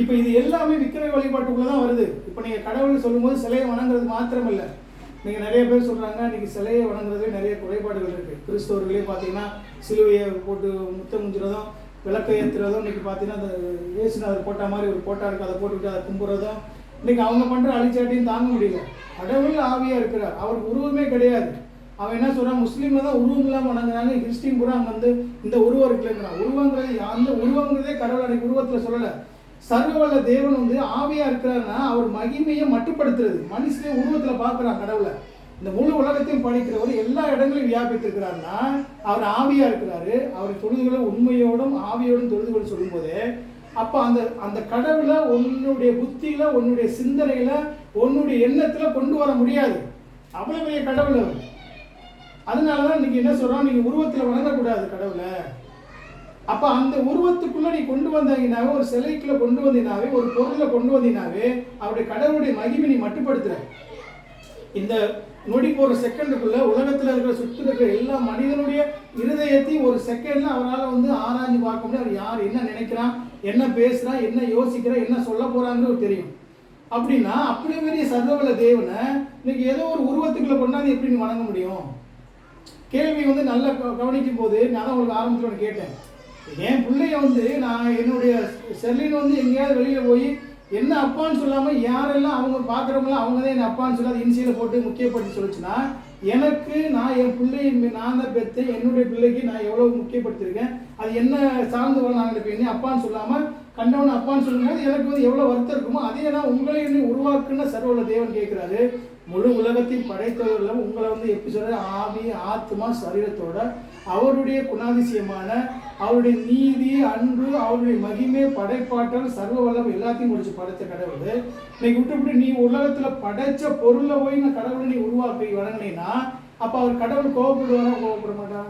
இப்போ இது எல்லாமே விக்கிரக வழிபாட்டுக்குள்ளே தான் வருது. இப்போ நீங்கள் கடவுள் சொல்லும்போது சிலையை வணங்குறது மாத்திரம் இல்லை, நீங்கள் நிறைய பேர் சொல்கிறாங்க இன்றைக்கி சிலையை வணங்குறதுல நிறைய குறைபாடுகள் இருக்குது. கிறிஸ்தவர்களே பார்த்தீங்கன்னா சிலுவையை போட்டு முத்தம் முஞ்சுறதும் விளக்கை ஏற்றுறதும், இன்றைக்கி பார்த்தீங்கன்னா அந்த இயேசுநாதர் போட்ட மாதிரி ஒரு போட்டா இருக்குது, அதை போட்டுவிட்டு அதை கும்புறதும் இன்றைக்கி அவங்க பண்ணுற அழிச்சாட்டியும் தாங்க முடியல. கடவுள் ஆவியாக இருக்கிறார், அவருக்கு உருவமே கிடையாது. அவன் என்ன சொல்கிறான், முஸ்லீமில் தான் உருவம் இல்லாமல் வணங்குறாங்க, கிறிஸ்டின் கூட அவங்க வந்து இந்த உருவம் இருக்குங்கிறான். உருவங்கிறது அந்த உருவங்கிறதே கடவுள் அன்றைக்கி உருவத்தில் சொல்லலை. சர்வவல்ல தேவன் வந்து ஆவியாக இருக்கிறாருன்னா அவர் மகிமையை மட்டுப்படுத்துறது. மனுஷனே உருவத்தில் பார்க்குறான் கடவுளை. இந்த முழு உலகத்தையும் படிக்கிறவர் எல்லா இடங்களையும் வியாபித்திருக்கிறாருன்னா அவர் ஆவியாக இருக்கிறாரு. அவர் தொழுதுகளை உண்மையோடும் ஆவியோடும் தொழுதுகள் சொல்லும்போது அப்போ அந்த கடவுளை உன்னுடைய புத்தியில் உன்னுடைய சிந்தனையில் உன்னுடைய எண்ணத்தில் கொண்டு வர முடியாது. அவ்வளோ பெரிய கடவுள் அவர். அதனால தான் இன்னைக்கு என்ன சொல்கிறோம், நீங்கள் உருவத்தில் வணங்கக்கூடாது கடவுளை. அப்போ அந்த உருவத்துக்குள்ளே நீ கொண்டு வந்தீங்கன்னாவே, ஒரு சிலைக்குள்ளே கொண்டு வந்தீங்கன்னாவே, ஒரு பொருளை கொண்டு வந்தீங்கன்னாவே அவருடைய கடவுளுடைய மகிமை நீ மட்டுப்படுத்துற. இந்த நொடி போகிற செகண்டுக்குள்ளே உலகத்தில் இருக்கிற சுற்றி இருக்கிற எல்லா மனிதனுடைய இருதயத்தையும் ஒரு செகண்டில் அவரால் வந்து ஆராய்ச்சி பார்க்க முடியும். அவர் யார், என்ன நினைக்கிறான், என்ன பேசுகிறான், என்ன யோசிக்கிறான், என்ன சொல்ல போகிறாங்கிறது தெரியும். அப்படின்னா அப்படி பெரிய சர்வவல்ல தேவனை இன்னைக்கு ஏதோ ஒரு உருவத்துக்குள்ளே கொண்டாந்து எப்படி நீ வணங்க முடியும்? கேள்வி வந்து நல்லா கவனிக்கும் போது நான் தான் உங்களுக்கு ஆரம்பத்தில் ஒன்று கேட்டேன். என் பிள்ளைய வந்து நான் என்னுடைய செல்லின் வந்து எங்கேயாவது வெளியில் போய் என்ன அப்பான்னு சொல்லாமல் யாரெல்லாம் அவங்க பார்க்குறவங்களாம் அவங்க தான் என்ன அப்பான்னு சொல்லாது இன்சியில் போட்டு முக்கியப்படுத்தி சொல்லிச்சுன்னா எனக்கு நான் என் பிள்ளையை நான் தான் பெற்றேன், என்னுடைய பிள்ளைக்கு நான் எவ்வளோ முக்கியப்படுத்தியிருக்கேன், அது என்ன சார்ந்து நாங்கள் என்ன அப்பான்னு சொல்லாமல் கண்டவன் அப்பான்னு சொல்லும்போது எனக்கு வந்து எவ்வளோ வருத்தம் இருக்குமோ அதே நான் உங்களை என்ன உருவாக்குன்னு சர்வவல்ல தேவன் கேட்குறாரு. முழு உலகத்தையும் படைத்தவர்கள் உங்களை வந்து எப்படி சொல்ற ஆவி ஆத்மா சரீரத்தோட அவருடைய குணாதிசயமான அவருடைய நீதி அன்பு அவருடைய மகிமை படைப்பாற்றல் சர்வ வல்லமை எல்லாத்தையும் முடிச்சு படைத்த கடவுள் இன்னைக்கு விட்டுவிட்டு நீ உலகத்துல படைச்ச பொருளை போய் நான் கடவுளை நீ உருவாக்கி வணங்கினீன்னா அப்ப அவர் கடவுள் கோபப்படுவாரா கோபப்பட மாட்டான்?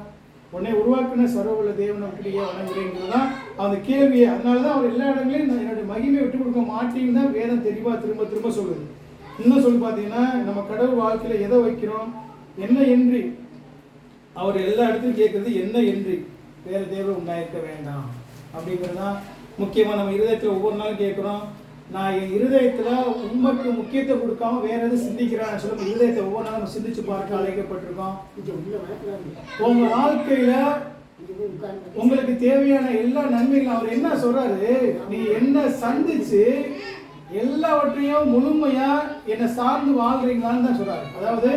உன்னை உருவாக்கின சர்வ தேவனை அப்படியே வணங்குறீங்கிறது தான் அந்த கேள்வியை. அதனாலதான் அவர் எல்லா இடங்களையும் என்னுடைய மகிமையை விட்டு கொடுக்க மாட்டேன்னு தான் வேதம் தெளிவா திரும்ப திரும்ப சொல்லுது. இன்னும் சொல்லி பார்த்தீங்கன்னா நம்ம கடவுள் வாழ்க்கையில எதை வைக்கிறோம், என்ன என்று அவர் எல்லா இடத்துலையும் கேட்கறது என்ன என்று வேற தேவன் உண்டாயிருக்க வேண்டாம் அப்படிங்கிறது தான் முக்கியமாக. நம்ம இருதயத்தில் ஒவ்வொரு நாளும் கேட்குறோம், நான் என் இருதயத்தில் உண்மைக்கு முக்கியத்துவம் கொடுக்காம வேற எதுவும் சிந்திக்கிறான்னு சொல்லி இருதயத்தை ஒவ்வொரு நாளும் நம்ம சிந்திச்சு பார்க்க அழைக்கப்பட்டிருக்கோம். உங்க வாழ்க்கையில உங்களுக்கு தேவையான எல்லா நன்மைகளும் அவர் என்ன சொல்றாரு, நீ என்ன சந்திச்சு எல்லாவற்றையும் முழுமையா என்னை சார்ந்து வாழ்றீங்களான்னு தான் சொல்றாரு. அதாவது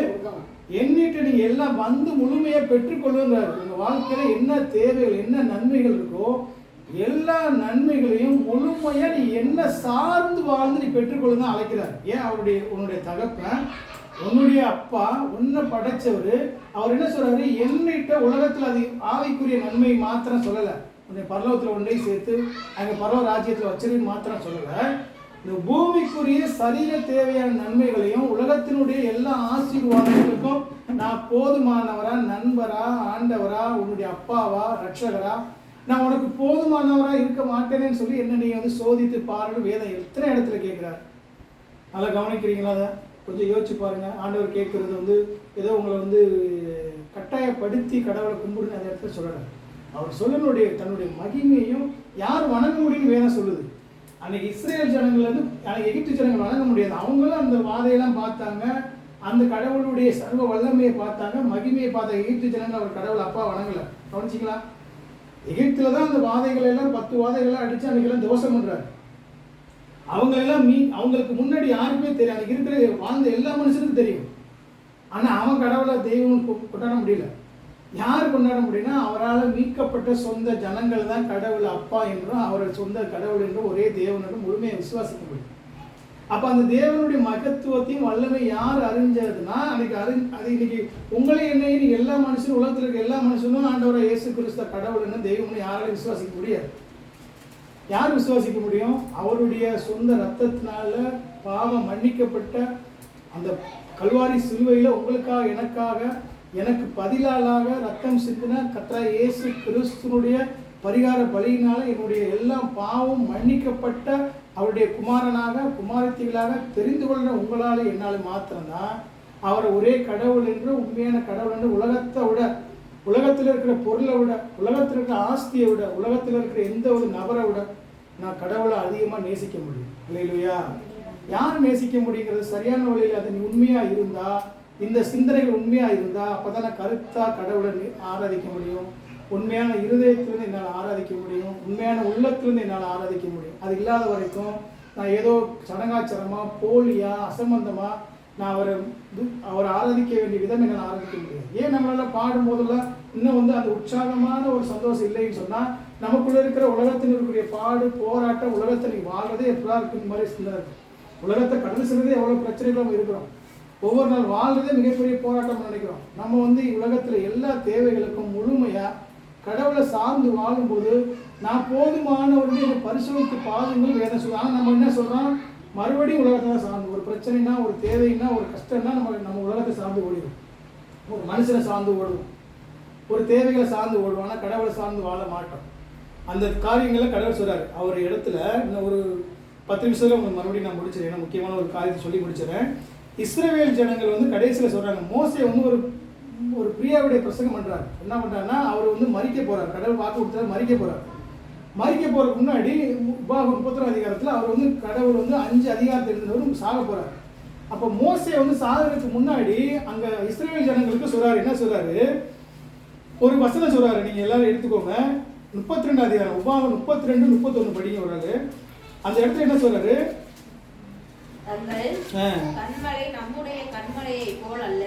எண்ணிட்டு நீங்க எல்லாம் வந்து முழுமையா பெற்றுக்கொள்ளுங்கிறாரு. உங்க வாழ்க்கையில என்ன தேவைகள் என்ன நன்மைகள் இருக்கோ எல்லா நன்மைகளையும் முழுமையா நீ என்ன சார்ந்து வாழ்ந்து நீ பெற்றுக்கொள்ளுங்க அழைக்கிறார். ஏன் உன்னுடைய தகப்பன் உன்னுடைய அப்பா உன்னை படைச்சவரு அவர் என்ன சொல்றாரு, எண்ணிட்ட உலகத்துல அது ஆவிக்குரிய நன்மை மாத்திரம் சொல்லல, உன்னை பரலோகத்துல ஒன்றை சேர்த்து அங்க பரலோக ராஜ்யத்துல வச்சிருந்து மாத்திரம் சொல்லல, இந்த பூமிக்குரிய சரீர தேவையான நன்மைகளையும் உலகத்தினுடைய எல்லா ஆசீர்வாதங்களுக்கும் நான் போதுமானவரா, நண்பரா, ஆண்டவரா, உன்னுடைய அப்பாவா, ரட்சகரா, நான் உனக்கு போதுமானவரா இருக்க மாட்டேனேன்னு சொல்லி என்ன நீங்க வந்து சோதித்து பாருன்னு வேதம் எத்தனை இடத்துல கேட்கிறார். நல்லா கவனிக்கிறீங்களா? அதை கொஞ்சம் யோசிச்சு பாருங்க. ஆண்டவர் கேட்கறது வந்து ஏதோ உங்களை வந்து கட்டாயப்படுத்தி கடவுளை கும்பிடுன்னு அந்த இடத்துல சொல்லலை. அவர் சொல்லனுடைய தன்னுடைய மகிமையும் யார் வணங்க முடியும்னு வேதம் சொல்லுது. அன்னைக்கு இஸ்ரேல் ஜனங்கள் வந்து எகிப்து ஜனங்கள் வணங்க முடியாது. அவங்களும் அந்த வாதையெல்லாம் பார்த்தாங்க, அந்த கடவுளுடைய சர்வ வல்லமையை பார்த்தாங்க, மகிமையை பார்த்த எகிப்து ஜனங்கள் அவர் கடவுள் அப்பா வணங்கல. கவனிச்சிங்களா? எகிப்துல தான் அந்த வாதைகள் எல்லாம் 10 வாதைகள்லாம் அடிச்சு அன்னைக்கெல்லாம் தோஷம் பண்றாரு. அவங்களெல்லாம் அவங்களுக்கு முன்னாடி யாருக்குமே தெரியும், அன்னைக்கு இருக்கிற வாழ்ந்த எல்லா மனுஷனுக்கும் தெரியும். ஆனா அவன் கடவுளை தெய்வம் கொண்டாட முடியல. யார் கொண்டாட முடியும்னா அவரால் மீட்கப்பட்ட சொந்த ஜனங்கள் தான் கடவுள் அப்பா என்றும் அவருடைய சொந்த கடவுள் என்றும் ஒரே தேவன் என்றும் முழுமையை விசுவாசிக்க முடியும். அப்ப அந்த தேவனுடைய மகத்துவத்தையும் வல்லமை யார் அறிஞ்சதுன்னா அன்னைக்கு அது இன்னைக்கு உங்களே என்னையும் எல்லா மனுஷனும் உலகத்தில் இருக்க எல்லா மனுஷனும் ஆண்டவரை இயேசு கிறிஸ்து கடவுள் என்ன தெய்வம்னு யாராலும் விசுவாசிக்க முடியாது. யார் விசுவாசிக்க முடியும்? அவருடைய சொந்த ரத்தத்தினால பாவம் மன்னிக்கப்பட்ட அந்த கல்வாரி சிலுவையில உங்களுக்காக எனக்காக எனக்கு பதிலாளாக ரத்தம் சிந்தின கர்த்தர் இயேசு கிறிஸ்துனுடைய பரிகார பலியினால என்னுடைய எல்லா பாவம் மன்னிக்கப்பட்ட அவருடைய குமாரனாக குமாரத்திகளாக தெரிந்து கொள்கிற உங்களால் என்னால் மாத்திரம்தான் அவரை ஒரே கடவுள் என்று உண்மையான கடவுள் என்று உலகத்தை விட, உலகத்தில் இருக்கிற பொருளை விட, உலகத்தில் இருக்கிற ஆஸ்தியை விட, உலகத்தில் இருக்கிற எந்த ஒரு நபரை விட நான் கடவுளை அதிகமாக நேசிக்க முடியும். இல்லையா? யார் நேசிக்க முடியுங்கிறது சரியான வழியில் அது உண்மையா இருந்தா, இந்த சிந்தனைகள் உண்மையா இருந்தா அப்பதானே கருத்தா கடவுளை ஆராதிக்க முடியும். உண்மையான இருதயத்திலிருந்து என்னால் ஆராதிக்க முடியும், உண்மையான உள்ளத்திலிருந்து என்னால் ஆராதிக்க முடியும். அது இல்லாத வரைக்கும் நான் ஏதோ சடங்காச்சரமா போலியா அசம்பந்தமா நான் அவரை ஆராதிக்க வேண்டிய விதம் என்னால் ஆராதிக்க முடியாது. ஏன் நம்மளால பாடும் போதெல்லாம் இன்னும் வந்து அந்த உற்சாகமான ஒரு சந்தோஷம் இல்லைன்னு சொன்னா நமக்குள்ள இருக்கிற உலகத்தில் இருக்கக்கூடிய பாடு போராட்டம் உலகத்தை நீ வாழ்றதே எப்படா இருக்குன்னு மாதிரி சிந்தனை இருக்கு. உலகத்தை கடந்து செல்றதே எவ்வளவு பிரச்சனைகளும் நம்ம இருக்கிறோம். ஒவ்வொரு நாள் வாழ்றதே மிகப்பெரிய போராட்டம் நினைக்கிறோம். நம்ம வந்து உலகத்துல எல்லா தேவைகளுக்கும் முழுமையா கடவுளை சார்ந்து வாழும்போது நான் போதுமானவருடைய பரிசோதித்து பாதுங்கள் வேதம் சொல்லுவாங்க. நம்ம என்ன சொல்றோம், மறுபடியும் உலகத்தை தான் சார்ந்து, ஒரு பிரச்சனைனா ஒரு தேவைன்னா ஒரு கஷ்டம்னா நம்ம உலகத்தை சார்ந்து ஓடிடும், ஒரு மனுஷனை சார்ந்து ஓடுவோம், ஒரு தேவைகளை சார்ந்து ஓடுவோம். ஆனால் கடவுளை சார்ந்து வாழ மாட்டோம். அந்த காரியங்களை கடவுள் சொல்றாரு. அவர் இடத்துல இன்னும் ஒரு 10 நிமிஷத்துல உங்களுக்கு மறுபடியும் நான் முடிச்சிடறேன். ஏன்னா முக்கியமான ஒரு காரியத்தை சொல்லி முடிச்சிடறேன். இஸ்ரவேல் ஜனங்கள் வந்து கடைசியில் சொல்றாங்க, மோசே வந்து ஒரு பிரியாவுடைய பிரசங்கம் பண்றாரு. என்ன பண்றாருன்னா அவர் வந்து மரிக்க போறாரு, கடவுள் வாக்கு கொடுத்தாரு, மரிக்க போறாரு. மரிக்க போறதுக்கு முன்னாடி 31 அதிகாரத்தில் அவர் வந்து கடவுள் வந்து 5 அதிகாரத்தில் இருந்தவர் சாக போறாரு. அப்போ மோசே வந்து சாகிறதுக்கு முன்னாடி அங்க இஸ்ரவேல் ஜனங்களுக்கு சொல்றாரு, என்ன சொல்றாரு, ஒரு வசனம் சொல்றாரு, நீங்க எல்லாரும் எடுத்துக்கோங்க. 32 அதிகாரம் உபாகம் 32, 31 படிங்க வராது. அந்த இடத்துல என்ன சொல்றாரு,
கண்மலை நம்முடைய கண்மலையை போல் அல்ல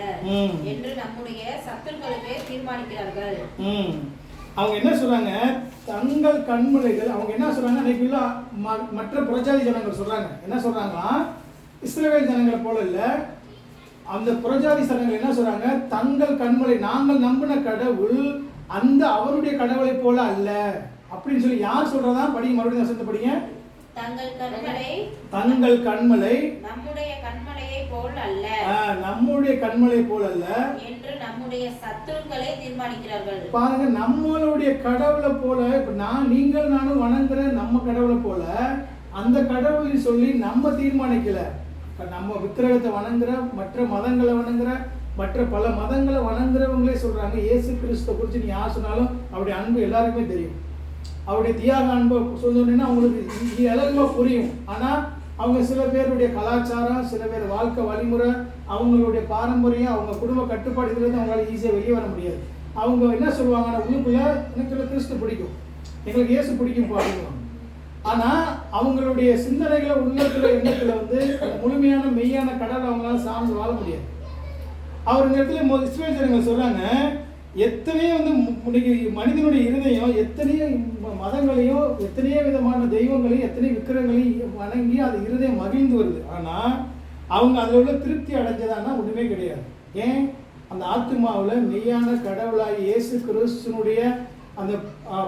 என்று நம்முடைய சத்துருக்களுக்கு தீர்மானிக்கிறார்கள்.
அவங்க என்ன சொல்றாங்க, தங்கள் கண்மலைகள் அவங்க என்ன சொல்றாங்க, அன்னைக்கு மற்ற புறஜாதி ஜனங்கள் சொல்றாங்க, என்ன சொல்றாங்களா, இஸ்ரவேல் ஜனங்களை போல இல்ல, அந்த புறஜாதி சனங்கள் என்ன சொல்றாங்க, தங்கள் கண்மலை நாங்கள் நம்பின கடவுள் அந்த அவருடைய கடவுளை போல அல்ல அப்படின்னு சொல்லி யார் சொல்றதா? படிங்க, மறுபடியும் வசனத்தை படிங்க. தங்கள் கண்மலை
நம்முடைய கண்மலையை போல் அல்ல,
நம்முடைய கண்மலை போல் அல்ல
என்று நம்முடைய சத்துருக்களை தீர்மானிக்கிறார்கள்.
பாருங்க, நம்மளுடைய கடவுளை போல, இப்ப நீங்கள் நானும் வணங்குற நம்ம கடவுளை போல அந்த கடவுளை சொல்லி நம்ம தீர்மானிக்கல. நம்ம விக்கிரகத்தை வணங்குற, மற்ற மதங்களை வணங்குற, மற்ற பல மதங்களை வணங்குறவங்களே சொல்றாங்க இயேசு கிறிஸ்துவை குறித்து நீ யார் சொன்னாலும் அவருடைய அன்பு எல்லாருக்குமே தெரியும். அவருடைய தியாக அன்பை சொன்னோன்னா அவங்களுக்கு இலகுவா புரியும். ஆனால் அவங்க சில பேருடைய கலாச்சாரம், சில பேர் வாழ்க்கை வழிமுறை, அவங்களுடைய பாரம்பரியம், அவங்க குடும்ப கட்டுப்பாடு இதுலேருந்து அவங்களால ஈஸியாக வெளியே வர முடியாது. அவங்க என்ன சொல்லுவாங்கன்னா, உள்ளுக்குள்ள எனக்கு கிறிஸ்து பிடிக்கும், எங்களுக்கு இயேசு பிடிக்கும் அப்படிங்குவாங்க. ஆனால் அவங்களுடைய சிந்தனைகளை உள்ளத்துல எண்ணத்தில் வந்து முழுமையான மெய்யான கடவுளை அவங்களால சார்ந்து வாழ முடியாது. அவர் இந்த இடத்துல இஸ்ரவேல் ஜனங்கள் சொல்றாங்க, எத்தனையோ வந்து இன்னைக்கு மனிதனுடைய இருதயம் எத்தனையோ மதங்களையும் எத்தனையோ விதமான தெய்வங்களையும் எத்தனையோ விக்கிரகங்களையும் வணங்கி அது இருதயம் மகிழ்ந்து வருது. ஆனால் அவங்க அதில் உள்ள திருப்தி அடைஞ்சதானா ஒன்றுமே கிடையாது. ஏன்? அந்த ஆத்துமாவில் மெய்யான கடவுளாகி இயேசு கிறிஸ்துனுடைய அந்த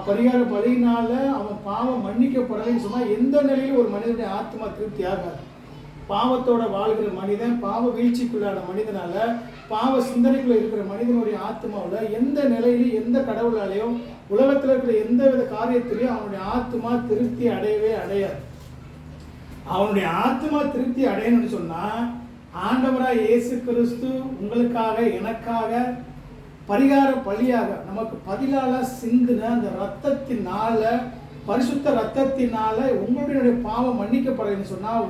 பரிகார பலியினால அவன் பாவம் மன்னிக்கப்படலைன்னு சொன்னால் எந்த நிலையிலும் ஒரு மனிதனுடைய ஆத்மா திருப்தி ஆகாது. பாவத்தோட வாழ்கிற மனிதன், பாவ வீழ்ச்சிக்குள்ளான மனிதனால, பாவ சிந்தனைக்குள்ள இருக்கிற மனிதனுடைய ஆத்மாவில் எந்த நிலையிலும் எந்த கடவுளாலையும் உலகத்தில் இருக்கிற எந்த வித காரியத்திலையும் அவனுடைய ஆத்மா திருப்தி அடையவே அடையாது. அவனுடைய ஆத்மா திருப்தி அடையணும்னு சொன்னா ஆண்டவராய் இயேசு கிறிஸ்து உங்களுக்காக எனக்காக பரிகார பலியாக நமக்கு பதிலால சிந்தின அந்த ரத்தத்தினால, பரிசுத்த ரத்தத்தினால உங்களுடைய பாவம் மன்னிக்கப்படலைன்னு சொன்னால்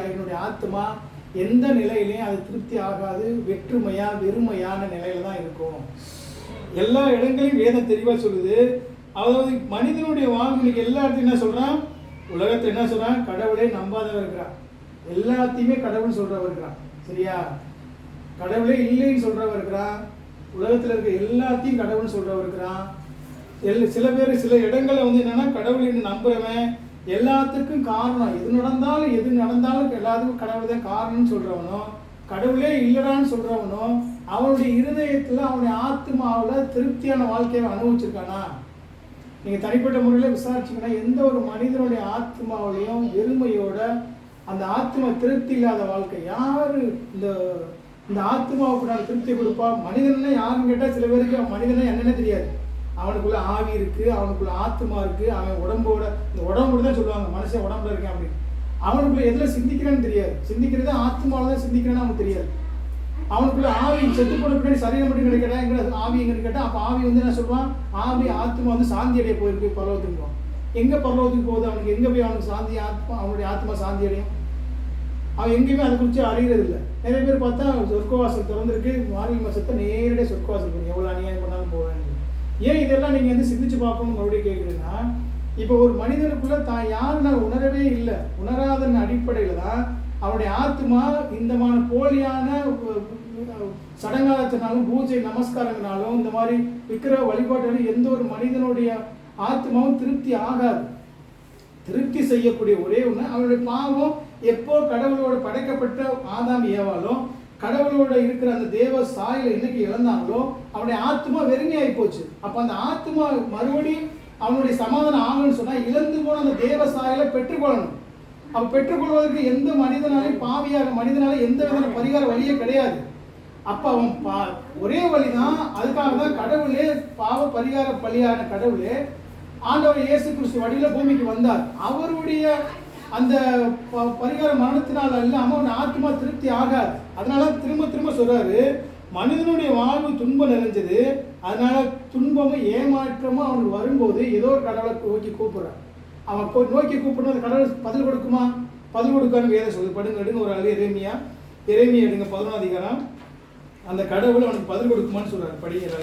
என்னுடைய ஆத்மா எந்த நிலையிலையும் அது திருப்தி ஆகாது, வெற்றுமையா வெறுமையான நிலையில தான் இருக்கும். எல்லா இடங்களையும் வேதம் தெளிவாக சொல்லுது. அதாவது மனிதனுடைய வாழ்க்கை எல்லா இடத்துலையும் என்ன சொல்றான், உலகத்தில் என்ன சொல்றான், கடவுளை நம்பாதவர் இருக்கிறான், எல்லாத்தையுமே கடவுள் சொல்றவர் இருக்கிறான். சரியா? கடவுளே இல்லைன்னு சொல்றவர் இருக்கிறான், உலகத்தில் இருக்க எல்லாத்தையும் கடவுள் சொல்றவர் இருக்கிறான். சில பேர் சில இடங்கள்ல வந்து என்னன்னா, கடவுள் என்று நம்புறவன் எல்லாத்துக்கும் காரணம், எது நடந்தாலும் எல்லாத்துக்கும் கடவுள் தான் காரணம்னு சொல்றவனும், கடவுளே இல்லடான்னு சொல்றவனும் அவனுடைய இருதயத்துல அவனுடைய ஆத்மாவில் திருப்தியான வாழ்க்கையை அனுபவிச்சிருக்கானா? நீங்க தனிப்பட்ட முறையில் விசாரிச்சீங்கன்னா எந்த ஒரு மனிதனுடைய ஆத்மாவிலையும் வெறுமையோட அந்த ஆத்மா திருப்தி இல்லாத வாழ்க்கை யாரு இந்த ஆத்மாவுக்கு நான் திருப்தி கொடுப்பா? மனிதன்னா யாருன்னு கேட்டால் சில பேருக்கு மனிதனா என்னன்னு தெரியாது. அவனுக்குள்ள ஆவி இருக்கு, அவனுக்குள்ள ஆத்மா இருக்கு, அவன் உடம்போட இந்த உடம்போட தான் சொல்லுவாங்க மனுஷன் உடம்புல இருக்கேன் அப்படின்னு. அவனுக்குள்ள எதுல சிந்திக்கிறான்னு தெரியாது. சிந்திக்கிறது ஆத்மாவில தான் சிந்திக்கிறான்னு அவனுக்கு தெரியாது. அவனுக்குள்ள ஆவி செத்து போன பின்னாடி சரீரம் மட்டும் கிடைக்கடா எங்க ஆவி எங்கன்னு கேட்டா, அப்ப ஆவி வந்து என்ன சொல்லுவான், ஆவி ஆத்மா வந்து சாந்தி அடைய போயிருக்கு பரலோகத்துக்கு. எங்க பரலோகத்துக்கு போகுது? அவனுக்கு எங்க போய் அவனுக்கு சாந்தி அவனுடைய ஆத்மா சாந்தி அடையும்? அவன் எங்கேயுமே அதை குறித்து அறிகிறது இல்லை. நிறைய பேர் பார்த்தா சொர்க்கவாசல் திறந்துருக்கு, மார்கழி மாசத்தை நேரடியாக சொர்க்கவாசல் பண்ணி எவ்வளோ அநியாயம் பண்ணாலும் போவேன். ஏன் இதெல்லாம் நீங்கள் வந்து சிந்திச்சு பார்க்கணும் மறுபடியும் கேட்குறீங்கன்னா, இப்போ ஒரு மனிதனுக்குள்ள தான் யாருன்னு உணரவே இல்லை, உணராதன் அடிப்படையில் தான் அவனுடைய ஆத்மா இந்தமான போலியான சடங்காலத்தினாலும் பூஜை நமஸ்காரங்களாலும் இந்த மாதிரி விக்கிர வழிபாட்டாலும் எந்த ஒரு மனிதனுடைய ஆத்மாவும் திருப்தி ஆகாது. திருப்தி செய்யக்கூடிய ஒரே ஒன்று அவனுடைய பாவம். எப்போ கடவுளோட படைக்கப்பட்ட ஆதாம் ஏவாலும் கடவுளோட இருக்கிற அந்த தேவ சாயலை என்னைக்கு இழந்தாங்களோ அவனுடைய ஆத்மா வெறுமையாகி போச்சு. அப்போ அந்த ஆத்மா மறுபடியும் அவனுடைய சமாதானம் ஆகணும்னு சொன்னால் இழந்து போன அந்த தேவ சாயலை பெற்றுக்கொள்ளணும். அப்போ பெற்றுக்கொள்வதற்கு எந்த மனிதனாலையும் பாவியாக மனிதனால எந்த விதமான பரிகார வழியே கிடையாது. அப்போ அவன் ஒரே வழிதான். அதுக்காக தான் கடவுளே பாவ பரிகார பலியான கடவுளே ஆண்டவர் இயேசு கிறிஸ்து வடியில பூமிக்கு வந்தார். அவருடைய அந்த பரிகார மரணத்தினால் இல்லாமல் அவன் ஆத்மா திருப்தி ஆகாது. அதனால திரும்ப திரும்ப சொல்றாரு, மனிதனுடைய வாழ்வு துன்பம் நிறைஞ்சது, அதனால துன்பமும் ஏமாற்றமும் அவனுக்கு வரும்போது ஏதோ ஒரு கடவுளை நோக்கி கூப்பிடுறான். அவன் நோக்கி கூப்பிடணும், அந்த கடவுள் பதில் கொடுக்குமா? பதில் கொடுக்கான்னு வேத சொல்லு. படுங்க எடுங்க ஒரு ஆளு எரேமியா எடுங்க 11ஆம் அதிகாரம். அந்த கடவுள் அவனுக்கு பதில் கொடுக்குமான்னு சொல்றாரு. படிக்கிற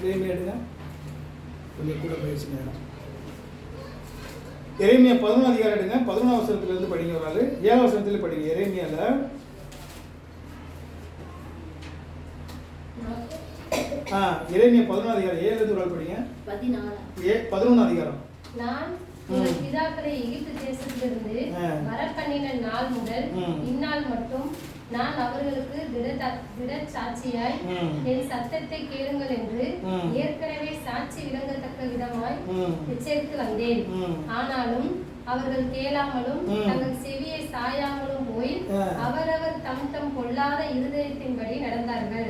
எரேமியா எடுங்க, கொஞ்சம் கூட பயிற்சி நேரம். எரேமியா 11ஆம் அதிகாரம் எடுங்க, 11ஆம் வசனத்திலிருந்து படிங்க ஒரு ஆளு. 7ஆம் வசனத்துல படிங்க. எரேமியால எரேமியா 11ஆம் அதிகாரம் 7ல ஒரு ஆள் படிங்க. 11ஆம் அதிகாரம்.
நான் உங்கள் பிதாக்களை எகிப்து தேசத்திலிருந்து வரப்பண்ணின நாள் முதல் இந்நாள் மட்டும் நான் அவர்களுக்கு திடச்சாட்சியாய் என் சத்தத்தை கேளுங்கள் என்று ஏற்கனவே சாட்சி விளங்கத்தக்க விதமாய் எச்சரித்து வந்தேன். ஆனாலும் அவர்கள் கேளாமலும் தங்கள் செவியை சாயாமலும் போய் அவரவர் தம் தம் பொல்லாத இருதயத்தின்படி நடந்தார்கள்.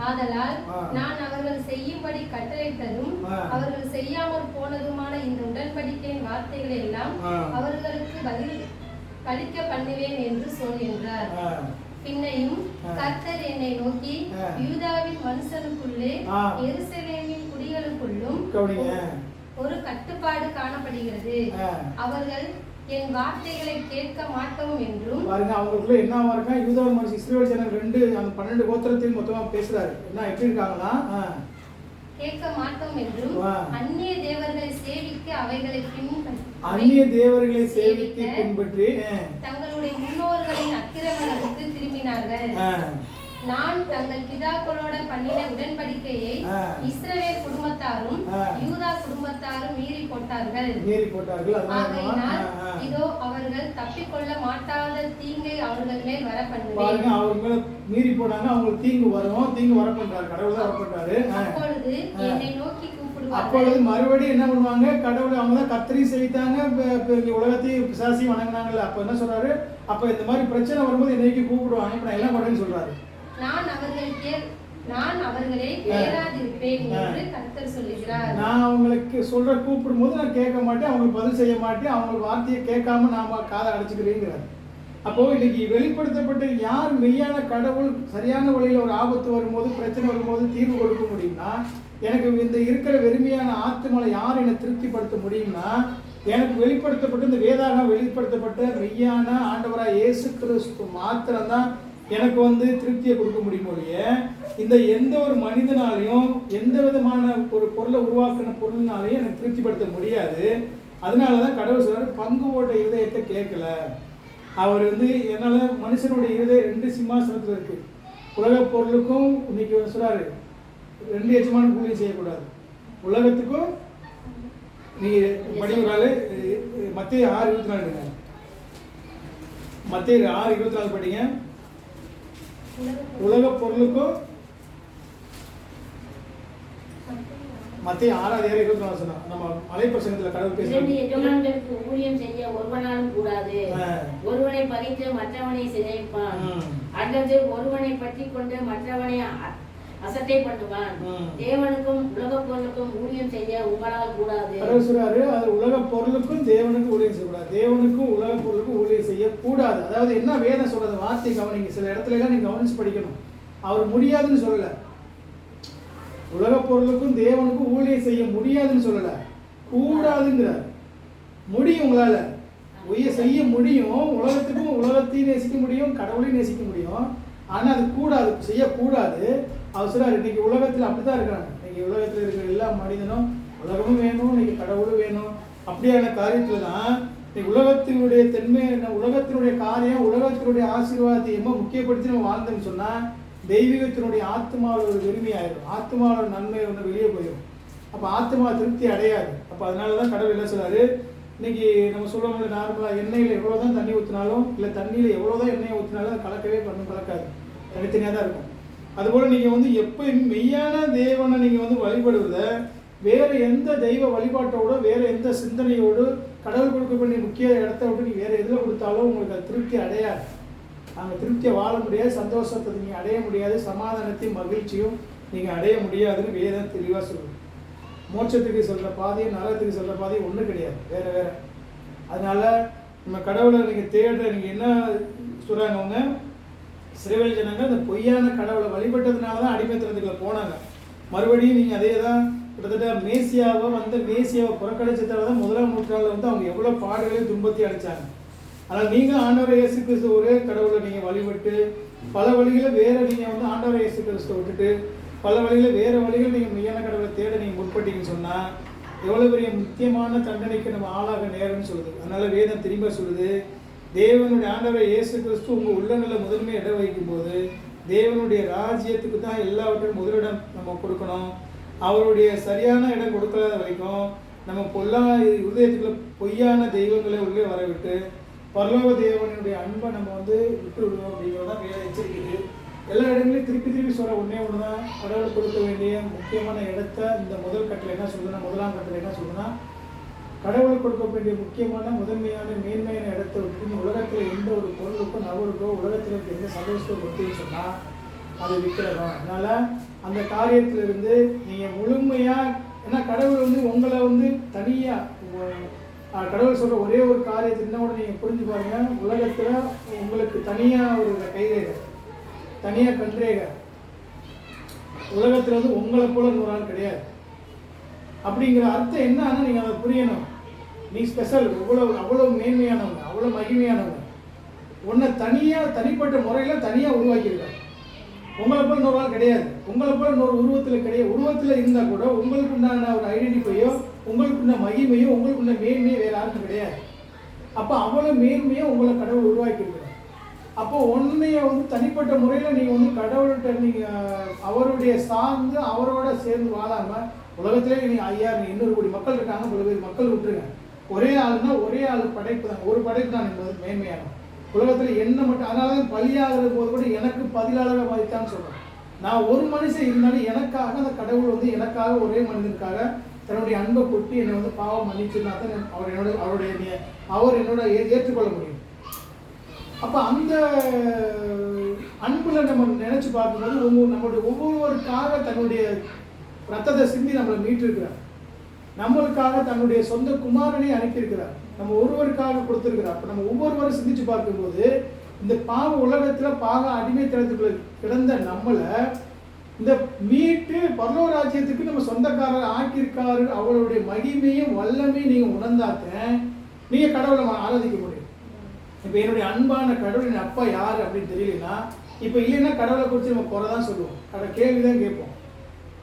ஆதலால் நான் அவர்கள் செய்யும்படி கட்டளையிட்டதும் அவர்கள் செய்யாமற் போனதுமான இந்த உடன்படிக்கையின் வார்த்தைகளை எல்லாம் அவர்களுக்கு பதில் பலிக்க பண்ணுவேன் என்று சொல் என்றார். பின்னையும் கர்த்தர் என்னை நோக்கி, யூதாவின் மனுஷனுக்குள்ளே எருசலேமின் குடிகளுக்குள்ளும் ஒரு கட்டுப்பாடு காணப்படுகிறது. அவர்கள் என் வார்த்தைகளை கேட்க மாட்டோம் என்றும்.
பாருங்க, அவங்களுக்குள்ள என்ன இருக்கா, யூதாவின் மனுஷன் இஸ்ரவேல் ஜனங்கள் 2 அந்த 12 கோத்திரத்தையும் மொத்தமா பேசுறாரு. என்ன எப்படி இருக்காங்கன்னா,
கேட்க மாட்டோம் என்றும் அந்நிய தேவர்களை சேவிக்க அவைகளை
பின்பற்றி
தங்களுடைய முன்னோர்களின் அக்கிரமங்களுக்கு திரும்பினார்கள். நான் தங்கள் பிதாக்களோட பண்ணின உடன்படிக்கையை இஸ்ரவேல் குடும்பத்தாரும் யூதா குடும்பத்தாரும் மீறி போட்டார்கள். ஆகையினால் இதோ அவர்கள் தப்பிக்கொள்ள மாட்டாத தீங்கை அவர்கள் மேல் வர பண்ணுவேன்.
அவங்க மீறி போனாங்க, அவங்களுக்கு தீங்கு வரும், தீங்கு வர பண்றாரு, கடவுள் தான் வர பண்றாரு.
அப்பொழுது என்னை நோக்கி கூப்பிடுவார்கள்.
அப்பொழுது மறுபடியும் என்ன பண்ணுவாங்க, கடவுள் அவங்க தான் கத்திரி செய்தாங்க, உலகத்தையும் பிசாசி வணங்கினாங்கல்ல. அப்ப என்ன சொல்றாரு, அப்ப இந்த மாதிரி பிரச்சனை வரும்போது என்னைக்கு கூப்பிடுவாங்க, இப்ப நான் என்ன பண்றேன்னு சொல்றாரு.
நான் அவர்களை கேளாதிருப்பேன் என்று கர்த்தர் சொல்லுகிறார்.
நான் அவங்களுக்கு சொல்ற கூப்பிடும் போது நான் கேட்க மாட்டேன், அவங்களுக்கு பதில் செய்ய மாட்டேன், அவங்க வார்த்தையை கேட்காம நாம காதை அடைச்சுக்கிறேங்கிறார். அப்போ இன்னைக்கு வெளிப்படுத்தப்பட்ட யார் மெய்யான கடவுள், சரியான வழியில் ஒரு ஆபத்து வரும்போது, பிரச்சனை வரும்போது தீர்வு கொடுக்க முடியும்னா, எனக்கு இந்த இருக்கிற வெறுமையான ஆத்துமலை யார் என்னை திருப்திப்படுத்த முடியும்னா, எனக்கு வெளிப்படுத்தப்பட்ட இந்த வேதாகம் வெளிப்படுத்தப்பட்ட மெய்யான ஆண்டவராக இயேசு கிறிஸ்து மாத்திரம்தான் எனக்கு திருப்தியை கொடுக்க முடியும். இந்த எந்த ஒரு மனிதனாலையும் எந்த விதமான ஒரு பொருளை உருவாக்கின பொருள்னாலையும் எனக்கு திருப்திப்படுத்த முடியாது. அதனாலதான் கடவுள் சொல்றாரு, பங்கு ஓட்ட இருதயத்தை கேட்கல. அவர் என்னால மனுஷனுடைய இருதயம் 2 சிம்மாசனத்துல இருக்கு. உலக பொருளுக்கும் இன்னைக்கு சொல்றாரு 2 எஜமான கூலியும் செய்யக்கூடாது. உலகத்துக்கும் நீங்க படிக்கிறாரு. மத்திய 6:24 மத்திய 6:24 படிங்க. உலக பொருளுக்கும் மத்திய 6:24 சொன்னா நம்ம மலைப்பிரசங்கத்துல கடவுள்
பேசுறாரு. ஊழியம் செய்ய ஒருவனாலும் கூடாது. ஒருவனை பறித்து மற்றவனை சிதைப்பான், அல்லது ஒருவனை பற்றி கொண்டு மற்றவனை அசட்டை பண்ணுவான். தேவனுக்கும் உலக பொருளுக்கும் ஊழியம் செய்ய உங்களால் கூடாது.
சொல்றாரு, அது உலக பொருளுக்கும் தேவனுக்கும் ஊழியம் செய்யக்கூடாது, தேவனுக்கும் உலக பொருளுக்கும் ஊழியம் செய்யக்கூடாது. அதாவது என்ன வேதம் சொல்றது, வார்த்தை கவனிங்க. சில இடத்துல எல்லாம் நீங்க கவனிச்சு படிக்கணும். அவர் முடியாதுன்னு சொல்லல, உலக பொருளுக்கும் தேவனுக்கும் ஊழியம் செய்ய முடியாதுன்னு சொல்லல, கூடாதுங்கிறார். முடியும், உங்களால செய்ய முடியும். உலகத்துக்கும் உலகத்தையும் நேசிக்க முடியும், கடவுளையும் நேசிக்க முடியும். ஆனா அது கூடாது, செய்யக்கூடாது. அவர் சொல்றாரு, இன்னைக்கு உலகத்துல அப்படித்தான் இருக்கிறாங்க. இன்னைக்கு உலகத்துல இருக்கிற எல்லா மனிதனும் உலகமும் வேணும், இன்னைக்கு கடவுளும் வேணும். அப்படியான காரியத்துல தான் இன்னைக்கு உலகத்தினுடைய தன்மை என்ன, உலகத்தினுடைய காரியம், உலகத்தினுடைய ஆசீர்வாதத்தை ரொம்ப முக்கியப்படுத்தி நம்ம வாழ்ந்தோம்னு சொன்னா தெய்வீகத்தினுடைய ஆத்மாவில் ஒரு வெறுமையாயிடும், ஆத்மாவோட நன்மை வெளியே போயிடும். அப்ப ஆத்மா திருப்தி அடையாது. அப்ப அதனாலதான் கடவுள் என்ன சொல்றாரு, இன்னைக்கு நம்ம சொல்லுவோம்ல, நார்மலா எண்ணெயில எவ்வளவுதான் தண்ணி ஊற்றினாலும், இல்லை தண்ணியில எவ்வளவுதான் எண்ணெயை ஊற்றினாலும் அது கலக்கவே கலக்காது, தனித்தனியாக தான் இருக்கும். அதுபோல நீங்க எப்பயும் மெய்யான தேவனை நீங்க வழிபடுவத வேற எந்த தெய்வ வழிபாட்டோட, வேற எந்த சிந்தனையோடு, கடவுள் கொடுக்கக்கூடிய முக்கிய இடத்த விட்டு நீங்க வேற எதுல கொடுத்தாலும் உங்களுக்கு அது திருப்தி அடையாது. அங்கே திருப்தியை வாழ முடியாது, சந்தோஷத்தை நீங்க அடைய முடியாது, சமாதானத்தையும் மகிழ்ச்சியும் நீங்க அடைய முடியாதுன்னு வேதம் தெளிவா சொல்லுது. மோட்சத்துக்கு சொல்ற பாதையும் நரகத்துக்கு சொல்ற பாதையும் ஒன்றும் கிடையாது, வேற வேற. அதனால நம்ம கடவுளை நீங்க தேடுற, நீங்க என்ன சொல்றாங்க, அவங்க இஸ்ரவேல் ஜனங்கள் அந்த பொய்யான கடவுளை வழிபட்டதுனால தான் அடிமைத்தனத்துக்குள்ள போனாங்க. மறுபடியும் நீங்க அதே தான் கிட்டத்தட்ட மேசியாவை புறக்கணிச்சதால தான் 1ஆம் நூற்றாண்டில் அவங்க எவ்வளவு பாடுகளையும் துன்பத்தையும் அடைச்சாங்க. ஆனால் நீங்க ஆண்டவர் இயேசு கிறிஸ்து ஒரே கடவுளை நீங்க வழிபட்டு பல வழிகளை வேற நீங்க ஆண்டவர் இயேசு கிறிஸ்துவை விட்டுட்டு பல வழிகளை வேற வழிகள் நீங்க மெய்யான கடவுளை தேட நீங்க முற்பட்டீங்கன்னு சொன்னா எவ்வளவு பெரிய முக்கியமான தண்டனைக்கு நம்ம ஆளாக நேரம்னு சொல்லுது. அதனால வேதம் திரும்ப சொல்லுது, தேவனுடைய ஆண்டவர் இயேசு கிறிஸ்து உங்க உள்ளங்களில் முதன்மை இடம் வைக்கும் போது தேவனுடைய ராஜ்யத்துக்கு தான் எல்லாவற்றையும் முதலிடம் நம்ம கொடுக்கணும். அவருடைய சரியான இடம் கொடுக்காத வரைக்கும் நம்ம இதயத்துக்குள்ள பொய்யான தெய்வங்களை உள்ளே வரவிட்டு பரலோக தேவனுடைய அன்பை நம்ம வந்து விட்டு விடுவோம் அப்படிங்கிறதான் வேற எச்சரிக்கிறது. எல்லா இடங்களையும் திருப்பி திருப்பி சொல்ல ஒன்றே ஒன்று தான், கடவுள் கொடுக்க வேண்டிய முக்கியமான இடத்த இந்த முதல் கட்டில் என்ன சொல்லுதுன்னா, முதலாம் கட்டில் என்ன சொல்லுதுன்னா, கடவுள் கொடுக்க வேண்டிய முக்கியமான முதன்மையான மேன்மையான இடத்தை விட்டு உலகத்தில் எந்த ஒரு பொருளுக்கோ நபருக்கோ உலகத்தில் இருக்க எந்த சந்தோஷத்தை கொடுத்துன்னு சொன்னால் அது விற்கிறோம். அதனால் அந்த காரியத்திலிருந்து நீங்கள் முழுமையாக, ஏன்னா கடவுள் வந்து உங்களை வந்து தனியாக, கடவுள் சொல்கிற ஒரே ஒரு காரியத்தின்னா கூட நீங்கள் புரிஞ்சு பாருங்கள், உலகத்தில் உங்களுக்கு தனியாக ஒரு கைரேகை, தனியாக கண்ரேகை, உலகத்தில் வந்து உங்களை போல ஒரு ஆள் கிடையாது. அப்படிங்கிற அர்த்தம் என்னன்னா நீங்கள் அதை புரியணும். நீ ஸ்பெஷல், அவ்வளோ மேன்மையானவங்க, அவ்வளோ மகிமையானவங்க, உன்னை தனிப்பட்ட முறையில் தனியாக உருவாக்கியிருக்காங்க. உங்களை போல இன்னொரு ஆள் கிடையாது, உங்களை போல இன்னொரு உருவத்தில் கிடையாது. உருவத்தில் இருந்தால் கூட உங்களுக்கு உண்டான ஒரு ஐடென்டிஃபையோ, உங்களுக்கு உண்டான மகிமையோ, உங்களுக்கு உண்டான மேன்மையோ வேறு யாருக்கும் கிடையாது. அப்போ அவ்வளோ மேன்மையாக உங்களை கடவுள் உருவாக்கியிருக்கிறார். அப்போ உன்னைய வந்து தனிப்பட்ட முறையில் நீங்கள் வந்து கடவுள்கிட்ட நீங்கள் அவருடைய சார்ந்து அவரோட சேர்ந்து வாழாமல், உலகத்திலே நீங்கள் 500 கோடி மக்கள் இருக்காங்க, 10 பேர் மக்கள் விட்டுருங்க, ஒரே ஆளுனா ஒரே ஆள் படைப்பு தான், ஒரு படைப்பு தான் என்பது மேன்மையான உலகத்தில் என்ன மட்டும். அதனால தான் பலியாகிற போது கூட எனக்கு பதிலாளராக மதித்தான்னு சொல்கிறேன். நான் ஒரு மனுஷன் இருந்தாலும் எனக்காக அந்த கடவுள் வந்து எனக்காக ஒரே மனிதனுக்காக தன்னுடைய அன்பை கொட்டி என்னை வந்து பாவம் மன்னிச்சுன்னா தான் அவர் என்னோட ஏற்றுக்கொள்ள முடியும். அப்போ அந்த அன்பில் நம்ம நினச்சி பார்க்கும்போது நம்மளுடைய ஒவ்வொருவருக்காக தன்னுடைய ரத்தத்தை சிந்தி நம்மளை மீட்டிருக்கிறார், நம்மளுக்காக தன்னுடைய சொந்த குமாரனை அனுப்பியிருக்கிறார், நம்ம ஒருவருக்காக கொடுத்துருக்கிறார். அப்போ நம்ம ஒவ்வொருவரும் சிந்திச்சு பார்க்கும்போது இந்த பாவ உலகத்தில் பாவ அடிமைத்தனத்துக்குள்ள கிடந்த நம்மளை இந்த மீட்டு பரலோக ராஜ்யத்துக்கு நம்ம சொந்தக்காரர் ஆக்கியிருக்காரு. அவளுடைய மகிமையும் வல்லமையும் நீங்கள் உணர்ந்தாக்க நீங்கள் கடவுளை ஆராதிக்க முடியும். இப்போ என்னுடைய அன்பான கடவுளின் அப்பா யார் அப்படின்னு தெரியலன்னா, இப்போ இல்லைன்னா கடவுளை குறித்து நம்ம குறை தான் சொல்லுவோம், கேள்வி தான் கேட்போம்.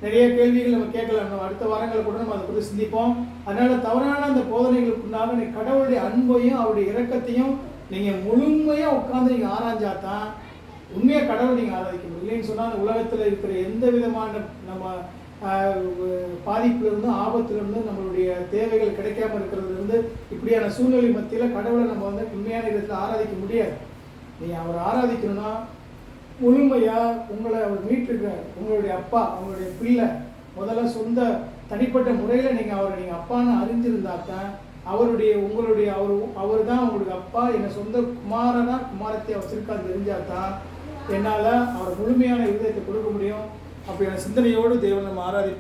நிறைய கேள்விகள் நம்ம கேட்கலாம், நம்ம அடுத்த வாரங்களை கூட நம்ம அதை பற்றி சிந்திப்போம். அதனால தவறான அந்த போதனைகளுக்குண்டாக நீ கடவுளுடைய அன்பையும் அவருடைய இரக்கத்தையும் நீங்கள் முழுமையாக உட்காந்து நீங்கள் ஆராய்ஞ்சாதான் உண்மையாக கடவுளை நீங்கள் ஆராதிக்க முடியும். இல்லைன்னு சொன்னால் அந்த உலகத்தில் இருக்கிற எந்த விதமான நம்ம பாதிப்புலேருந்தும் ஆபத்துலேருந்தும் நம்மளுடைய தேவைகள் கிடைக்காம இருக்கிறதுலேருந்து இப்படியான சூழ்நிலை மத்தியில் கடவுளை நம்ம வந்து உண்மையான இடத்துல ஆராதிக்க முடியாது. நீங்கள் அவரை ஆராதிக்கணும்னா முழுமையாக உங்களை அவர் மீட்டிருக்கிறார், உங்களுடைய அப்பா, அவங்களுடைய பிள்ளை. முதல்ல சொந்த தனிப்பட்ட முறையில் நீங்கள் அவரை நீங்கள் அப்பான்னு அறிஞ்சிருந்தாத்தான் உங்களுடைய அவர் தான் உங்களுக்கு அப்பா, என்னை சொந்த குமாரனா குமாரத்தை வச்சிருக்காது தெரிஞ்சாதான் என்னால் அவர் முழுமையான இதயத்தை கொடுக்க முடியும். அப்படியான சிந்தனையோடு தேவனை நம்ம ஆராதிப்போம்.